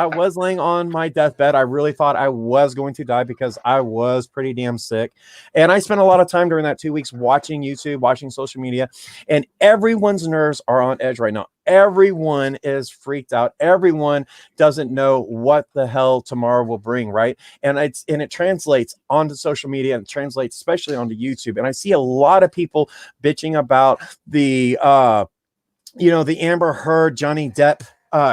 was laying on my deathbed. I really thought I was going to die because I was pretty damn sick. And I spent a lot of time during that 2 weeks watching YouTube, watching social media, and everyone's nerves are on edge right now. Everyone is freaked out. Everyone doesn't know what the hell tomorrow will bring, right? And it translates onto social media, and translates especially onto YouTube. And I see a lot of people bitching about the the Amber Heard, Johnny Depp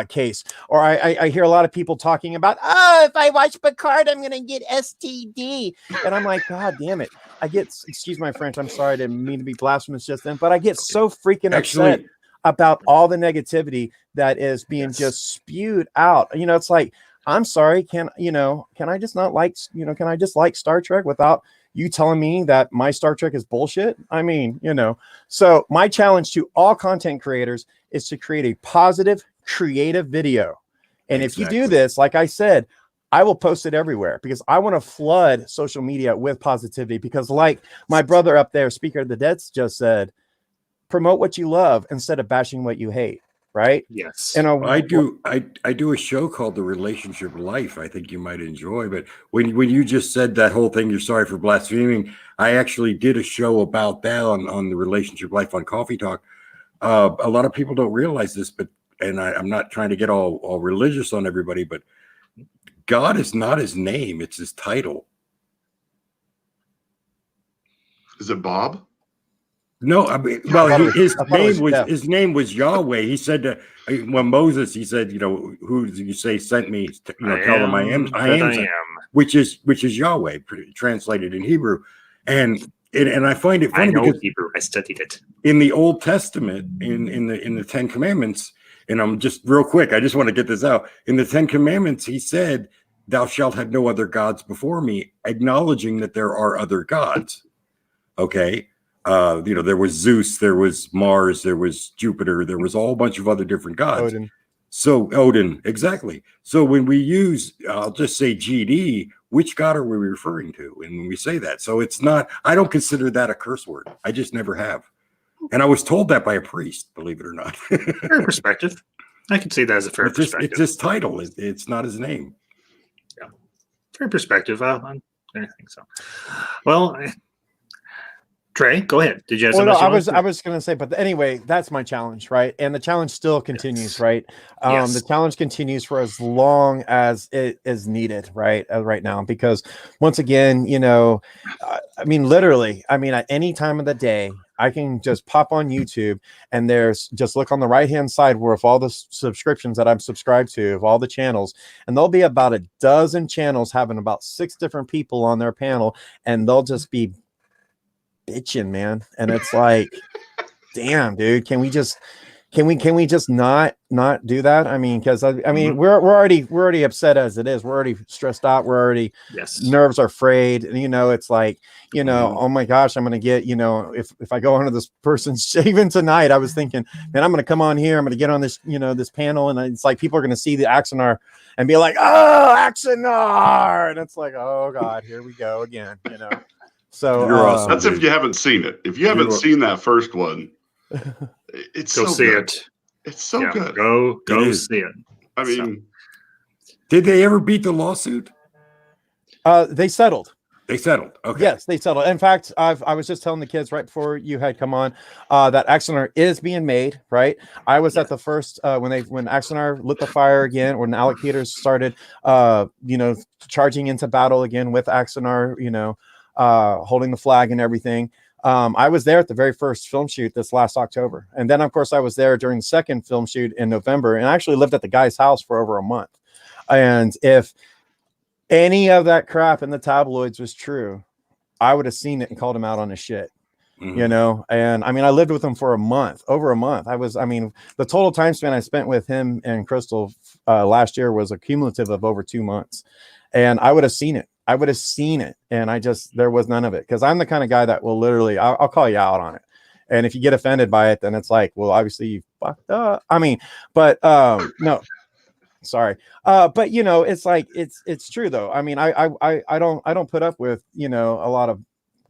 case, or I hear a lot of people talking about, if I watch Picard, I'm gonna get STD, and I'm like, God damn it! I get, excuse my French, I'm sorry, I didn't mean to be blasphemous just then, but I get so freaking upset about all the negativity that is being just spewed out. You know, it's like, I'm sorry, can I just not like, can I just like Star Trek without you telling me that my Star Trek is bullshit? I mean, so my challenge to all content creators is to create a positive, creative video. And if you do this, like I said, I will post it everywhere, because I want to flood social media with positivity, because like my brother up there, Speaker of the Dead, just said, promote what you love instead of bashing what you hate. Right? Yes. And I do a show called The Relationship Life. I think you might enjoy. But when you just said that whole thing, you're sorry for blaspheming, I actually did a show about that on The Relationship Life on Coffee Talk. A lot of people don't realize this, but I'm not trying to get all religious on everybody, but God is not his name; it's his title. Is it Bob? No, I mean, well, his name was Yahweh. He said that when Moses, he said, who did you say sent me? Tell them I am, which is Yahweh, translated in Hebrew, and I find it funny because Hebrew. I studied it in the Old Testament, in the 10 Commandments. And I'm just real quick, I just want to get this out. In the 10 Commandments, he said, "Thou shalt have no other gods before me," acknowledging that there are other gods. Okay. There was Zeus, there was Mars, there was Jupiter, there was a whole bunch of other different gods. Odin, exactly. So when we use, I'll just say GD, which god are we referring to? And when we say that, so it's not, I don't consider that a curse word. I just never have. And I was told that by a priest, believe it or not. Fair perspective. I can see that as a fair perspective. It's his title. It's not his name. Yeah. Fair perspective. I think so. Well, Trey, go ahead. Did you have something? I was going to say, but anyway, that's my challenge, right? And the challenge still continues, right? The challenge continues for as long as it is needed, right? Right now, because once again, literally, at any time of the day, I can just pop on YouTube and just look on the right-hand side where of all the subscriptions that I'm subscribed to, of all the channels, and there'll be about a dozen channels having about 6 different people on their panel, and they'll just be bitching, man. And it's like, damn, dude, can we just not do that? I mean, because we're already upset as it is. We're already stressed out. We're already nerves are frayed. And, it's like, oh my gosh, I'm gonna get, if I go onto this person's, even tonight, I was thinking, man, I'm gonna come on here. I'm gonna get on this, this panel, and it's like people are gonna see the Axonar and be like, oh, Axonar, and it's like, oh god, here we go again, So you're awesome, that's dude. If you haven't seen it. If you haven't seen that first one, it's go so see good. it. It's so good. Go see it. I mean, did they ever beat the lawsuit? They settled. They settled. Okay. Yes, they settled. In fact, I was just telling the kids right before you had come on that Axonar is being made. Right. I was at the first when Axonar lit the fire again, when Alec Peters started, charging into battle again with Axonar, holding the flag and everything. I was there at the very first film shoot this last October. And then, of course, I was there during the second film shoot in November, and I actually lived at the guy's house for over a month. And if any of that crap in the tabloids was true, I would have seen it and called him out on his shit. You know, and I mean, I lived with him for a month, over a month. The total time span I spent with him and Crystal last year was a cumulative of over 2 months. And I would have seen it. And there was none of it. Cause I'm the kind of guy that will literally, I'll call you out on it. And if you get offended by it, then it's like, well, obviously you fucked up. I mean, but no, sorry. But you know, it's like, it's true though. I mean, I don't put up with, you know, a lot of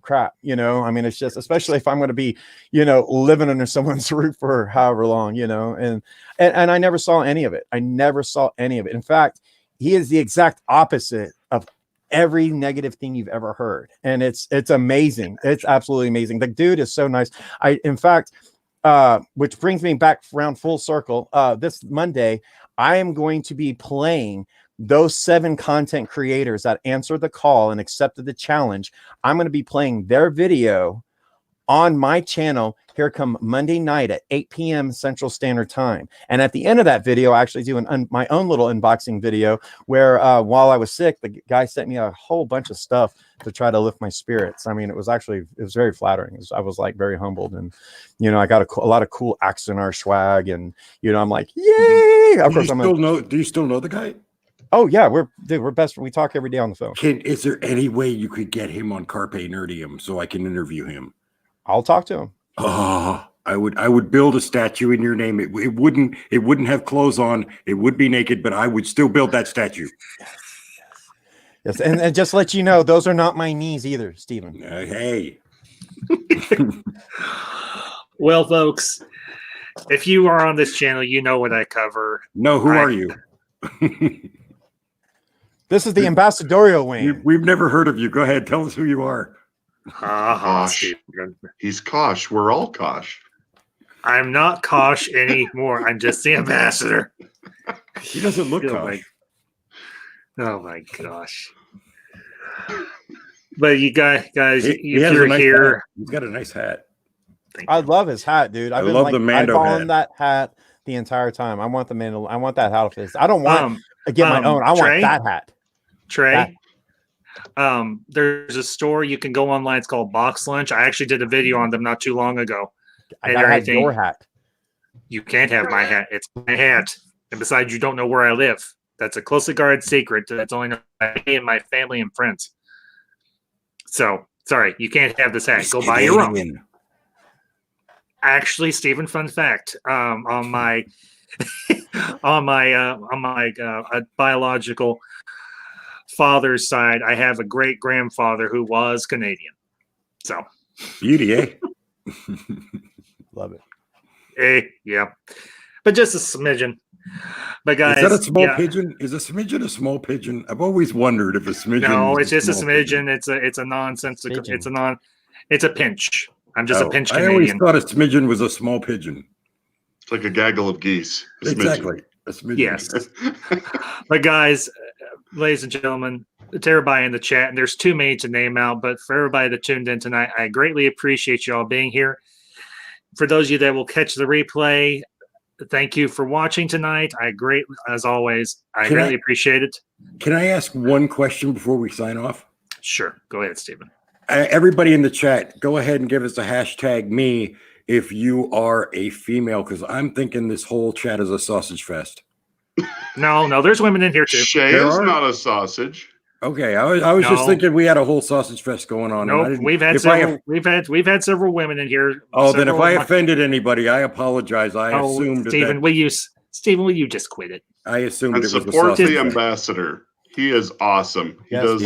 crap, you know. I mean, it's just, especially if I'm going to be, you know, living under someone's roof for however long, you know, and I never saw any of it. In fact, he is the exact opposite of every negative thing you've ever heard. And it's amazing. It's absolutely amazing. The dude is so nice. In fact, which brings me back around full circle. This Monday, I am going to be playing those 7 content creators that answered the call and accepted the challenge. I'm going to be playing their video on my channel here come Monday night at 8 p.m. Central Standard Time. And at the end of that video, I actually do my own little unboxing video where while I was sick, the guy sent me a whole bunch of stuff to try to lift my spirits. I mean, it was very flattering. I was like very humbled, and, you know, I got a lot of cool Axonar swag, and, you know, I'm like, yay! Of course, do you still know the guy? Oh yeah, we're best. We talk every day on the phone. Is there any way you could get him on Carpe Nerdium so I can interview him? I'll talk to him. Oh, I would build a statue in your name. It wouldn't have clothes on. It would be naked, but I would still build that statue. Yes, and just let you know, those are not my knees either, Stephen. Hey. Well, folks, if you are on this channel, you know what I cover. No, who are you? This is the Ambassadorial wing. We've never heard of you. Go ahead. Tell us who you are. Kosh. He's Kosh. We're all Kosh. I'm not Kosh anymore. I'm just the ambassador. He doesn't look Kosh. Oh my gosh. But you guys, he has you're a nice here. hat. He's got a nice hat. I love his hat, dude. I love the Mando hat. That hat the entire time. I want the Mando. I want that hat of his. I don't want to get my own. I want that hat. Trey, there's a store you can go online. It's called Box Lunch. I actually did a video on them not too long ago. I gotta have your hat. You can't have my hat. It's my hat. And besides, you don't know where I live. That's a closely guarded secret. That's only known by me and my family and friends. So, sorry, you can't have this hat. Go buy your own. Actually, Stephen, fun fact: on my biological father's side, I have a great grandfather who was Canadian. So, beauty, eh? Love it. Yeah, but just a smidgen. But guys, is that a small pigeon? Is a smidgen a small pigeon? I've always wondered if a smidgen. No, it's just a smidgen. It's a nonsensical. It's a pinch. I'm just a pinch Canadian. I always thought a smidgen was a small pigeon. It's like a gaggle of geese. Exactly. A smidgen. Yes. But guys, ladies and gentlemen, everybody in the chat, and there's too many to name out, but for everybody that tuned in tonight, I greatly appreciate you all being here. For those of you that will catch the replay, thank you for watching tonight. As always, I greatly appreciate it. Can I ask one question before we sign off? Sure. Go ahead, Stephen. Everybody in the chat, go ahead and give us a hashtag me if you are a female, because I'm thinking this whole chat is a sausage fest. No, there's women in here too. Shay is not a sausage. Okay, I was just thinking we had a whole sausage fest going on. No, we've had several women in here. Oh, then if I offended anybody, I apologize. I assumed Stephen, will you just quit it? I assumed and it was support the ambassador. He is awesome. He does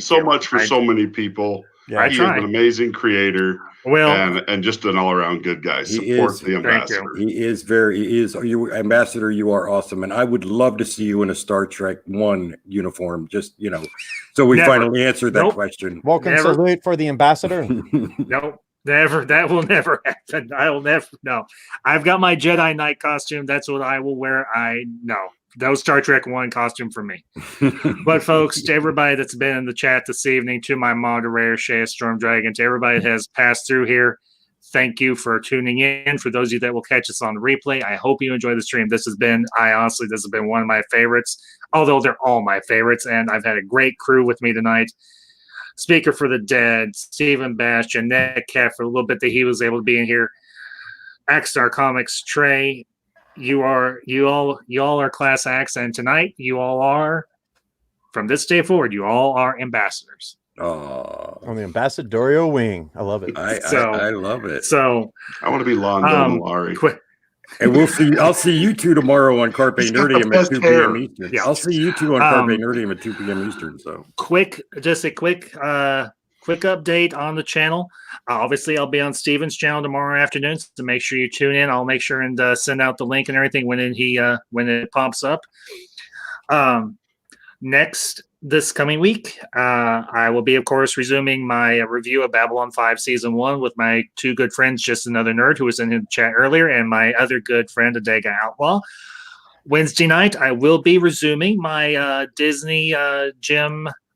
so much for so many people. Yeah, he is an amazing creator. Well, and just an all-around good guy. Support the ambassador. He is. You, ambassador, you are awesome, and I would love to see you in a Star Trek 1 uniform. Just so we finally answered that question. Welcome, salute for the ambassador. Nope, never. That will never happen. I will never. No, I've got my Jedi Knight costume. That's what I will wear. That was Star Trek 1 costume for me. But folks, to everybody that's been in the chat this evening, to my moderator, Shea Storm Dragon, to everybody that has passed through here, thank you for tuning in. For those of you that will catch us on the replay, I hope you enjoy the stream. This has been one of my favorites, although they're all my favorites, and I've had a great crew with me tonight. Speaker for the Dead, Stephen Bash, Jeanette Cat for a little bit that he was able to be in here. Axstar Comics, Trey, you all are class acts, and tonight you all are, from this day forward, you all are ambassadors. Oh, On the ambassadorial wing. I love it. I love it. So I want to be Londo Malari. And we'll see. I'll see you two tomorrow on Carpe Nerdium at 2 p.m. Eastern. Yeah. I'll see you two on Carpe Nerdium at 2 p.m. Eastern. So just a quick update on the channel. Obviously, I'll be on Steven's channel tomorrow afternoon, so make sure you tune in. I'll make sure and send out the link and everything when it pops up. Next, this coming week, I will be, of course, resuming my review of Babylon 5 Season 1 with my two good friends, Just Another Nerd, who was in the chat earlier, and my other good friend, Adega Outlaw. Wednesday night, I will be resuming my Disney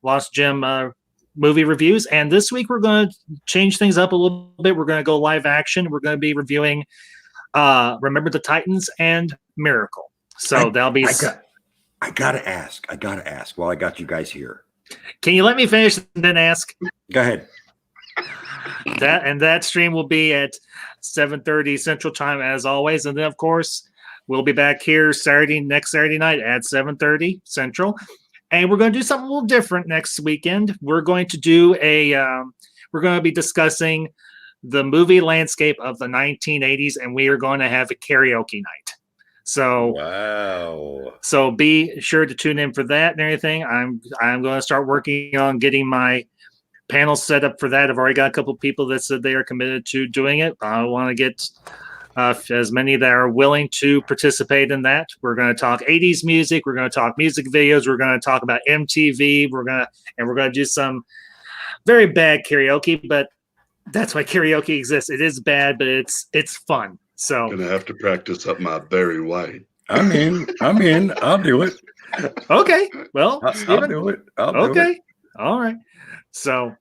Lost Gem movie reviews. And this week, we're going to change things up a little bit. We're going to go live action. We're going to be reviewing Remember the Titans and Miracle. So that'll be... I gotta ask while I got you guys here. Can you let me finish and then ask? Go ahead. That stream will be at 7:30 Central Time as always, and then of course we'll be back here next Saturday night at 7:30 Central, and we're going to do something a little different next weekend. We're going to do we're going to be discussing the movie landscape of the 1980s, and we are going to have a karaoke night. So wow. So be sure to tune in for that and everything. I'm going to start working on getting my panel set up for that. I've already got a couple of people that said they are committed to doing it. I want to get as many that are willing to participate in that. We're going to talk 80s music. We're going to talk music videos. We're going to talk about MTV. We're going to do some very bad karaoke, but that's why karaoke exists. It is bad, but it's fun. So Gonna have to practice up my Barry White. I'm in. I'll do it. Okay. Well, I'll do it. Okay. All right. So,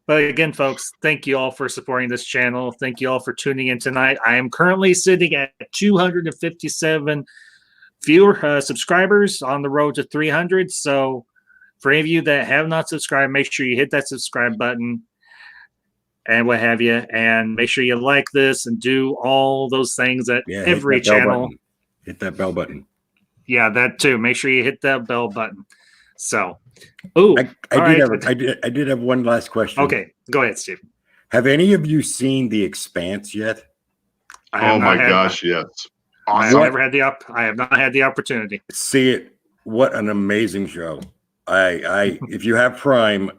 but again, folks, thank you all for supporting this channel. Thank you all for tuning in tonight. I am currently sitting at 257 viewer subscribers on the road to 300. So, for any of you that have not subscribed, make sure you hit that subscribe button and what have you, and make sure you like this and do all those things that every channel. Hit that bell button. Yeah, that too. Make sure you hit that bell button. So, I did have one last question. Okay, go ahead, Steve. Have any of you seen The Expanse yet? Oh my gosh, yes. I have not had the opportunity. See it. What an amazing show. If you have Prime,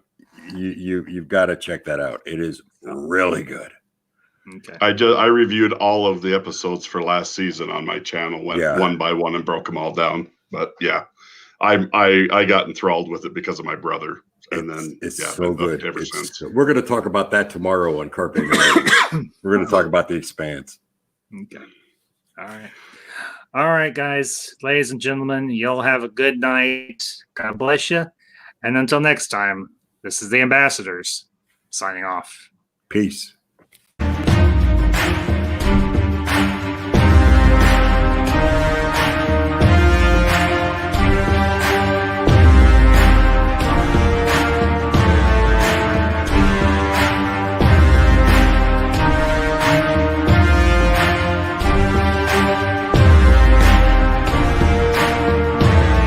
you've got to check that out. It is really good. Okay. I reviewed all of the episodes for last season on my channel, went one by one and broke them all down. But yeah, I got enthralled with it because of my brother, and then it's so good ever since. We're going to talk about that tomorrow on Carpe Nerdium. We're going to talk about The Expanse. Okay. All right, guys, ladies and gentlemen, y'all have a good night. God bless you, and until next time, this is the Ambassadors signing off. Peace.